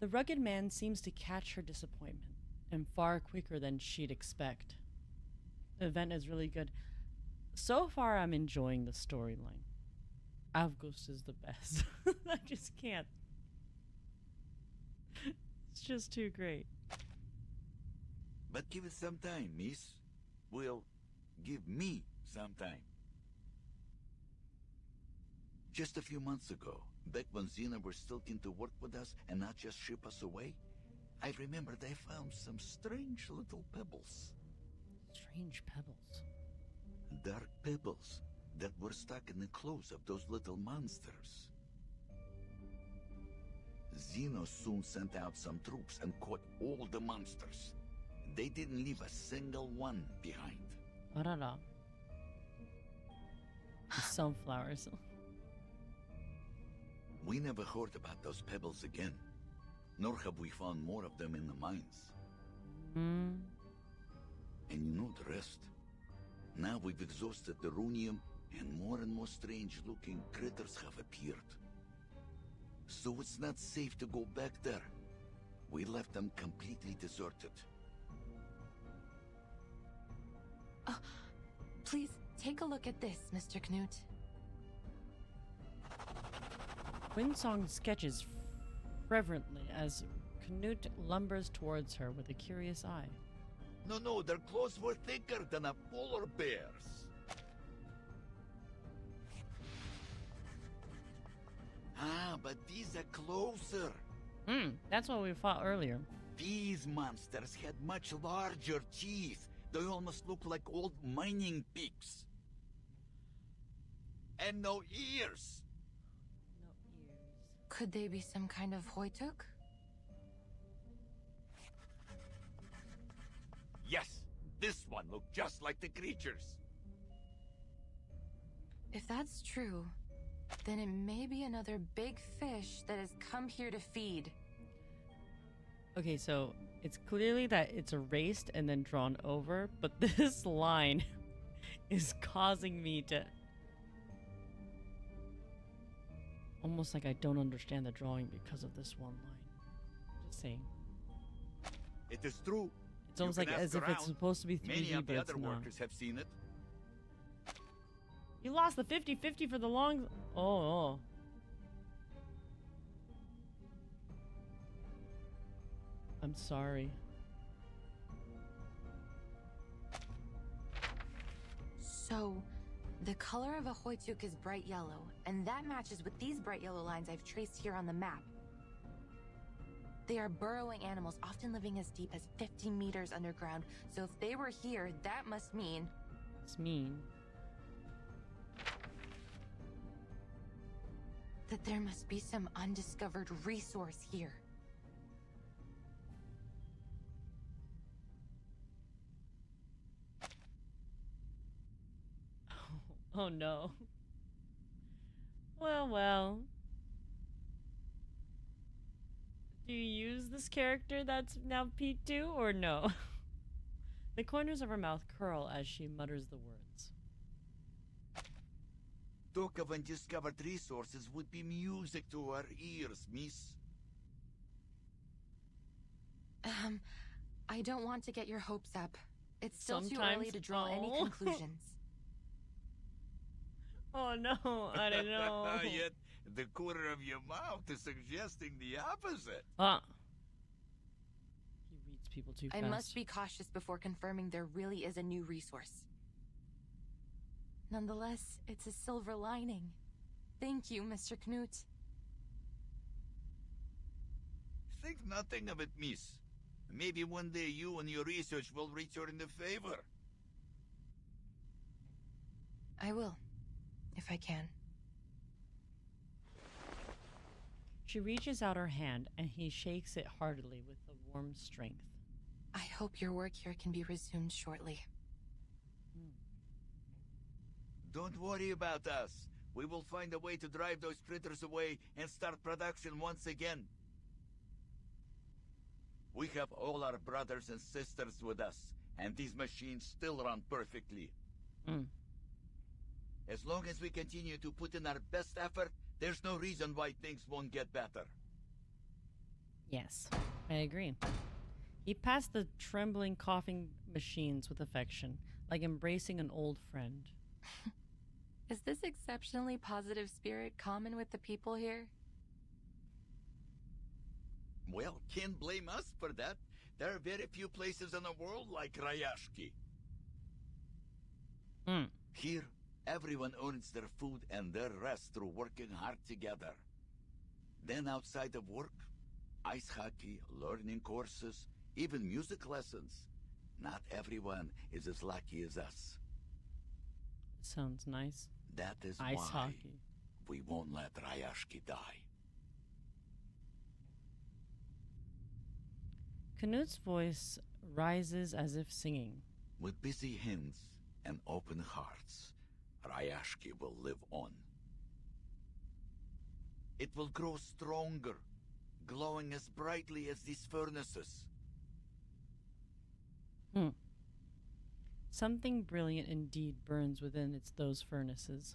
The rugged man seems to catch her disappointment, and far quicker than she'd expect. The event is really good. So far, I'm enjoying the storyline. Avgust is the best. I just can't. It's just too great. But give it some time, miss. Well, give me some time. Just a few months ago, back when Xena were still keen to work with us and not just ship us away, I remember they found some strange little pebbles. Strange pebbles? Dark pebbles that were stuck in the clothes of those little monsters. Xeno soon sent out some troops and caught all the monsters. They didn't leave a single one behind. Arara. The sunflowers. We never heard about those pebbles again, nor have we found more of them in the mines. And you know the rest. Now we've exhausted the runium, and more strange-looking critters have appeared. So it's not safe to go back there. We left them completely deserted. Please, take a look at this, Mr. Knut. Winsong sketches reverently as Knut lumbers towards her with a curious eye. No, their claws were thicker than a polar bear's. But these are closer. That's what we fought earlier. These monsters had much larger teeth. They almost look like old mining picks. And no ears. Could they be some kind of Hoytuk? Yes, this one looked just like the creatures. If that's true, then it may be another big fish that has come here to feed. Okay, so it's clearly that it's erased and then drawn over, but this line is causing me to... almost like I don't understand the drawing because of this one line. Just saying. It is true. It's almost like as if it's supposed to be 3D, Many of but the it's other not. workers have seen it. You lost the 50-50 for the long... Oh. I'm sorry. So, the color of a Hoytuk is bright yellow, and that matches with these bright yellow lines I've traced here on the map. They are burrowing animals, often living as deep as 50 meters underground. So if they were here, that must mean... It's mean. That there must be some undiscovered resource here. Oh no. Well. Do you use this character that's now P2 or no? The corners of her mouth curl as she mutters the words. Talk of undiscovered resources would be music to our ears, miss. I don't want to get your hopes up. It's still too Sometimes- early to draw any Oh. conclusions. Oh no, I don't know. Yet, the corner of your mouth is suggesting the opposite. He reads people too I fast. must be cautious before confirming there really is a new resource. Nonetheless, it's a silver lining. Thank you, Mr. Knut. Think nothing of it, miss. Maybe one day you and your research will return the favor. I will, if I can. She reaches out her hand and he shakes it heartily with a warm strength. I hope your work here can be resumed shortly. Don't worry about us. We will find a way to drive those critters away and start production once again. We have all our brothers and sisters with us, and these machines still run perfectly. As long as we continue to put in our best effort, there's no reason why things won't get better. Yes, I agree. He passed the trembling, coughing machines with affection, like embracing an old friend. Is this exceptionally positive spirit common with the people here? Well, can't blame us for that. There are very few places in the world like Rayashki. Here, everyone earns their food and their rest through working hard together. Then outside of work, ice hockey, learning courses, even music lessons. Not everyone is as lucky as us. Sounds nice. That is Ice why hockey. we won't let Rayashki die. Knut's voice rises as if singing. With busy hands and open hearts, Rayashki will live on. It will grow stronger, glowing as brightly as these furnaces. Something brilliant indeed burns within those furnaces.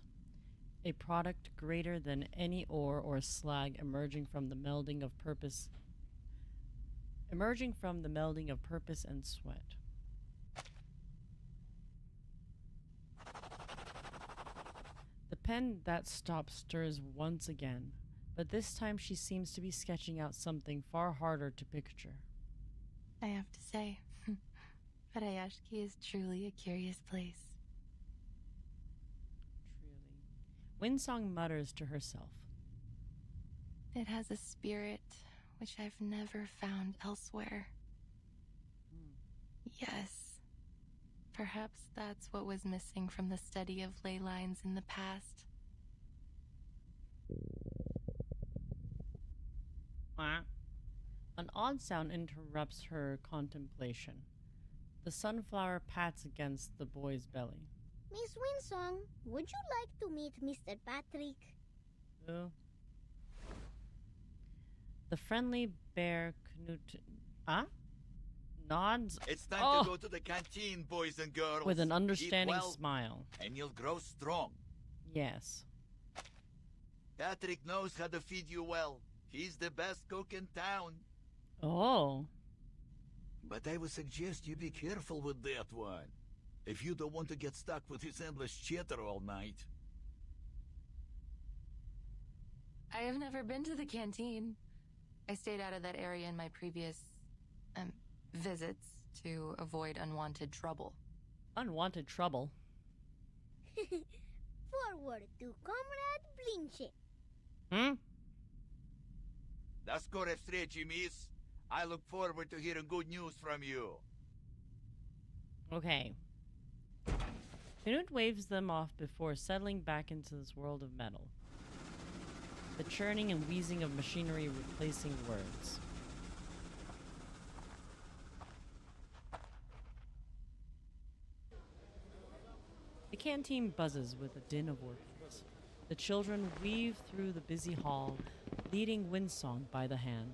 A product greater than any ore or slag emerging from the melding of purpose and sweat. The pen that stops stirs once again, but this time she seems to be sketching out something far harder to picture. I have to say, Rayashki is truly a curious place. Winsong mutters to herself. It has a spirit which I've never found elsewhere. Yes. Perhaps that's what was missing from the study of ley lines in the past. An odd sound interrupts her contemplation. The sunflower pats against the boy's belly. Miss Winsong, would you like to meet Mr. Patrick? The friendly bear Knut nods. It's time to go to the canteen, boys and girls. With an understanding Eat well, smile. and you'll grow strong. Yes. Patrick knows how to feed you well. He's the best cook in town. Oh. But I would suggest you be careful with that one. If you don't want to get stuck with his endless chatter all night. I have never been to the canteen. I stayed out of that area in my previous visits to avoid unwanted trouble. Unwanted trouble? Forward to Comrade Blinche. That's correct, stretchy, miss. I look forward to hearing good news from you. Okay. Canute waves them off before settling back into this world of metal. The churning and wheezing of machinery replacing words. The canteen buzzes with a din of workers. The children weave through the busy hall, leading Windsong by the hand.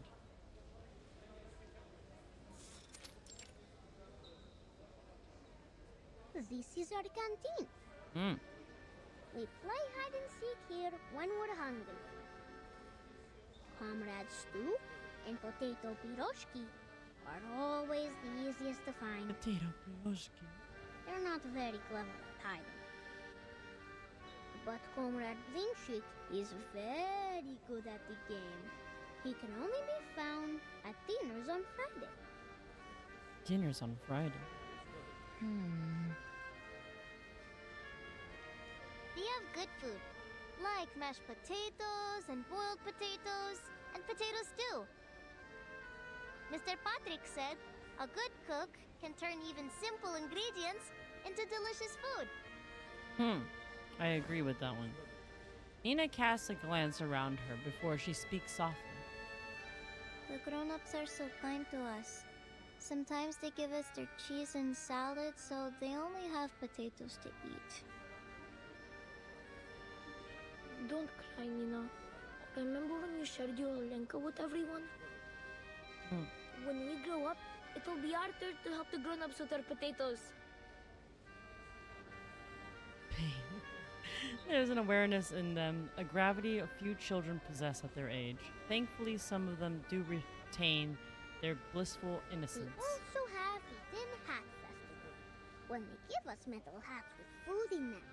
This is our canteen. We play hide and seek here when we're hungry. Comrade stew and potato piroshki are always the easiest to find. Potato piroshki. They're not very clever at hiding. But Comrade Zinchik is very good at the game. He can only be found at dinners on Friday. Dinners on Friday. We have good food, like mashed potatoes and boiled potatoes and potato stew. Mr. Patrick said a good cook can turn even simple ingredients into delicious food. I agree with that one. Nina casts a glance around her before she speaks softly. The grown-ups are so kind to us. Sometimes they give us their cheese and salad, so they only have potatoes to eat. Don't cry, Nina. Remember when you shared your Olenka with everyone? When we grow up, it'll be our turn to help the grown-ups with our potatoes. There's an awareness in them, a gravity a few children possess at their age. Thankfully, some of them do retain their blissful innocence. We also have the Tin Hat Festival, when they give us metal hats with food in them.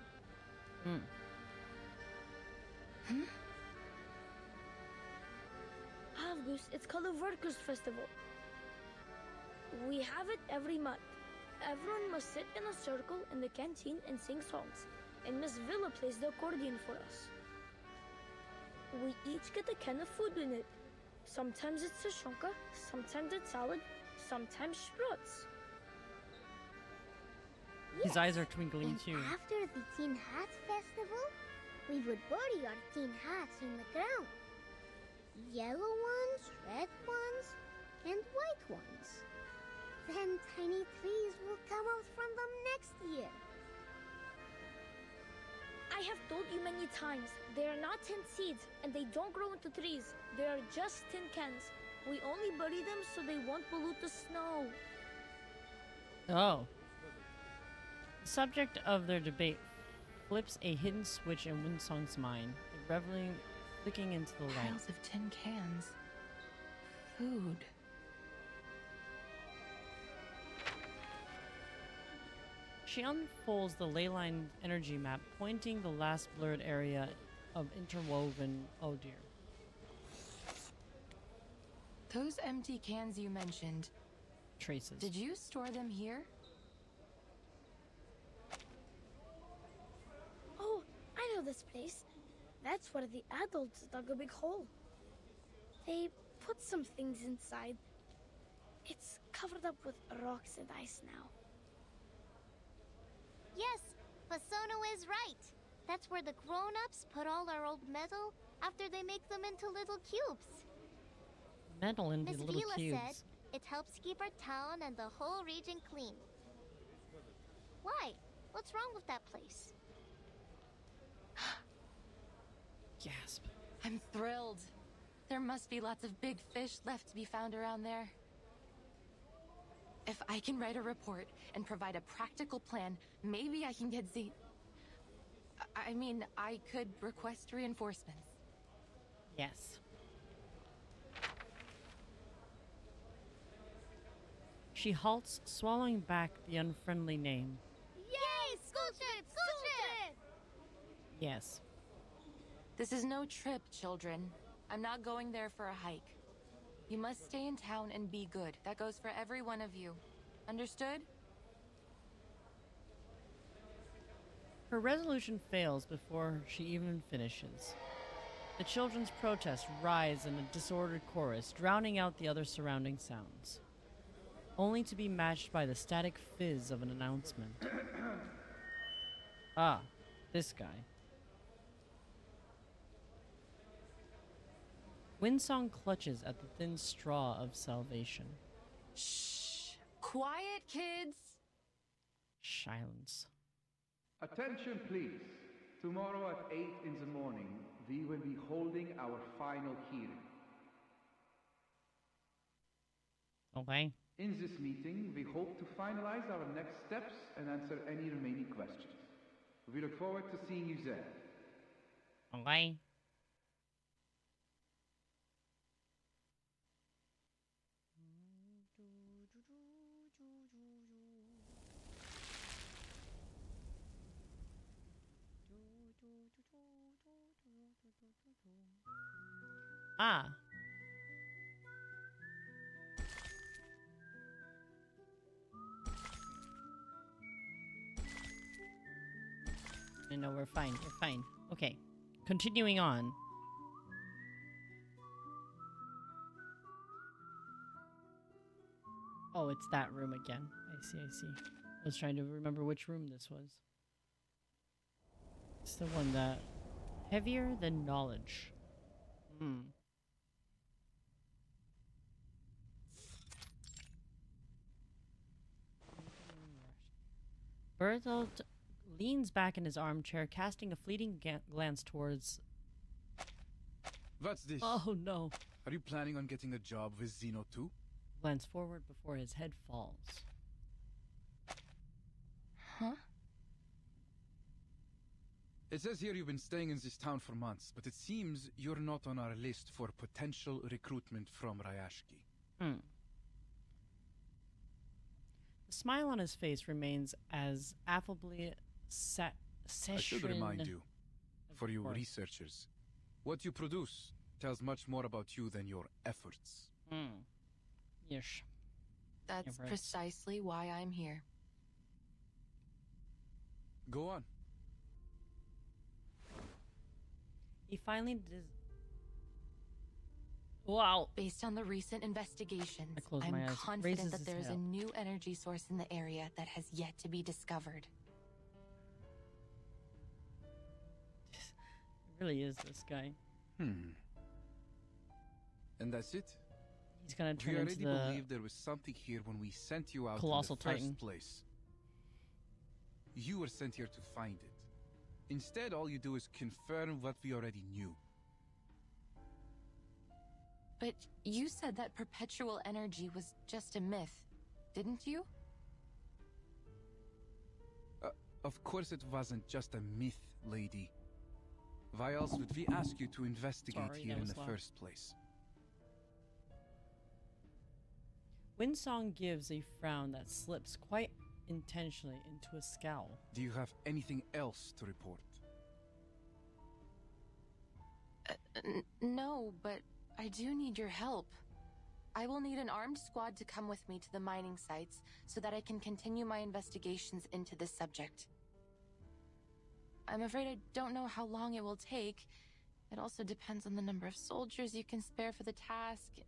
Havgus, it's called a Workers' Festival. We have it every month. Everyone must sit in a circle in the canteen and sing songs, and Miss Villa plays the accordion for us. We each get a can of food in it. Sometimes it's shonka, sometimes it's salad, sometimes sprouts. His eyes are twinkling and too. After the Tin Hat Festival, we would bury our tin hats in the ground. Yellow ones, red ones, and white ones. Then tiny trees will come out from them next year. I have told you many times, they are not tin seeds, and they don't grow into trees. They are just tin cans. We only bury them so they won't pollute the snow. Oh. The subject of their debate flips a hidden switch in Winsong's mind, the reveling flicking into the light. Piles of tin cans. Food. She unfolds the leyline energy map, pointing the last blurred area of interwoven. Oh dear. Those empty cans you mentioned. Traces. Did you store them here? Oh, I know this place. That's where the adults dug a big hole. They put some things inside. It's covered up with rocks and ice now. Yes, Fasono is right. That's where the grown-ups put all our old metal after they make them into little cubes. Metal into Miss little Vila cubes. said it helps keep our town and the whole region clean. Why? What's wrong with that place? Gasp. I'm thrilled. There must be lots of big fish left to be found around there. If I can write a report and provide a practical plan, maybe I can get I could request reinforcements. Yes. She halts, swallowing back the unfriendly name. Yay! School trip! School trip! Yes. This is no trip, children. I'm not going there for a hike. You must stay in town and be good. That goes for every one of you. Understood? Her resolution fails before she even finishes. The children's protests rise in a disordered chorus, drowning out the other surrounding sounds, only to be matched by the static fizz of an announcement. Ah, this guy. Winsong clutches at the thin straw of salvation. Shh! Quiet, kids! Silence. Attention, please. Tomorrow at 8 in the morning, we will be holding our final hearing. Okay. In this meeting, we hope to finalize our next steps and answer any remaining questions. We look forward to seeing you there. Okay. Ah. No, we're fine. We're fine. Okay. Continuing on. Oh, it's that room again. I see, I see. I was trying to remember which room this was. It's the one that... Heavier than knowledge. Hmm. Berthold leans back in his armchair, casting a fleeting glance towards... What's this? Oh, no. Are you planning on getting a job with Zeno too? Glance forward before his head falls. Huh? It says here you've been staying in this town for months, but it seems you're not on our list for potential recruitment from Ryashki. Hmm. The smile on his face remains as affably I should remind you, for you researchers, what you produce tells much more about you than your efforts. Hmm. Yes. That's precisely why I'm here. Go on. He finally Wow. Based on the recent investigations, I'm confident that there's a new energy source in the area that has yet to be discovered. It really is this guy. And that's it? He's gonna turn we into already the believed there was something here when we sent you out Colossal in the first Titan. place. You were sent here to find it. Instead, all you do is confirm what we already knew. But you said that perpetual energy was just a myth, didn't you? Of course it wasn't just a myth, lady. Why else would we ask you to investigate here in the first place? Winsong gives a frown that slips quite intentionally into a scowl. Do you have anything else to report? No, but I do need your help. I will need an armed squad to come with me to the mining sites so that I can continue my investigations into this subject. I'm afraid I don't know how long it will take. It also depends on the number of soldiers you can spare for the task.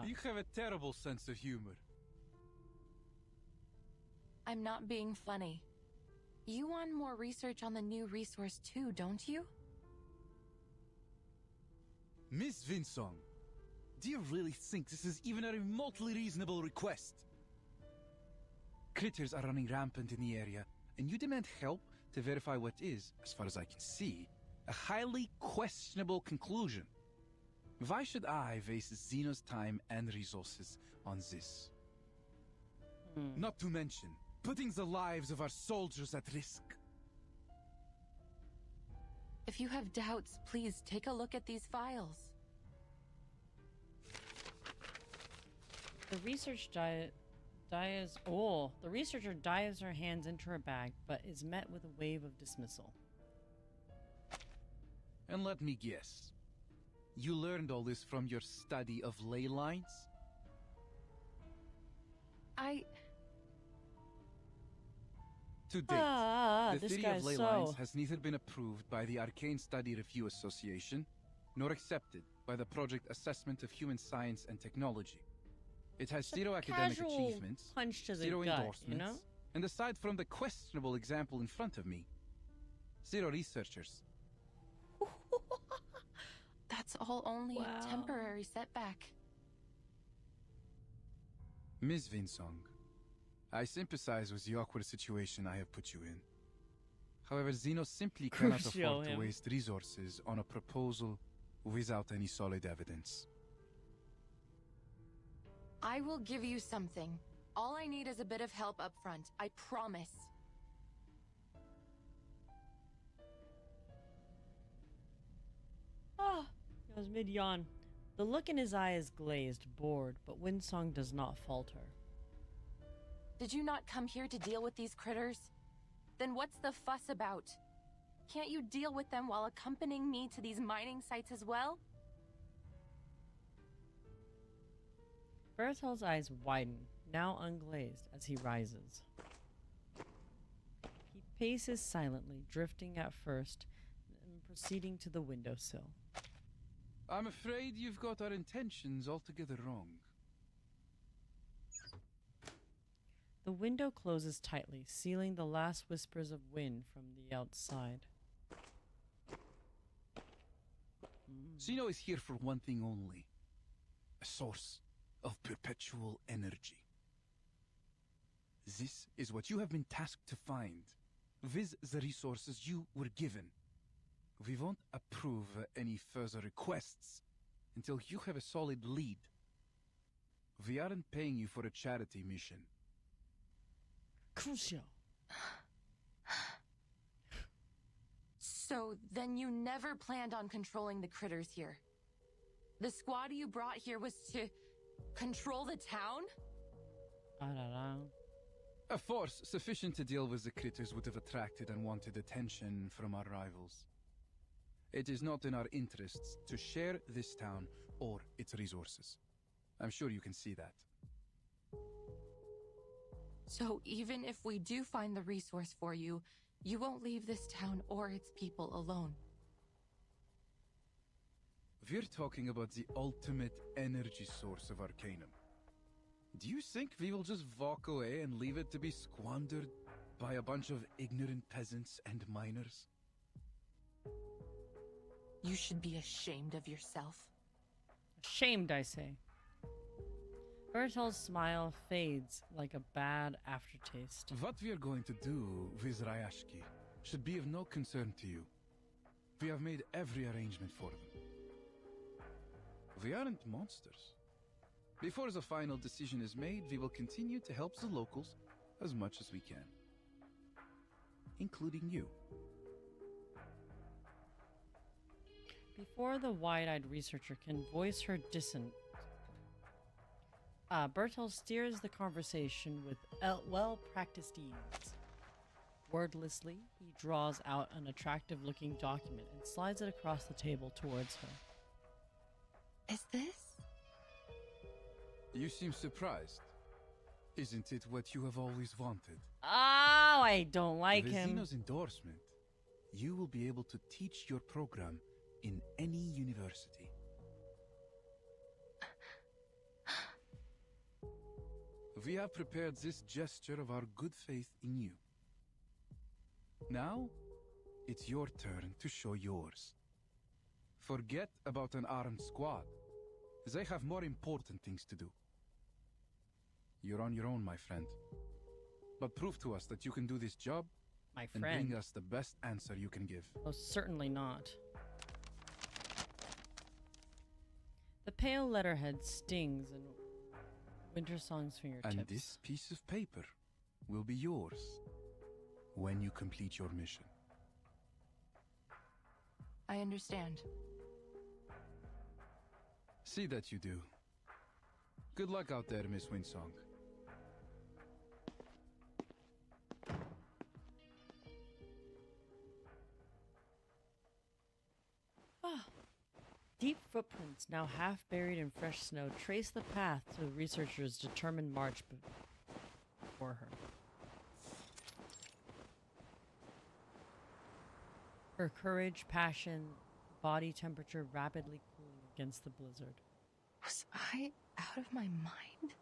You have a terrible sense of humor. I'm not being funny. You want more research on the new resource too, don't you? Miss Vinsong, do you really think this is even a remotely reasonable request? Critters are running rampant in the area, and you demand help to verify what is, as far as I can see, a highly questionable conclusion. Why should I waste Xeno's time and resources on this? Not to mention, putting the lives of our soldiers at risk. If you have doubts, please take a look at these files. The researcher dives her hands into her bag, but is met with a wave of dismissal. And let me guess. You learned all this from your study of ley lines? To date, the this theory of guy's ley so... lines has neither been approved by the Arcane Study Review Association, nor accepted by the Project Assessment of Human Science and Technology. It has zero academic achievements, punch to the zero gut, endorsements, you know? and aside from the questionable example in front of me, zero researchers. That's all only a temporary setback. Ms. Vinsong, I sympathize with the awkward situation I have put you in. However, Xeno simply cannot afford to waste resources on a proposal without any solid evidence. I will give you something. All I need is a bit of help up front. I promise. Ah, it was mid-yawn. The look in his eye is glazed, bored, but Winsong does not falter. Did you not come here to deal with these critters? Then what's the fuss about? Can't you deal with them while accompanying me to these mining sites as well? Berthel's eyes widen, now unglazed, as he rises. He paces silently, drifting at first, and proceeding to the windowsill. I'm afraid you've got our intentions altogether wrong. The window closes tightly, sealing the last whispers of wind from the outside. Xeno is here for one thing only. A source of perpetual energy. This is what you have been tasked to find, viz the resources you were given. We won't approve any further requests until you have a solid lead. We aren't paying you for a charity mission. Crucio. So then you never planned on controlling the critters here. The squad you brought here was to control the town? I don't know. A force sufficient to deal with the critters would have attracted unwanted attention from our rivals. It is not in our interests to share this town or its resources. I'm sure you can see that. So even if we do find the resource for you, you won't leave this town or its people alone. We're talking about the ultimate energy source of Arcanum. Do you think we will just walk away and leave it to be squandered by a bunch of ignorant peasants and miners? You should be ashamed of yourself. Ashamed, I say. Bertel's smile fades like a bad aftertaste. What we are going to do with Ryashki should be of no concern to you. We have made every arrangement for them. We aren't monsters. Before the final decision is made, we will continue to help the locals as much as we can. Including you. Before the wide-eyed researcher can voice her dissent, Bertel steers the conversation with well-practiced ease. Wordlessly, he draws out an attractive-looking document and slides it across the table towards her. Is this? You seem surprised. Isn't it what you have always wanted? Oh, I don't like him. With Xeno's endorsement, you will be able to teach your program in any university. We have prepared this gesture of our good faith in you. Now, it's your turn to show yours. Forget about an armed squad. They have more important things to do. You're on your own, my friend. But prove to us that you can do this job, my and friend. bring us the best answer you can give. Oh, certainly not. The pale letterhead stings in Wintersong's fingertips. And this piece of paper will be yours when you complete your mission. I understand. See that you do. Good luck out there, Miss Winsong. Deep footprints, now half buried in fresh snow, trace the path to the researcher's determined march before her. Her courage, passion, body temperature rapidly cooling against the blizzard. Was I out of my mind?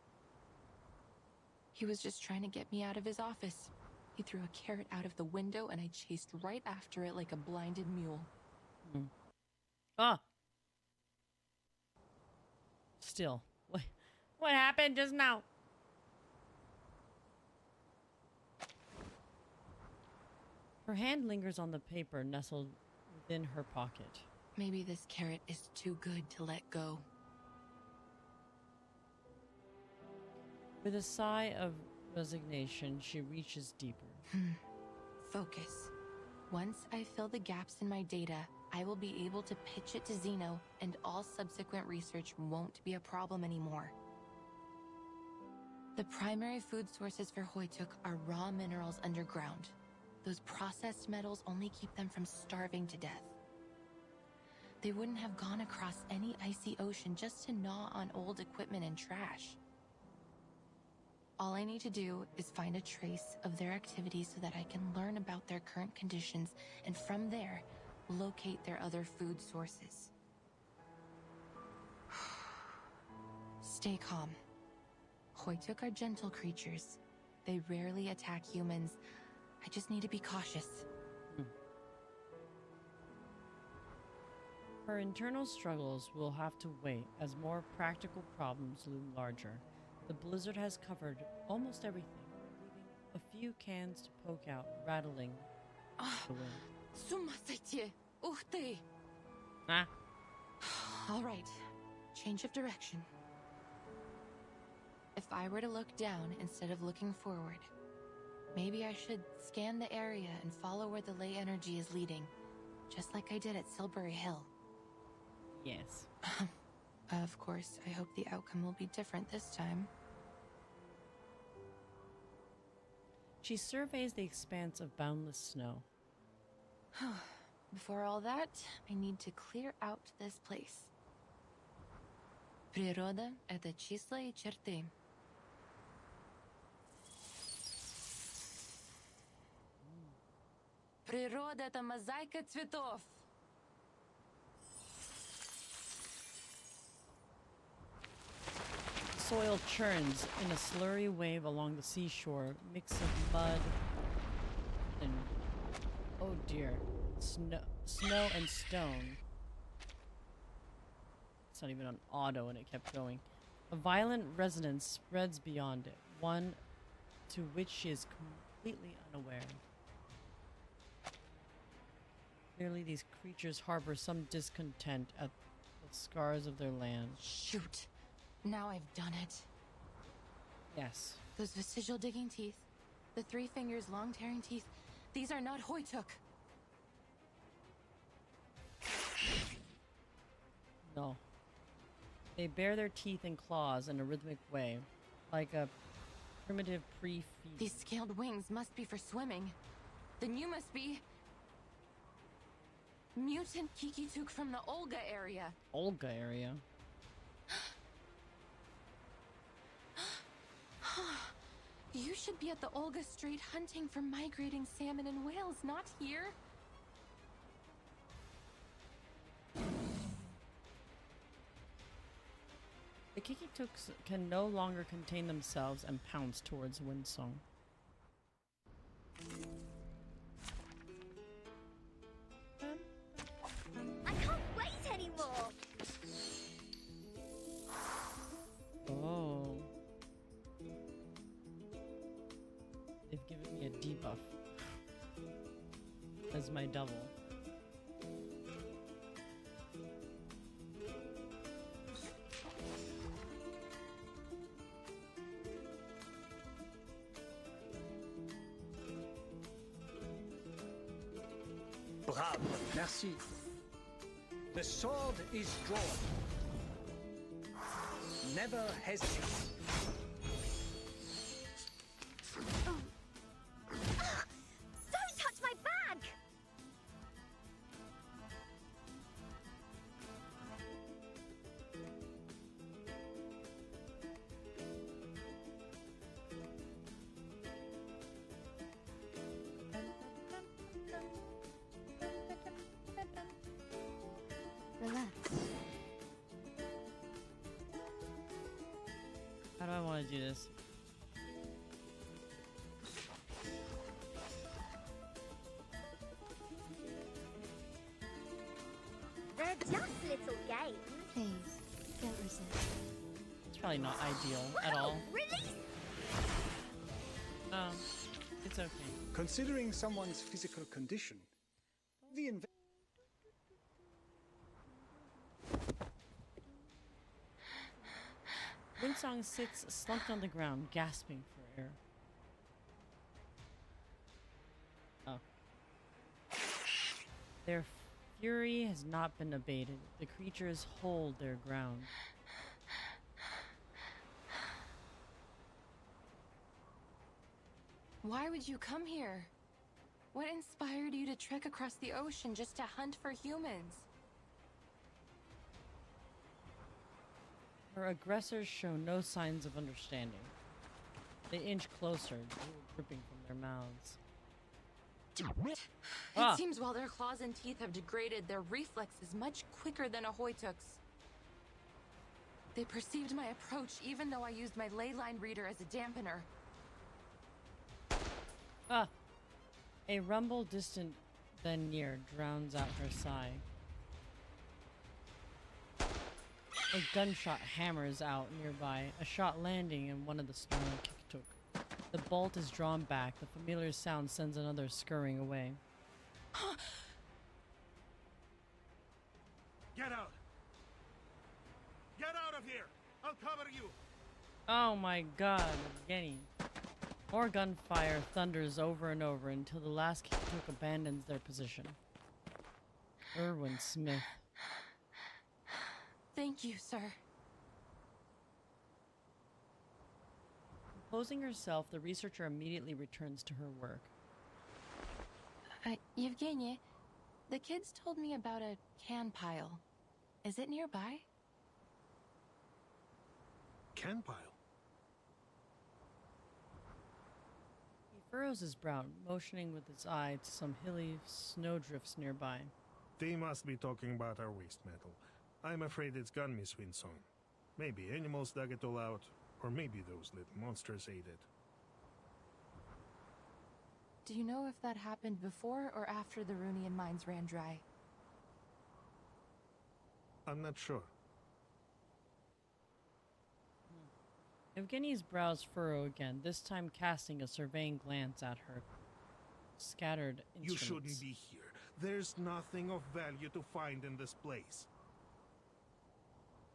He was just trying to get me out of his office. He threw a carrot out of the window and I chased right after it like a blinded mule. Ah! Still. What happened just now? Her hand lingers on the paper nestled within her pocket. Maybe this carrot is too good to let go. With a sigh of resignation, she reaches deeper. Focus. Once I fill the gaps in my data, I will be able to pitch it to Zeno, and all subsequent research won't be a problem anymore. The primary food sources for Hoytuk are raw minerals underground. Those processed metals only keep them from starving to death. They wouldn't have gone across any icy ocean just to gnaw on old equipment and trash. All I need to do is find a trace of their activities so that I can learn about their current conditions, and from there, locate their other food sources. Stay calm. Hoytuk are gentle creatures. They rarely attack humans. I just need to be cautious. Her internal struggles will have to wait as more practical problems loom larger. The blizzard has covered almost everything, leaving a few cans to poke out, rattling the wind. Ah. All right, change of direction. If I were to look down instead of looking forward, maybe I should scan the area and follow where the ley energy is leading, just like I did at Silbury Hill. Yes. Of course, I hope the outcome will be different this time. She surveys the expanse of boundless snow. Before all that, I need to clear out this place. Природа — это числа и черты. Природа — это мозаика цветов. Soil churns in a slurry wave along the seashore, mix of mud and, oh dear, snow and stone. It's not even on auto and it kept going. A violent resonance spreads beyond it, one to which she is completely unaware. Clearly these creatures harbor some discontent at the scars of their land. Shoot. Now I've done it. Yes. Those vestigial digging teeth, the 3 fingers long tearing teeth, these are not Hoytuk. No. They bare their teeth and claws in a rhythmic way, like a primitive pre-feed. These scaled wings must be for swimming. Then you must be... Mutant Kikituk from the Olga area. Olga area? You should be at the Olga Strait hunting for migrating salmon and whales, not here. The Kikituks can no longer contain themselves and pounce towards Windsong. I can't wait anymore! Oh. They've given me a debuff as my double. Bravo. Merci. The sword is drawn. Never hesitate. Don't touch my bag! I want to do this. They're just little games. Please, don't resist. It's probably not ideal at all. Release! It's okay. Considering someone's physical condition, the Winsong sits slumped on the ground, gasping for air. Oh. Their fury has not been abated. The creatures hold their ground. Why would you come here? What inspired you to trek across the ocean just to hunt for humans? Her aggressors show no signs of understanding. They inch closer, drool dripping from their mouths. It seems while their claws and teeth have degraded, their reflex is much quicker than a Hoytuk's. They perceived my approach even though I used my ley line reader as a dampener. A rumble distant then near drowns out her sigh. A gunshot hammers out nearby, a shot landing in one of the stone Kiktuk. The bolt is drawn back, the familiar sound sends another scurrying away. Get out! Get out of here! I'll cover you! Oh my god, Evgeny. More gunfire thunders over and over until the last Kiktuk abandons their position. Irwin Smith. Thank you, sir. Composing herself, the researcher immediately returns to her work. Evgeny, the kids told me about a can pile. Is it nearby? Can pile? He furrows his brow, motioning with his eye to some hilly snowdrifts nearby. They must be talking about our waste metal. I'm afraid it's gone, Miss Winson. Maybe animals dug it all out, or maybe those little monsters ate it. Do you know if that happened before or after the Runian mines ran dry? I'm not sure. Evgeny's brows furrow again, this time casting a surveying glance at her scattered instruments. You shouldn't be here. There's nothing of value to find in this place.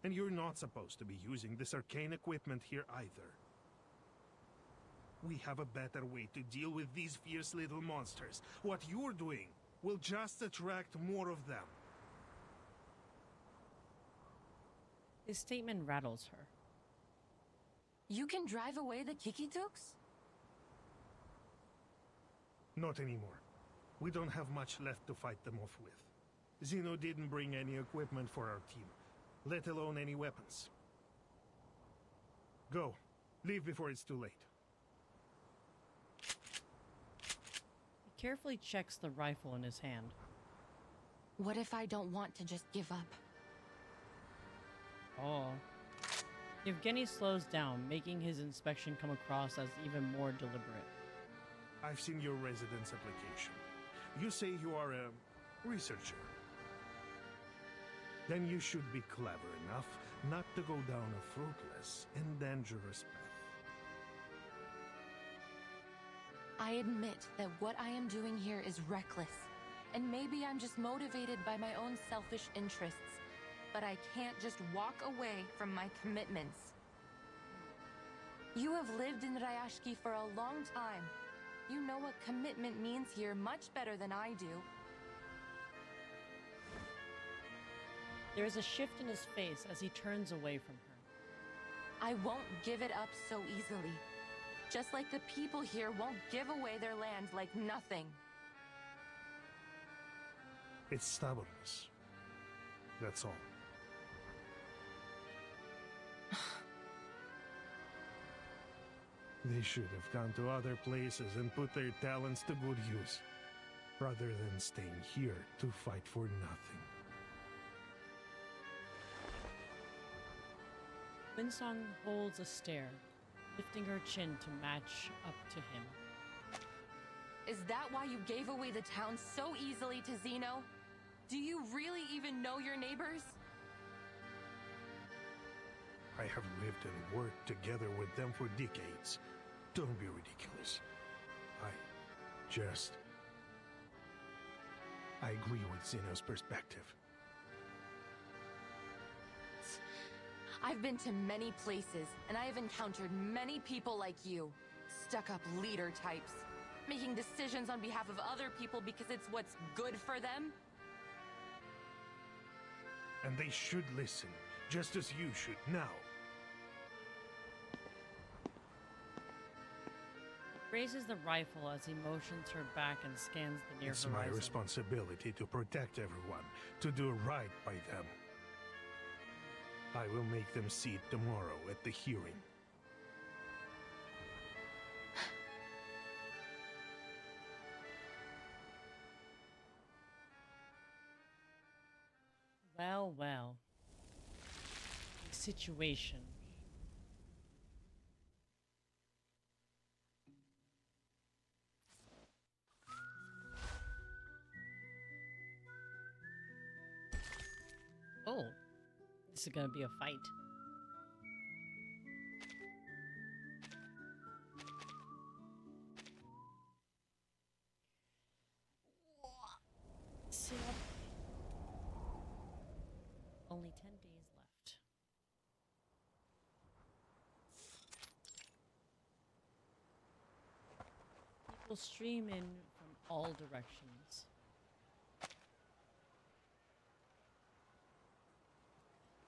And you're not supposed to be using this arcane equipment here either. We have a better way to deal with these fierce little monsters. What you're doing will just attract more of them. His statement rattles her. You can drive away the Kikituks? Not anymore. We don't have much left to fight them off with. Zeno didn't bring any equipment for our team, let alone any weapons. Go. Leave before it's too late. He carefully checks the rifle in his hand. What if I don't want to just give up? Oh. Evgeny slows down, making his inspection come across as even more deliberate. I've seen your residence application. You say you are a researcher. Then you should be clever enough not to go down a fruitless and dangerous path. I admit that what I am doing here is reckless, and maybe I'm just motivated by my own selfish interests, but I can't just walk away from my commitments. You have lived in Ryashki for a long time. You know what commitment means here much better than I do. There is a shift in his face as he turns away from her. I won't give it up so easily. Just like the people here won't give away their land like nothing. It's stubbornness. That's all. They should have gone to other places and put their talents to good use, rather than staying here to fight for nothing. Winsong holds a stare, lifting her chin to match up to him. Is that why you gave away the town so easily to Zeno? Do you really even know your neighbors? I have lived and worked together with them for decades. Don't be ridiculous. I agree with Zeno's perspective. I've been to many places, and I have encountered many people like you. Stuck-up leader types. Making decisions on behalf of other people because it's what's good for them. And they should listen, just as you should now. Raises the rifle as he motions her back and scans the near It's horizon. my responsibility to protect everyone, to do right by them. I will make them see it tomorrow at the hearing. Well, well. Situation. Oh, this is gonna be a fight. Sit up. Only 10 days left. People stream in from all directions.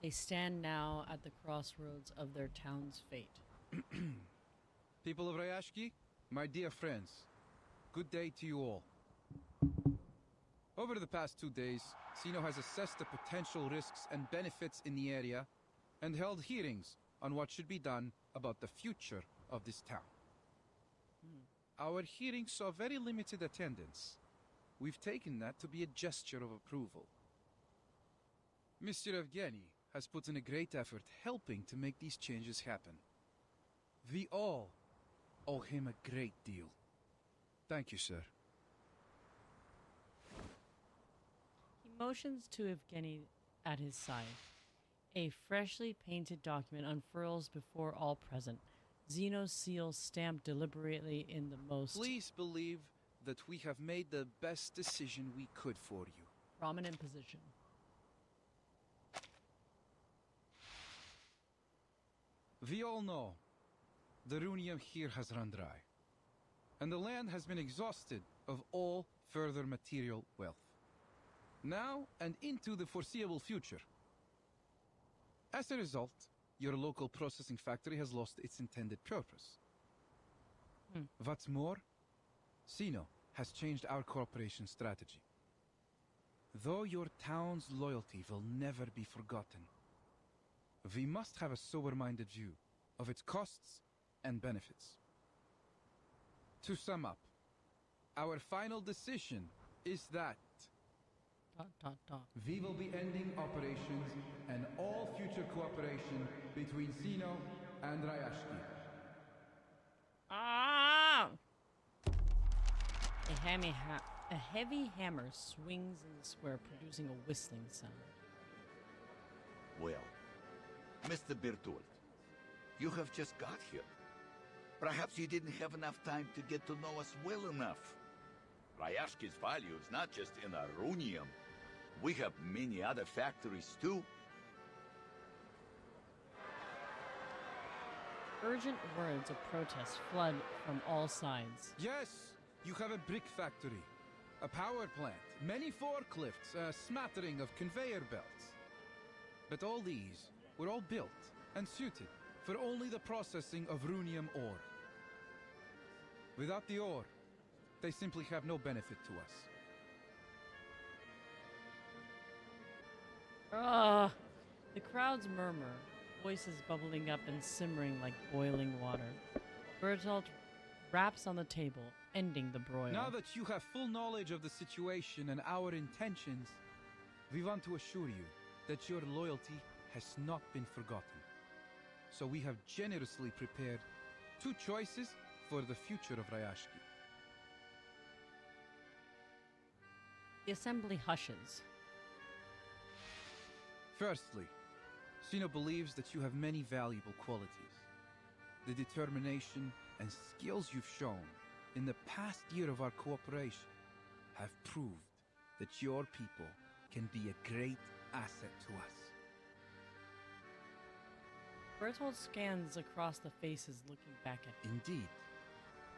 They stand now at the crossroads of their town's fate. People of Ryashki, my dear friends, good day to you all. Over the past 2 days, Sino has assessed the potential risks and benefits in the area and held hearings on what should be done about the future of this town. Our hearings saw very limited attendance. We've taken that to be a gesture of approval. Mr. Evgeny has put in a great effort helping to make these changes happen. We all owe him a great deal. Thank you, sir. He motions to Evgeny at his side. A freshly painted document unfurls before all present. Zeno's seal stamped deliberately in the most... Please believe that we have made the best decision we could for you. Prominent position. We all know the runium here has run dry, and the land has been exhausted of all further material wealth. Now and into the foreseeable future. As a result, your local processing factory has lost its intended purpose. What's more, Sino has changed our cooperation strategy. Though your town's loyalty will never be forgotten, we must have a sober-minded view of its costs and benefits. To sum up, our final decision is that we will be ending operations and all future cooperation between Sino and Ryashki. Ah! A heavy hammer swings in the square, producing a whistling sound. Well, Mr. Bertolt, you have just got here. Perhaps you didn't have enough time to get to know us well enough. Ryashki's value is not just in Arunium. We have many other factories too. Urgent words of protest flood from all sides. Yes, you have a brick factory, a power plant, many forklifts, a smattering of conveyor belts. But all these were all built and suited for only the processing of runium ore. Without the ore, they simply have no benefit to us. Ah! The crowds murmur, voices bubbling up and simmering like boiling water. Bertolt raps on the table, ending the broil. Now that you have full knowledge of the situation and our intentions, we want to assure you that your loyalty has not been forgotten. So we have generously prepared 2 choices for the future of Rayashki. The assembly hushes. Firstly, Sino believes that you have many valuable qualities. The determination and skills you've shown in the past year of our cooperation have proved that your people can be a great asset to us. Bertold scans across the faces looking back at him. Indeed,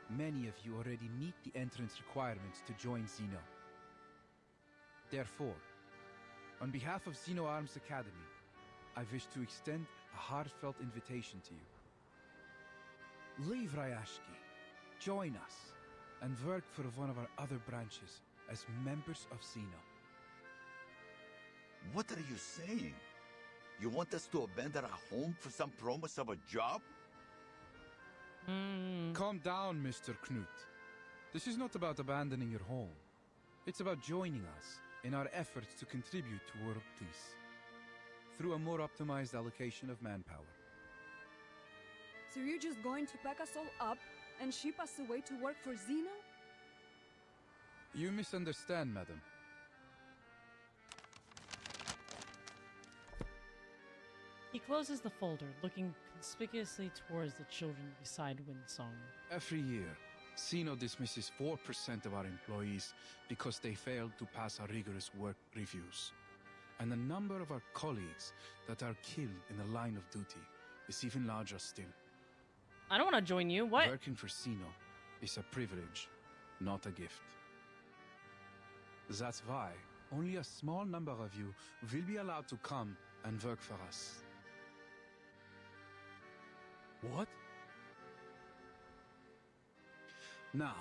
many of you already meet the entrance requirements to join Xeno. Therefore, on behalf of Xeno Arms Academy, I wish to extend a heartfelt invitation to you. Leave Rayashki, join us, and work for one of our other branches as members of Xeno. What are you saying? You want us to abandon our home for some promise of a job? Calm down, Mr. Knut. This is not about abandoning your home. It's about joining us in our efforts to contribute to world peace through a more optimized allocation of manpower. So you're just going to pack us all up and ship us away to work for Xeno? You misunderstand, madam. He closes the folder, looking conspicuously towards the children beside Winsong. Every year, Xeno dismisses 4% of our employees because they failed to pass our rigorous work reviews. And the number of our colleagues that are killed in the line of duty is even larger still. I don't want to join you. What? Working for Xeno is a privilege, not a gift. That's why only a small number of you will be allowed to come and work for us. What? Now,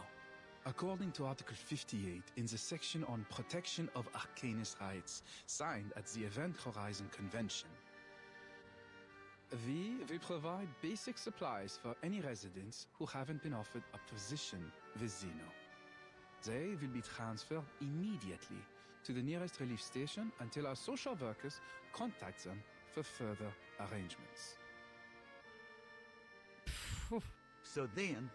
according to Article 58 in the section on protection of Arcanist rights signed at the Event Horizon Convention, we will provide basic supplies for any residents who haven't been offered a position with Xeno. They will be transferred immediately to the nearest relief station until our social workers contact them for further arrangements. So then,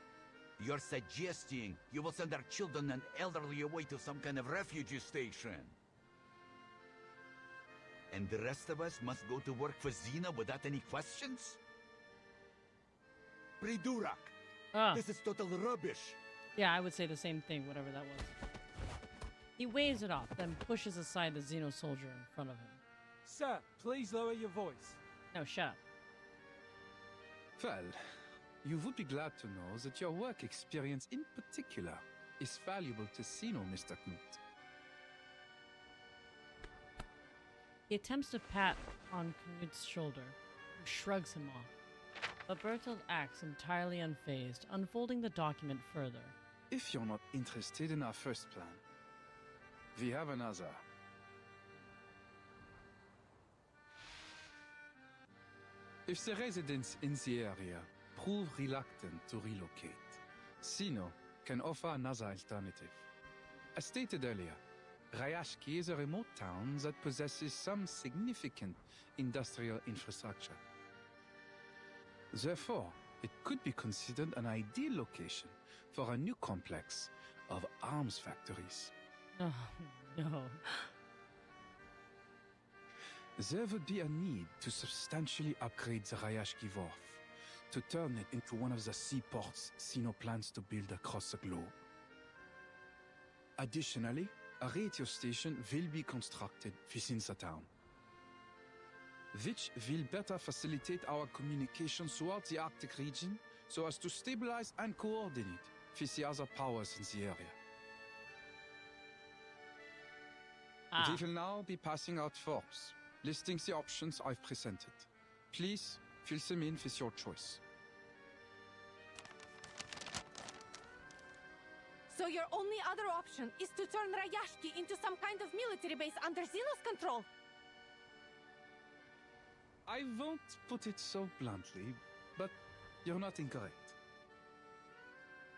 you're suggesting you will send our children and elderly away to some kind of refugee station? And the rest of us must go to work for Xena without any questions? Pridurak! This is total rubbish! Yeah, I would say the same thing, whatever that was. He waves it off, then pushes aside the Xeno soldier in front of him. Sir, please lower your voice. No, shut up. Well, you would be glad to know that your work experience in particular is valuable to Xeno, Mr. Knut. He attempts to pat on Knut's shoulder, who shrugs him off. But Bertold acts entirely unfazed, unfolding the document further. If you're not interested in our first plan, we have another. If the residents in the area prove reluctant to relocate, Xeno can offer another alternative. As stated earlier, Rayashki is a remote town that possesses some significant industrial infrastructure. Therefore, it could be considered an ideal location for a new complex of arms factories. Oh, no. There would be a need to substantially upgrade the Rayashki Wharf, to turn it into one of the seaports Xeno plans to build across the globe. Additionally, a radio station will be constructed within the town, which will better facilitate our communication throughout the Arctic region so as to stabilize and coordinate with the other powers in the area. We will now be passing out forms, listing the options I've presented. Please fill them in with your choice. So your only other option is to turn Rayashki into some kind of military base under Xeno's control? I won't put it so bluntly, but you're not incorrect.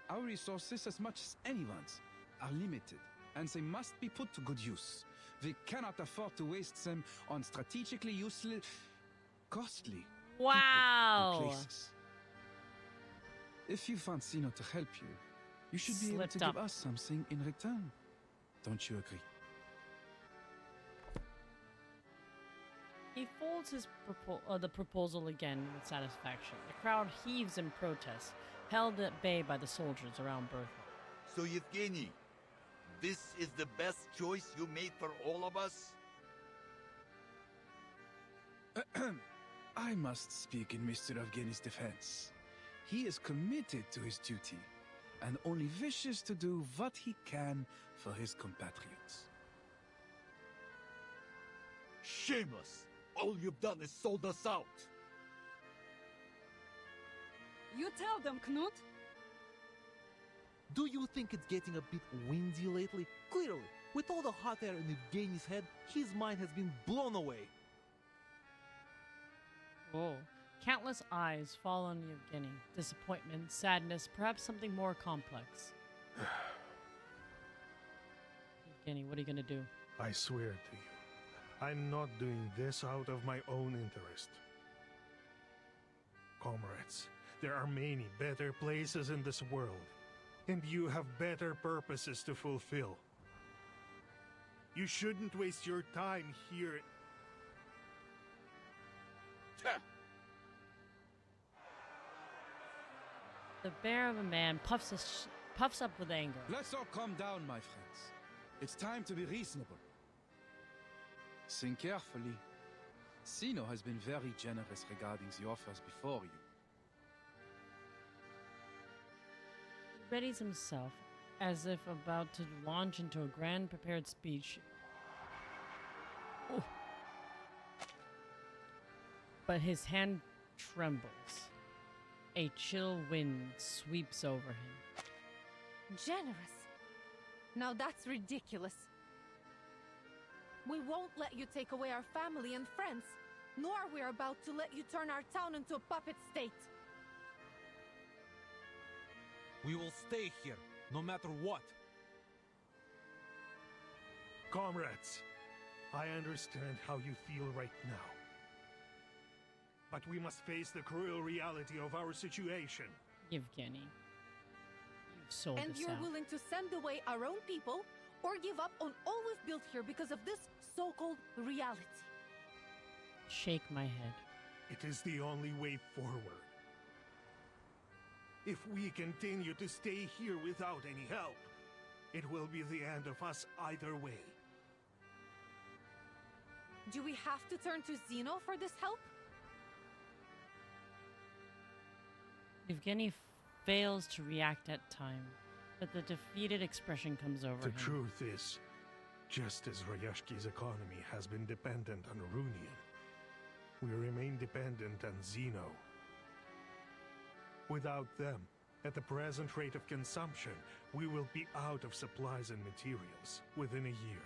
Our resources, as much as anyone's, are limited, and they must be put to good use. We cannot afford to waste them on strategically useless, costly wow. people and places. If you want Sino to help you, you should be able to give us something in return. Don't you agree? He folds his the proposal again with satisfaction. The crowd heaves in protest, held at bay by the soldiers around Bertha. So Yevgeny, this is the best choice you made for all of us? I must speak in Mr. Evgeny's defense. He is committed to his duty, and only wishes to do what he can for his compatriots. Shameless! All you've done is sold us out! You tell them, Knut! Do you think it's getting a bit windy lately? Clearly, with all the hot air in Evgeny's head, his mind has been blown away. Whoa. Countless eyes fall on Yevgeny. Disappointment, sadness, perhaps something more complex. Yevgeny, what are you gonna do? I swear to you, I'm not doing this out of my own interest. Comrades, there are many better places in this world, and you have better purposes to fulfill. You shouldn't waste your time here. The bear of a man puffs up with anger. Let's all calm down, my friends. It's time to be reasonable. Think carefully. Sino has been very generous regarding the offers before you. He readies himself as if about to launch into a grand prepared speech. Oh. But his hand trembles. A chill wind sweeps over him. Generous? Now that's ridiculous. We won't let you take away our family and friends, nor are we about to let you turn our town into a puppet state. We will stay here, no matter what. Comrades, I understand how you feel right now. But we must face the cruel reality of our situation. Yevgeny, you've sold And us you're out. willing to send away our own people, or give up on all we've built here because of this so-called reality? Shake my head. It is the only way forward. If we continue to stay here without any help, it will be the end of us either way. Do we have to turn to Zeno for this help? Yevgeny fails to react at time, but the defeated expression comes over The him. truth is, just as Ryashki's economy has been dependent on Runian, we remain dependent on Zeno. Without them, at the present rate of consumption, we will be out of supplies and materials within a year.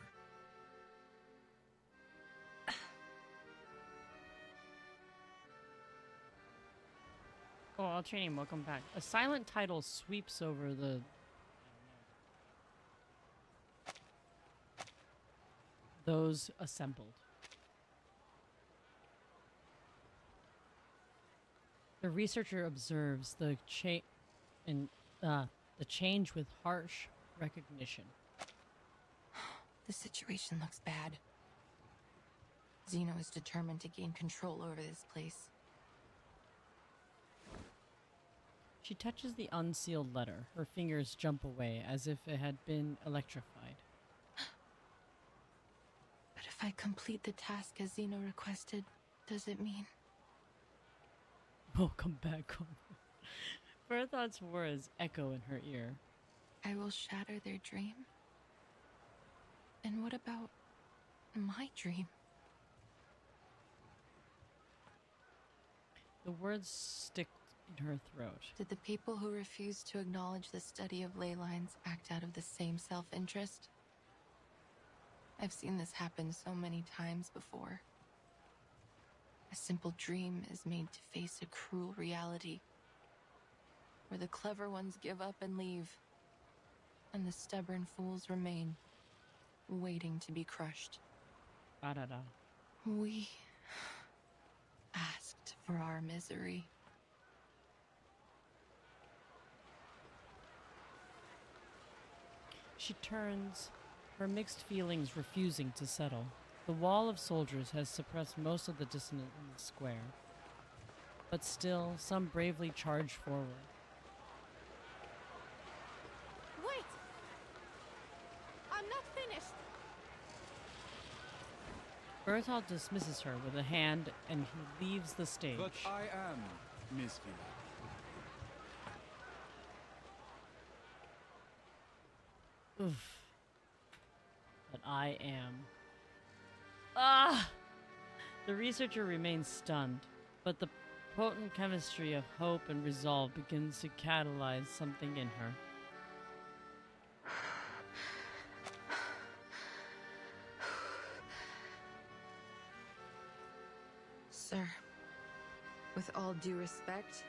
Oh, I'll train him. Welcome back. A silent title sweeps over the... those assembled. The researcher observes the change with harsh recognition. The situation looks bad. Zeno is determined to gain control over this place. She touches the unsealed letter. Her fingers jump away as if it had been electrified. But if I complete the task as Zeno requested, does it mean... Welcome back home. Berthold's words echo in her ear. I will shatter their dream? And what about my dream? The words stick in her throat. Did the people who refuse to acknowledge the study of ley lines act out of the same self-interest? I've seen this happen so many times before. A simple dream is made to face a cruel reality, where the clever ones give up and leave, and the stubborn fools remain, waiting to be crushed. Da-da-da. We asked for our misery. she turns, her mixed feelings refusing to settle. The wall of soldiers has suppressed most of the dissonance in the square. But still, some bravely charge forward. Wait! I'm not finished! Berthold dismisses her with a hand and he leaves the stage. But I am Miss Villa. Oof. But I am. Ah! The researcher remains stunned, but the potent chemistry of hope and resolve begins to catalyze something in her. Sir, with all due respect,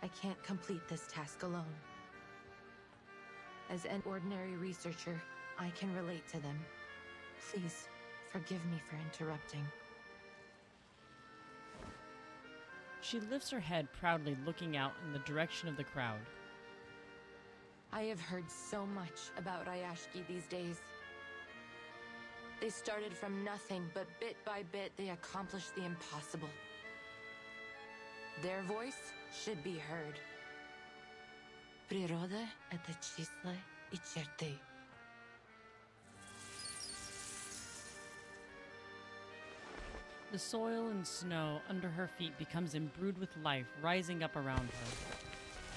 I can't complete this task alone. As an ordinary researcher, I can relate to them. Please, forgive me for interrupting. She lifts her head proudly, looking out in the direction of the crowd. I have heard so much about Ryashiki these days. They started from nothing, but bit by bit they accomplished the impossible. Their voice should be heard. Природа — это числа и черты. The soil and snow under her feet becomes imbrued with life, rising up around her.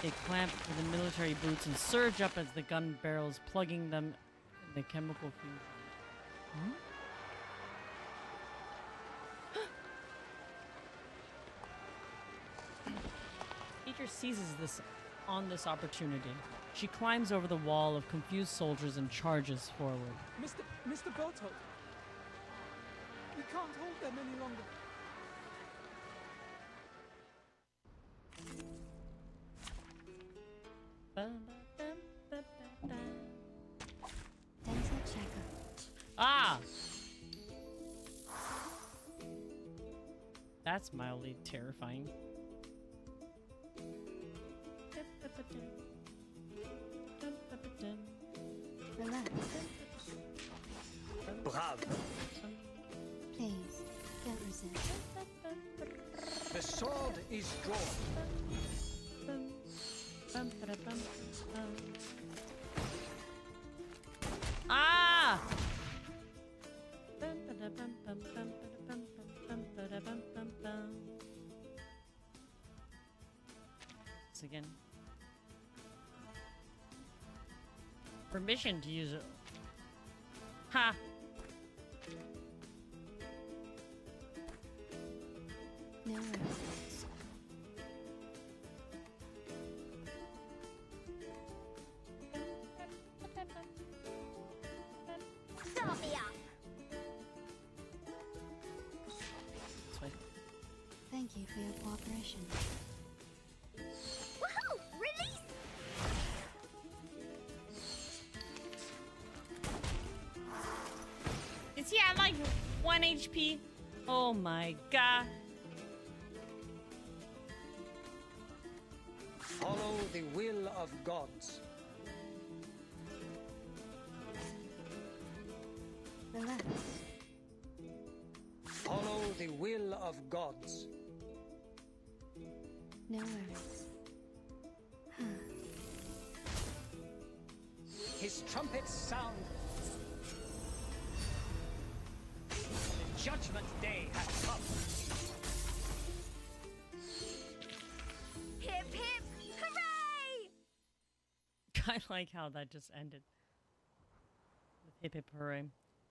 They clamp to the military boots and surge up as the gun barrels, plugging them in the chemical fusion. Teacher seizes this opportunity. She climbs over the wall of confused soldiers and charges forward. Mr. Berthold, we can't hold them any longer. Dental checkup. Ah! That's mildly terrifying. Relax. Bravo. Please, don't resist. The sword is drawn. Ah! This again. Permission to use it. Ha! No worries. Stop me up! This way. Thank you for your cooperation. Woohoo! Release! Is he at like 1 HP? Oh my god. Follow the will of gods. Relax. Follow the will of gods. No worries. His trumpets sound. The judgment day has come. Hip hip! Hooray! I like how that just ended. With hip hip hooray.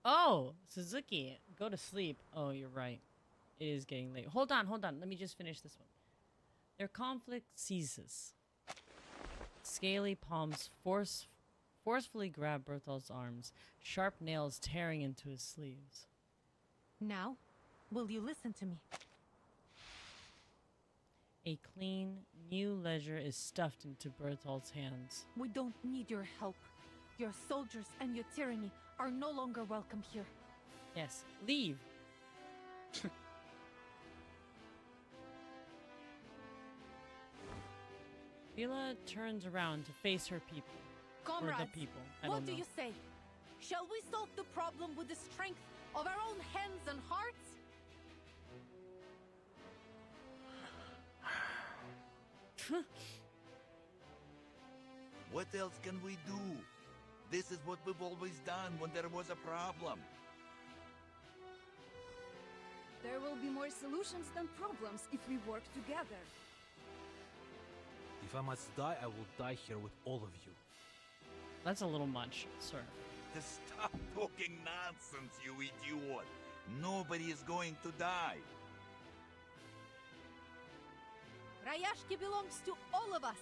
Oh, Suzuki, go to sleep. Oh, you're right. It is getting late. Hold on. Let me just finish this one. Their conflict ceases. Scaly palms forcefully grab Berthold's arms, sharp nails tearing into his sleeves. Now, will you listen to me? A clean, new ledger is stuffed into Berthold's hands. We don't need your help. Your soldiers and your tyranny are no longer welcome here. Yes, leave. Vila turns around to face her people. Comrades, Or the people. I what don't do know. you say? Shall we solve the problem with the strength of our own hands and hearts? What else can we do? This is what we've always done when there was a problem. There will be more solutions than problems if we work together. If I must die, I will die here with all of you. That's a little much, sir. Just stop talking nonsense, you idiot. Nobody is going to die. Rayashki belongs to all of us.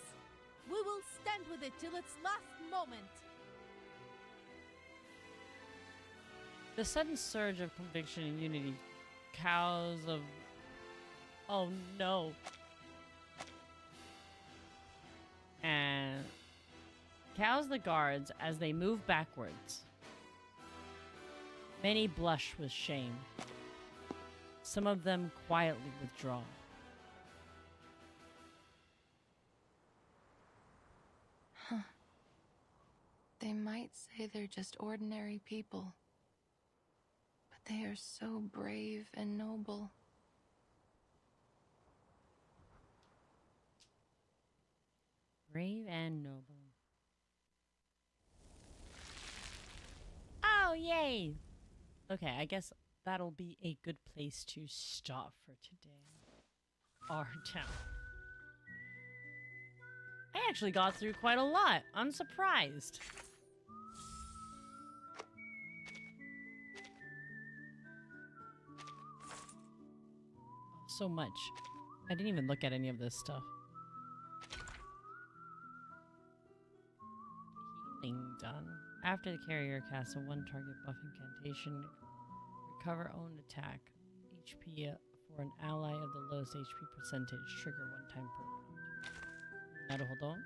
We will stand with it till its last moment. The sudden surge of conviction and unity cows of... Oh no. And cows the guards as they move backwards. Many blush with shame. Some of them quietly withdraw. Huh. They might say they're just ordinary people. But they are so brave and noble. Brave and noble. Oh, yay! Okay, I guess that'll be a good place to stop for today. Our town. I actually got through quite a lot. I'm surprised. So much. I didn't even look at any of this stuff. Healing done. After the carrier casts a one target buff incantation, recover own attack HP for an ally of the lowest HP percentage. Trigger one time per round. Hold on.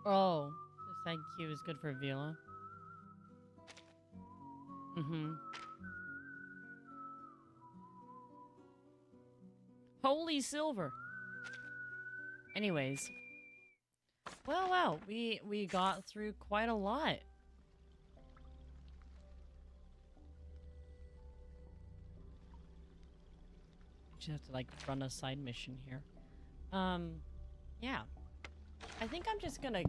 Oh, this thank you is good for Vila. Holy silver. Anyways. Well, wow, we got through quite a lot. Just have to like run a side mission here. Yeah. I think I'm just gonna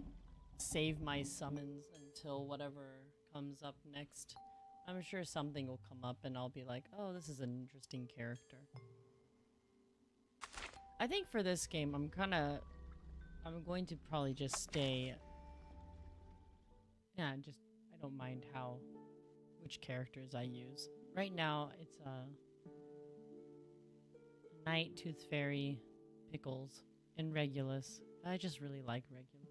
save my summons until whatever comes up next. I'm sure something will come up and I'll be like, oh, this is an interesting character. I think for this game, I'm going to probably just stay. Yeah, I don't mind which characters I use. Right now, it's Knight, Tooth Fairy, Pickles, and Regulus. I just really like Regulus.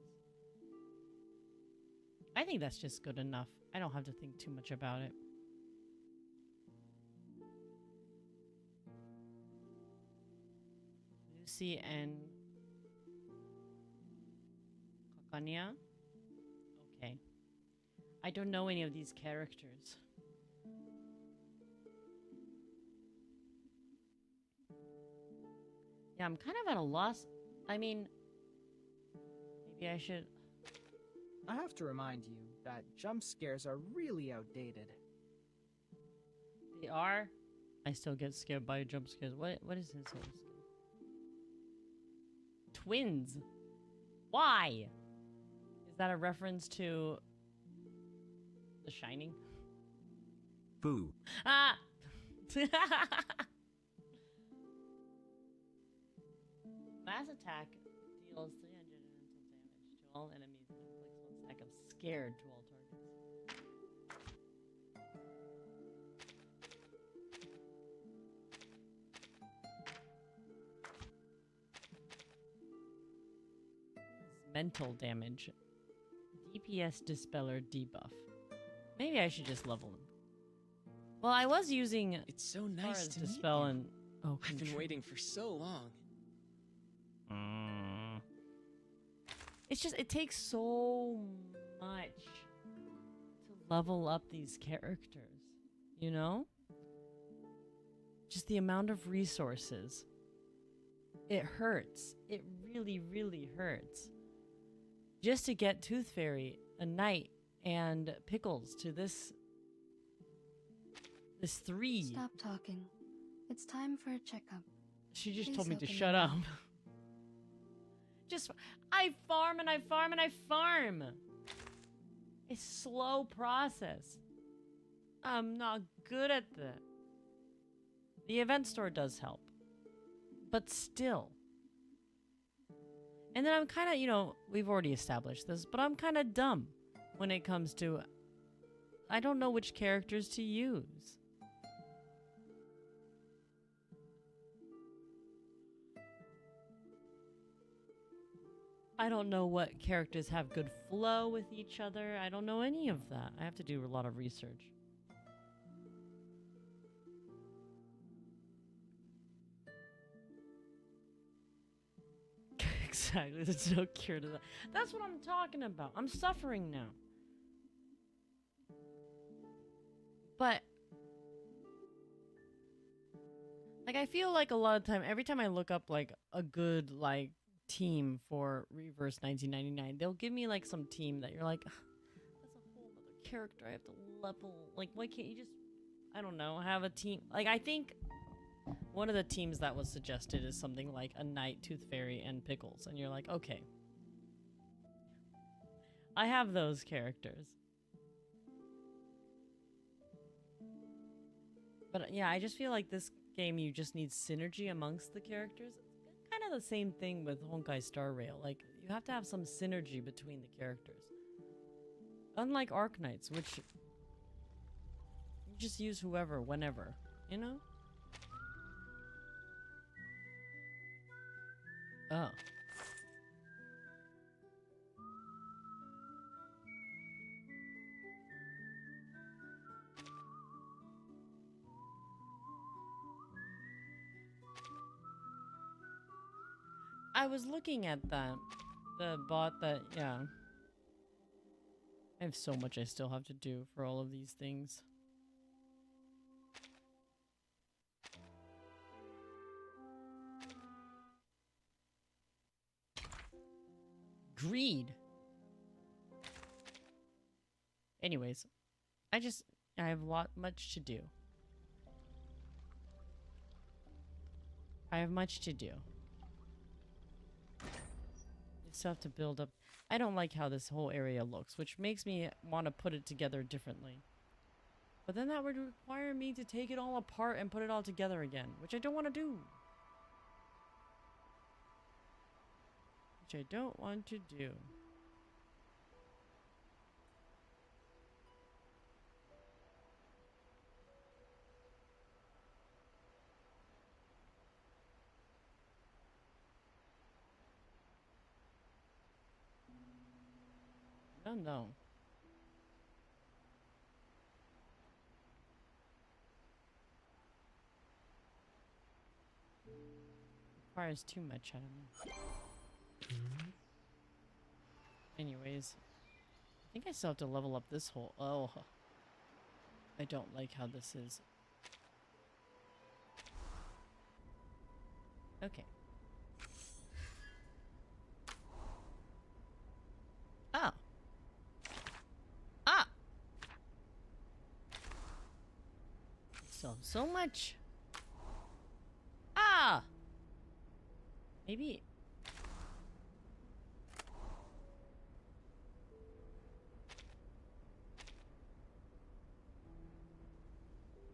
I think that's just good enough. I don't have to think too much about it. Lucy and Kakania? Okay. I don't know any of these characters. Yeah, I'm kind of at a loss. I mean, maybe I should... I have to remind you that jump scares are really outdated. They are? I still get scared by jump scares. What is his whole skill? Twins! Why? Is that a reference to The Shining? Boo. Ah! Mass attack deals 300 elemental damage to all enemies and inflicts one stack of scared to all targets. Mental damage. DPS Dispeller debuff. Maybe I should just level him. Well, I was using It's so nice to Dispel meet you. and oh, I've been waiting for so long. It's just, it takes so much to level up these characters, you know? just the amount of resources. It hurts. It really, really hurts. Just to get Tooth Fairy, a knight, and Pickles to this 3. Stop talking. It's time for a checkup. She just Please told me to open shut your up. mouth. Just, I farm and I farm and I farm. It's slow process. I'm not good at that. The event store does help. But still. And then I'm kind of, you know, we've already established this, but I'm kind of dumb when it comes to, I don't know which characters to use. I don't know what characters have good flow with each other. I don't know any of that. I have to do a lot of research. Exactly. There's no cure to that. That's what I'm talking about. I'm suffering now. But like I feel like a lot of time every time I look up like a good like team for Reverse 1999, they'll give me like some team that you're like, that's a whole other character I have to level. Like why can't you just, I don't know, have a team? Like I think one of the teams that was suggested is something like a Knight, Tooth Fairy, and Pickles. And you're like, okay. I have those characters. But yeah, I just feel like this game, you just need synergy amongst the characters. It's kind of the same thing with Honkai Star Rail. Like, you have to have some synergy between the characters. Unlike Arknights, which you just use whoever, whenever, you know? Oh. I was looking at that. The bot that, yeah. I have so much I still have to do for all of these things. Greed. Anyways, I have much to do. I have much to do. You still have to build up. I don't like how this whole area looks, which makes me want to put it together differently. But then that would require me to take it all apart and put it all together again, which I don't want to do. Which I don't want to do. I don't know. Requires too much out of me. Anyways, I think I still have to level up this whole. Oh, I don't like how this is. Okay. Ah. Ah. So much. Ah. Maybe.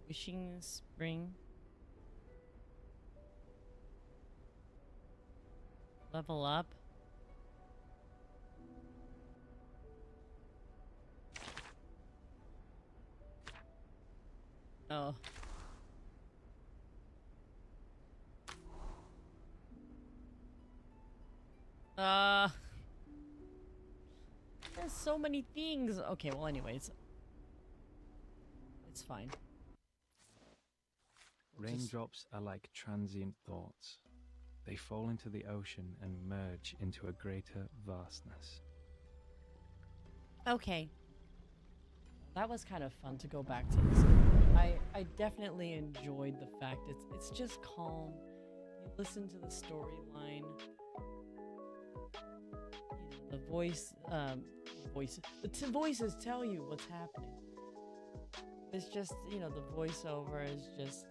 Wishing spring. Level up. Oh. There's so many things. Okay, well anyways. It's fine. Raindrops are like transient thoughts. They fall into the ocean and merge into a greater vastness. Okay. That was kind of fun to go back to this. I definitely enjoyed the fact it's just calm. You listen to the storyline. You know, the voices tell you what's happening. It's just, you know, the voiceover is just,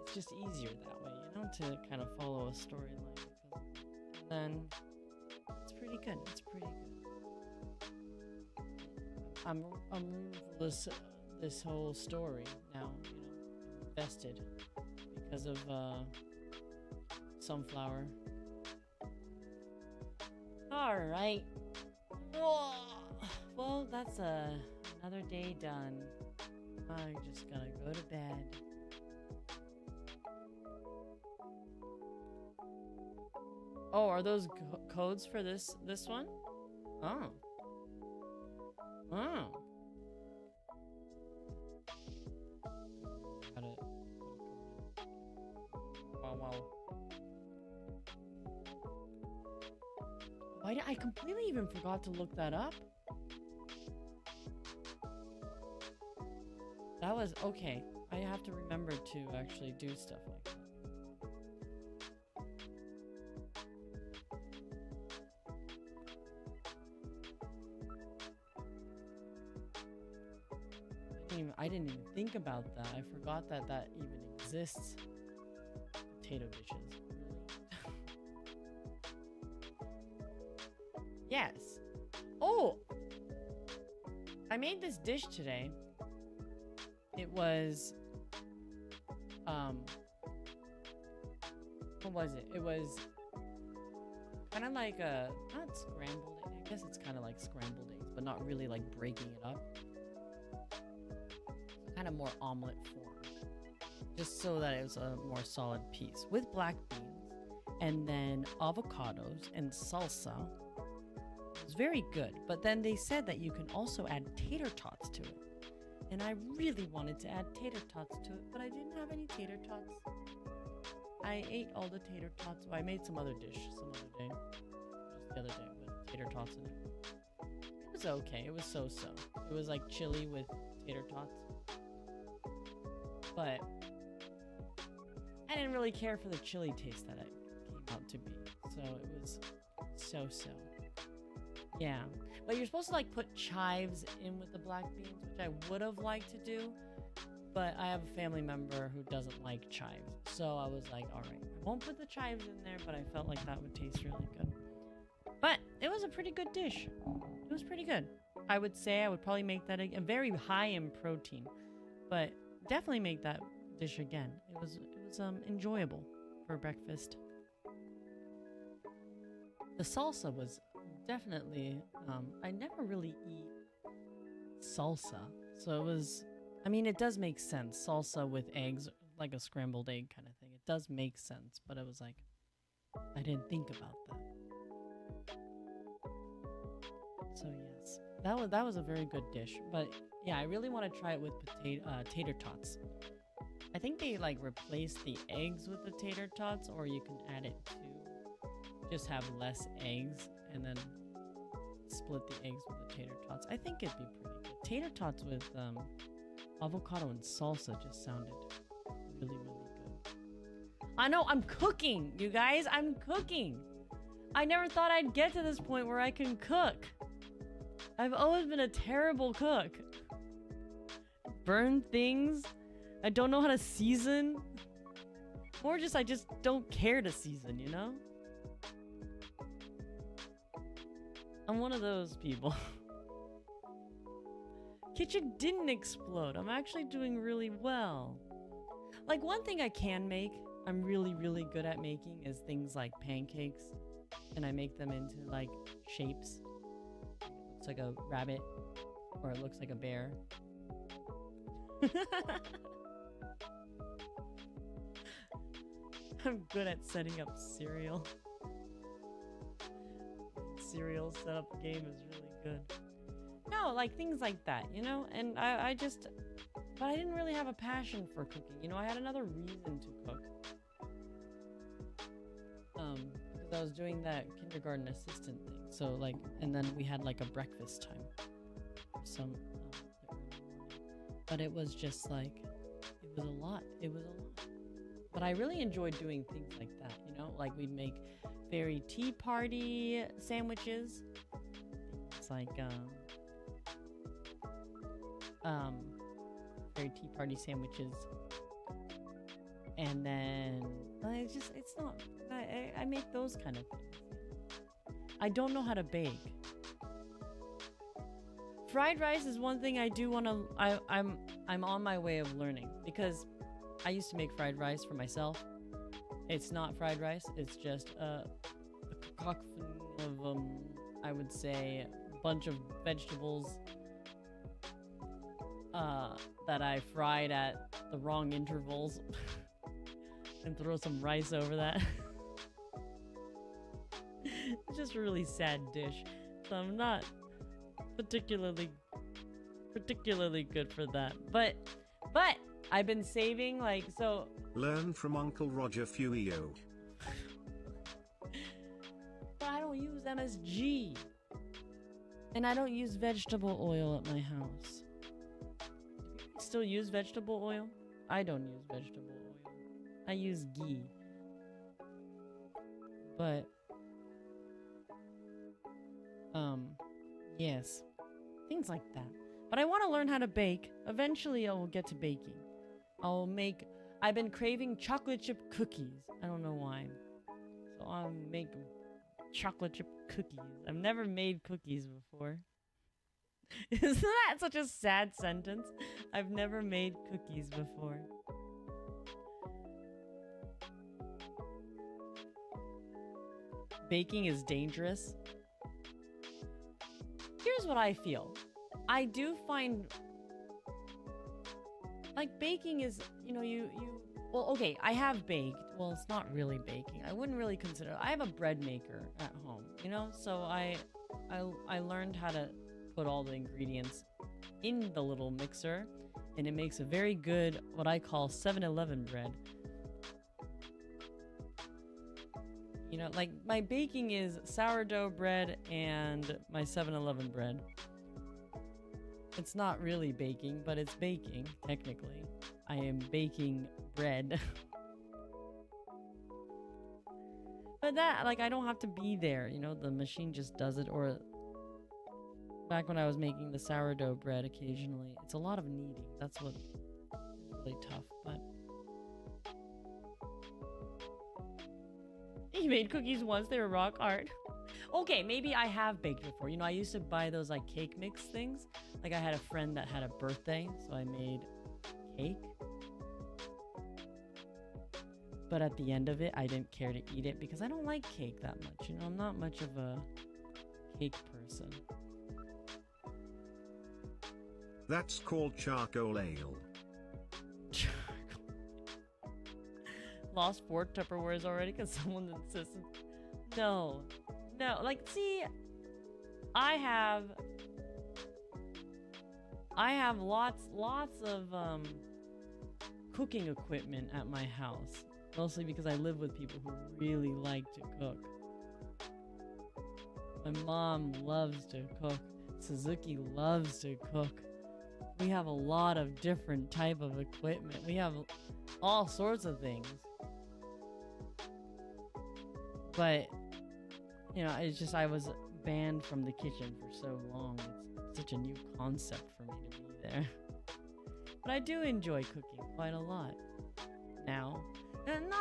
it's just easier that way, you know, to kind of follow a storyline. And then it's pretty good. It's pretty good. I'm rooting for this whole story now, you know, invested because of Sunflower. All right. Well, that's another day done. I'm just gonna go to bed. Oh, are those codes for this one? Oh. Oh. Got it. Wow. Why did I completely even forgot to look that up? That was okay. I have to remember to actually do stuff like that. I didn't even think about that. I forgot that even exists. Potato dishes. Yes. Oh! I made this dish today. It was... what was it? It was kind of like a... not scrambled egg. I guess it's kind of like scrambled eggs, but not really like breaking it up. Kind of more omelet form, just so that it was a more solid piece with black beans and then avocados and salsa. It was very good, but then they said that you can also add tater tots to it, and I really wanted to add tater tots to it, but I didn't have any tater tots. I ate all the tater tots. Well, I made some other dish some other day, just the other day with tater tots in it. It was okay. It was so-so. It was like chili with tater tots. But I didn't really care for the chili taste that it came out to be. So it was so-so. Yeah. But you're supposed to like put chives in with the black beans, which I would have liked to do. But I have a family member who doesn't like chives. So I was like, all right, I won't put the chives in there, but I felt like that would taste really good. But it was a pretty good dish. It was pretty good. I would say I would probably make that a very high in protein. But definitely make that dish again. It was enjoyable for breakfast. The salsa was definitely I never really eat salsa, so it was, I mean, it does make sense, salsa with eggs, like a scrambled egg kind of thing. It does make sense, but it was like I didn't think about that. So yes, that was a very good dish. But yeah, I really want to try it with tater tots. I think they like replace the eggs with the tater tots, or you can add it to just have less eggs and then split the eggs with the tater tots. I think it'd be pretty good. Tater tots with avocado and salsa just sounded really, really good. I know, I'm cooking, you guys. I'm cooking. I never thought I'd get to this point where I can cook. I've always been a terrible cook. Burn things. I don't know how to season. Or just I just don't care to season, you know? I'm one of those people. Kitchen didn't explode. I'm actually doing really well. Like, one thing I can make, I'm really, really good at making, is things like pancakes. And I make them into, like, shapes. It looks like a rabbit. Or it looks like a bear. I'm good at setting up cereal. Cereal setup game is really good. No, like things like that, you know? And I just... But I didn't really have a passion for cooking. You know, I had another reason to cook. Because I was doing that kindergarten assistant thing. So, like, and then we had, like, a breakfast time. But it was just like, it was a lot. It was a lot. But I really enjoyed doing things like that, you know? Like we'd make very tea party sandwiches. It's like, very tea party sandwiches. And then it's not, I make those kind of things. I don't know how to bake. Fried rice is one thing I do want to, I'm on my way of learning, because I used to make fried rice for myself. It's not fried rice, it's just a cacophony of, I would say, a bunch of vegetables that I fried at the wrong intervals and throw some rice over that. It's just a really sad dish. So I'm not particularly good for that. But I've been saving, like, so... Learn from Uncle Roger Fuio. But I don't use MSG. And I don't use vegetable oil at my house. Do you still use vegetable oil? I don't use vegetable oil. I use ghee. But... yes. Things like that. But I want to learn how to bake. Eventually I will get to baking. I've been craving chocolate chip cookies. I don't know why. So I'll make chocolate chip cookies. I've never made cookies before. Isn't that such a sad sentence? I've never made cookies before. Baking is dangerous. Here's what I feel. I do find, like, baking is, you know, well, okay, I have baked. Well, it's not really baking. I wouldn't really consider it. I have a bread maker at home, you know? So I learned how to put all the ingredients in the little mixer, and it makes a very good, what I call 7-Eleven bread. You know, like, my baking is sourdough bread and my 7-Eleven bread. It's not really baking, but it's baking, technically. I am baking bread. But that, like, I don't have to be there, you know, the machine just does it. Or back when I was making the sourdough bread occasionally, it's a lot of kneading. That's what is really tough, but... You made cookies once, they were rock hard. Okay, maybe I have baked before. You know, I used to buy those, like, cake mix things. Like, I had a friend that had a birthday, so I made cake. But at the end of it, I didn't care to eat it because I don't like cake that much. You know, I'm not much of a cake person. That's called charcoal ale. Lost 4 Tupperwares already because someone insisted. No, like, see, I have lots of cooking equipment at my house, mostly because I live with people who really like to cook. My mom loves to cook. Suzuki loves to cook. We have a lot of different type of equipment. We have all sorts of things. But, you know, it's just I was banned from the kitchen for so long. It's such a new concept for me to be there. But I do enjoy cooking quite a lot now. And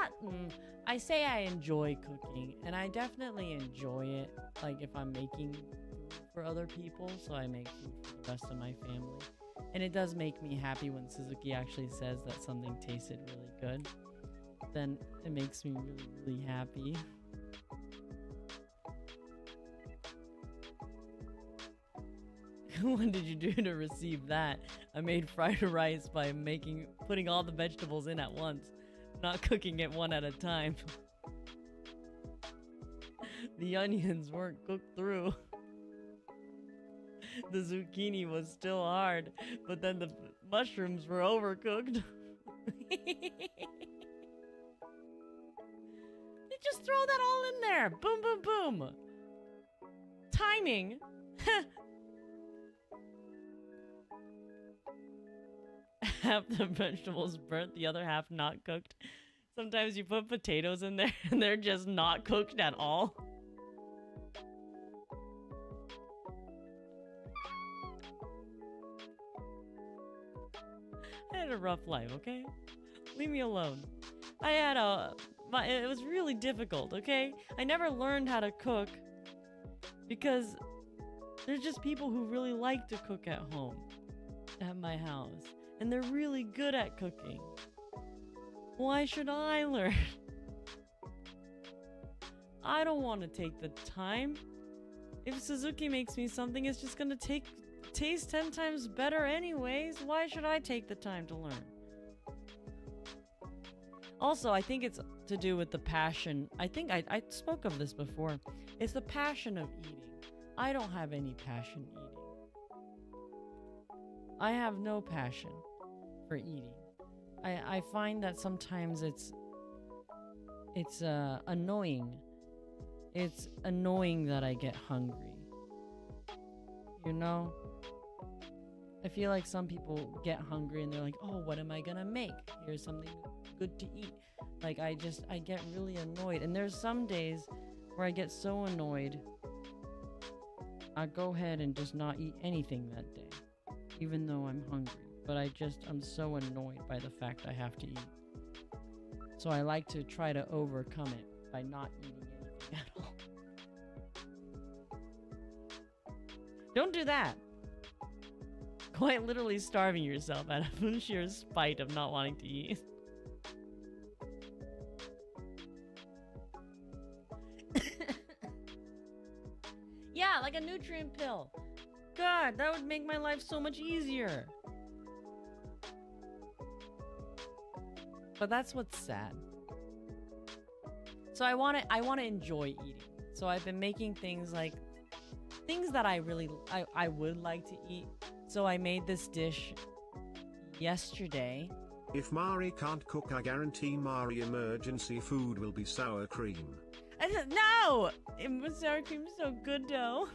I say I enjoy cooking, and I definitely enjoy it, like, if I'm making food for other people, so I make food for the rest of my family. And it does make me happy when Suzuki actually says that something tasted really good. Then it makes me really, really happy. What did you do to receive that? I made fried rice by putting all the vegetables in at once, not cooking it one at a time. The onions weren't cooked through. The zucchini was still hard, but then the mushrooms were overcooked. You just throw that all in there. Boom, boom, boom. Timing. half the vegetables burnt, the other half not cooked. Sometimes you put potatoes in there and they're just not cooked at all. I had a rough life, okay? Leave me alone. I had it was really difficult, okay? I never learned how to cook because there's just people who really like to cook at home at my house, and they're really good at cooking. Why should I learn? I don't want to take the time. If Suzuki makes me something, it's just gonna taste 10 times better anyways. Why should I take the time to learn? Also, I think it's to do with the passion. I think I spoke of this before. It's the passion of eating. I don't have any passion eating. I have no passion for eating. I find that sometimes it's annoying. It's annoying that I get hungry. You know? I feel like some people get hungry and they're like, oh, what am I gonna make? Here's something good to eat. Like, I get really annoyed. And there's some days where I get so annoyed, I go ahead and just not eat anything that day, even though I'm hungry. But I'm so annoyed by the fact I have to eat. So I like to try to overcome it by not eating anything at all. Don't do that. Quite literally starving yourself out of sheer spite of not wanting to eat. Yeah, like a nutrient pill. God, that would make my life so much easier. But that's what's sad. So I want to enjoy eating. So I've been making things like things that I would like to eat. So I made this dish yesterday. If Mari can't cook, I guarantee Mari emergency food will be sour cream. No! Sour cream's so good though.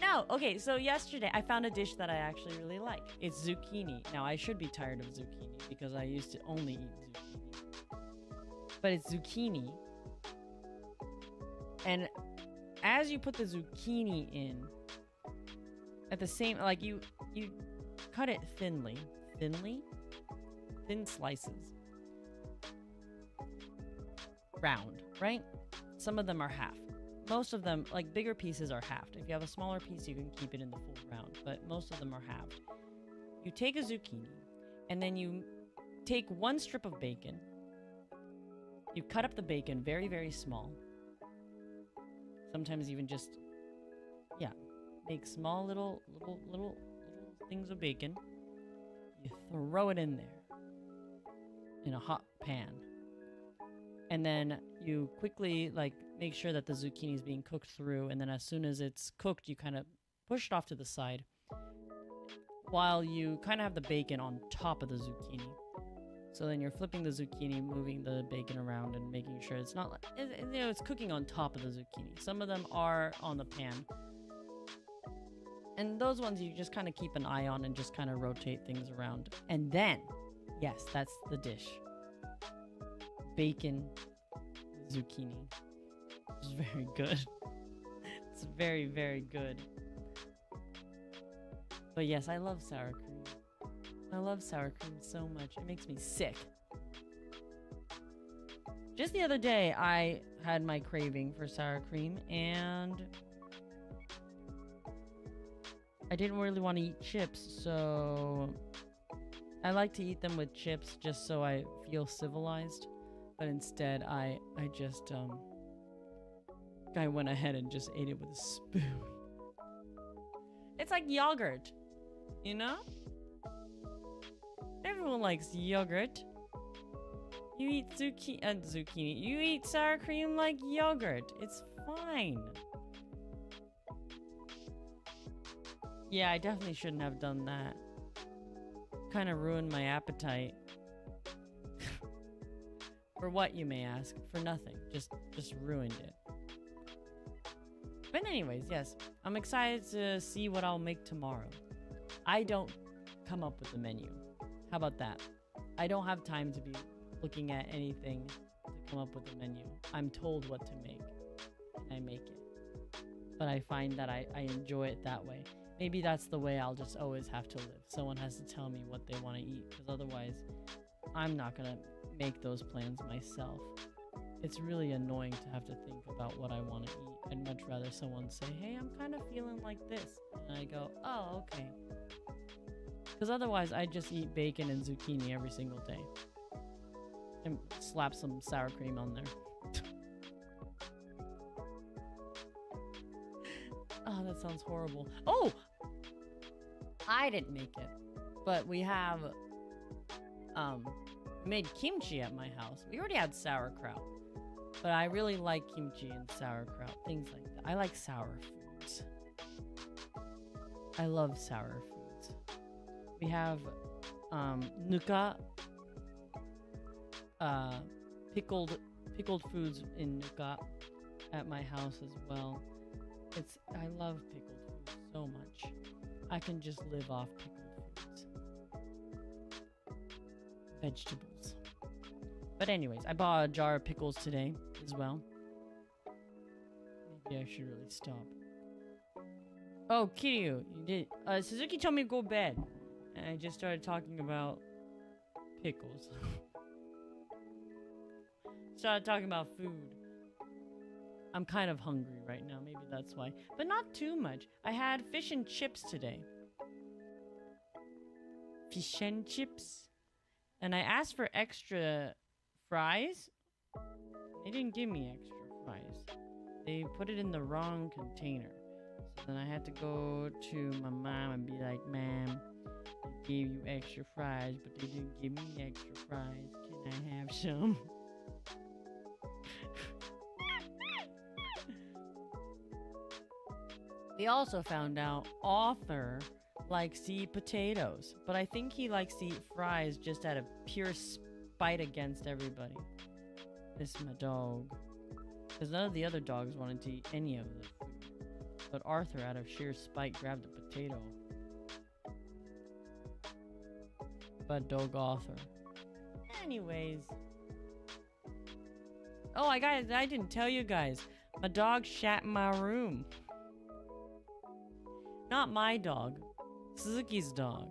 No, okay, so yesterday I found a dish that I actually really like. It's zucchini. Now I should be tired of zucchini because I used to only eat zucchini. But it's zucchini. And as you put the zucchini in, at the same, like you cut it thin slices. Round, right? Some of them are half. Most of them, like bigger pieces, are halved. If you have a smaller piece, you can keep it in the full round, but most of them are halved. You take a zucchini, and then you take one strip of bacon. You cut up the bacon very, very small. Sometimes even just, yeah, make small little things of bacon. You throw it in there in a hot pan. And then you quickly, like, make sure that the zucchini is being cooked through. And then as soon as it's cooked, you kind of push it off to the side while you kind of have the bacon on top of the zucchini. So then you're flipping the zucchini, moving the bacon around and making sure it's not, it's cooking on top of the zucchini. Some of them are on the pan. And those ones you just kind of keep an eye on and just kind of rotate things around. And then, yes, that's the dish. Bacon zucchini. It's very good. It's very, very good. But yes, I love sour cream. I love sour cream so much. It makes me sick. Just the other day, I had my craving for sour cream, and I didn't really want to eat chips, so I like to eat them with chips just so I feel civilized. But instead, I went ahead and just ate it with a spoon. It's like yogurt, you know? Everyone likes yogurt. You eat zucchini. You eat sour cream like yogurt. It's fine. Yeah, I definitely shouldn't have done that. Kind of ruined my appetite. For what, you may ask? For nothing. Just ruined it. But anyways, yes. I'm excited to see what I'll make tomorrow. I don't come up with the menu. How about that? I don't have time to be looking at anything to come up with a menu. I'm told what to make, and I make it. But I find that I enjoy it that way. Maybe that's the way I'll just always have to live. Someone has to tell me what they want to eat, because otherwise I'm not going to make those plans myself. It's really annoying to have to think about what I want to eat. I'd much rather someone say, hey, I'm kind of feeling like this. And I go, oh, okay. Because otherwise I just eat bacon and zucchini every single day. And slap some sour cream on there. Oh, that sounds horrible. Oh! I didn't make it. But we have made kimchi at my house. We already had sauerkraut. But I really like kimchi and sauerkraut. Things like that. I like sour foods. I love sour foods. We have nuka, pickled foods in nuka at my house as well. I love pickled foods so much. I can just live off pickled foods. Vegetables. But anyways, I bought a jar of pickles today as well. Maybe I should really stop. Oh, Kiryu, you did. Suzuki told me to go to bed. And I just started talking about pickles. Started talking about food. I'm kind of hungry right now. Maybe that's why. But not too much. I had fish and chips today. Fish and chips. And I asked for extra fries. They didn't give me extra fries. They put it in the wrong container. So then I had to go to my mom and be like, Ma'am, I gave you extra fries, but they didn't give me extra fries. Can I have some? We also found out Arthur likes to eat potatoes, but I think he likes to eat fries just out of pure spite against everybody. This is my dog. Because none of the other dogs wanted to eat any of the food. But Arthur, out of sheer spite, grabbed a potato. But dog Arthur. Anyways. Oh, I didn't tell you guys. My dog shat in my room. Not my dog. Suzuki's dog.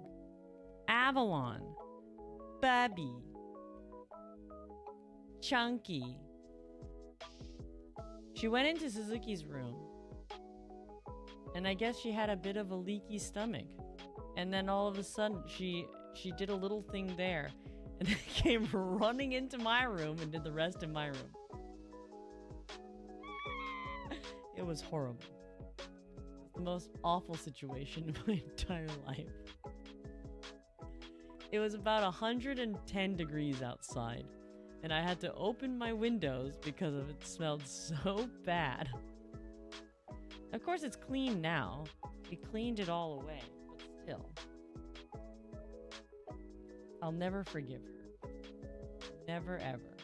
Avalon. Bubby. Chunky. She went into Suzuki's room. And I guess she had a bit of a leaky stomach. And then all of a sudden, she did a little thing there. And then came running into my room and did the rest in my room. It was horrible. The most awful situation in my entire life. It was about 110 degrees outside, and I had to open my windows because of it smelled so bad. Of course, it's clean now. We cleaned it all away, but still. I'll never forgive her. Never ever.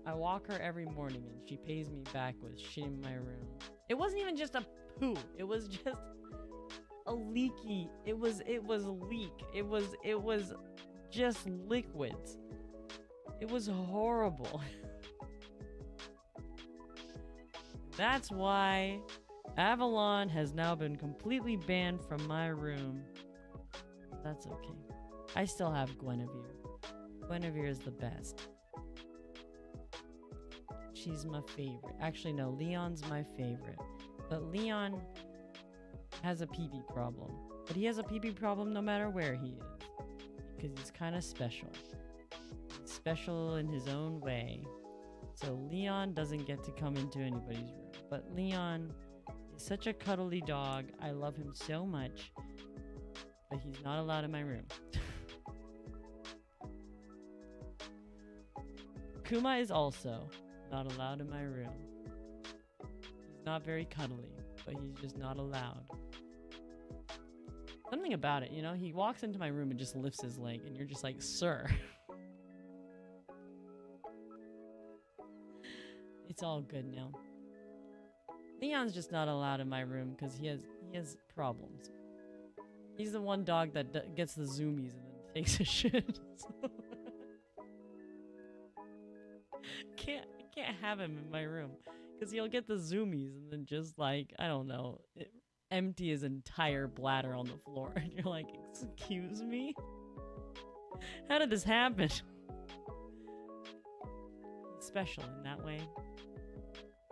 I walk her every morning and she pays me back with shit in my room. It wasn't even just a poo. It was just a leaky. It was a leak. It was just liquids. It was horrible. That's why Avalon has now been completely banned from my room. That's okay. I still have Guinevere. Guinevere is the best. She's my favorite. Actually, no, Leon's my favorite. But Leon has a pee-pee problem. But he has a pee-pee problem no matter where he is. Because he's kind of special. He's special in his own way. So Leon doesn't get to come into anybody's room. But Leon is such a cuddly dog. I love him so much. But he's not allowed in my room. Kuma is also not allowed in my room. He's not very cuddly, but he's just not allowed. Something about it, you know? He walks into my room and just lifts his leg, and you're just like, sir. It's all good now. Leon's just not allowed in my room because he has problems. He's the one dog that gets the zoomies and then takes a shit. I can't have him in my room because he'll get the zoomies and then just like, I don't know, empty his entire bladder on the floor. And you're like, excuse me? How did this happen? He's special in that way.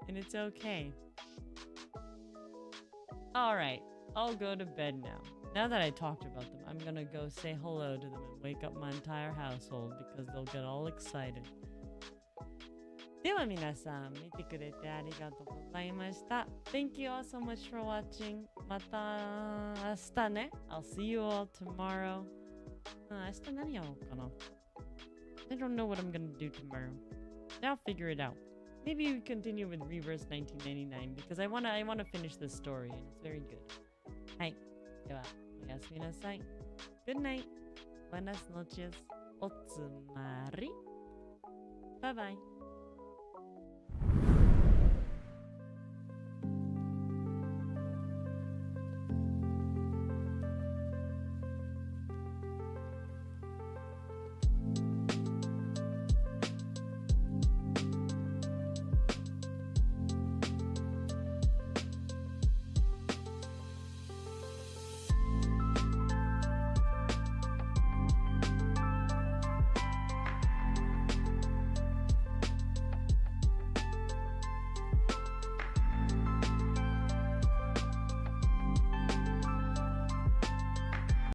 And it's okay. Alright, I'll go to bed now. Now that I talked about them, I'm gonna go say hello to them and wake up my entire household because they'll get all excited. では皆さん、見てくれてありがとうございました。Thank you all so much for watching. また明日ね。I'll see you all tomorrow. 明日何やろうかな? I don't know what I'm gonna do tomorrow. I'll figure it out. Maybe we continue with Reverse 1999 because I wanna finish this story and it's very good. はい。では、おやすみなさい。Good night. Buenas noches. おつまり。Bye bye.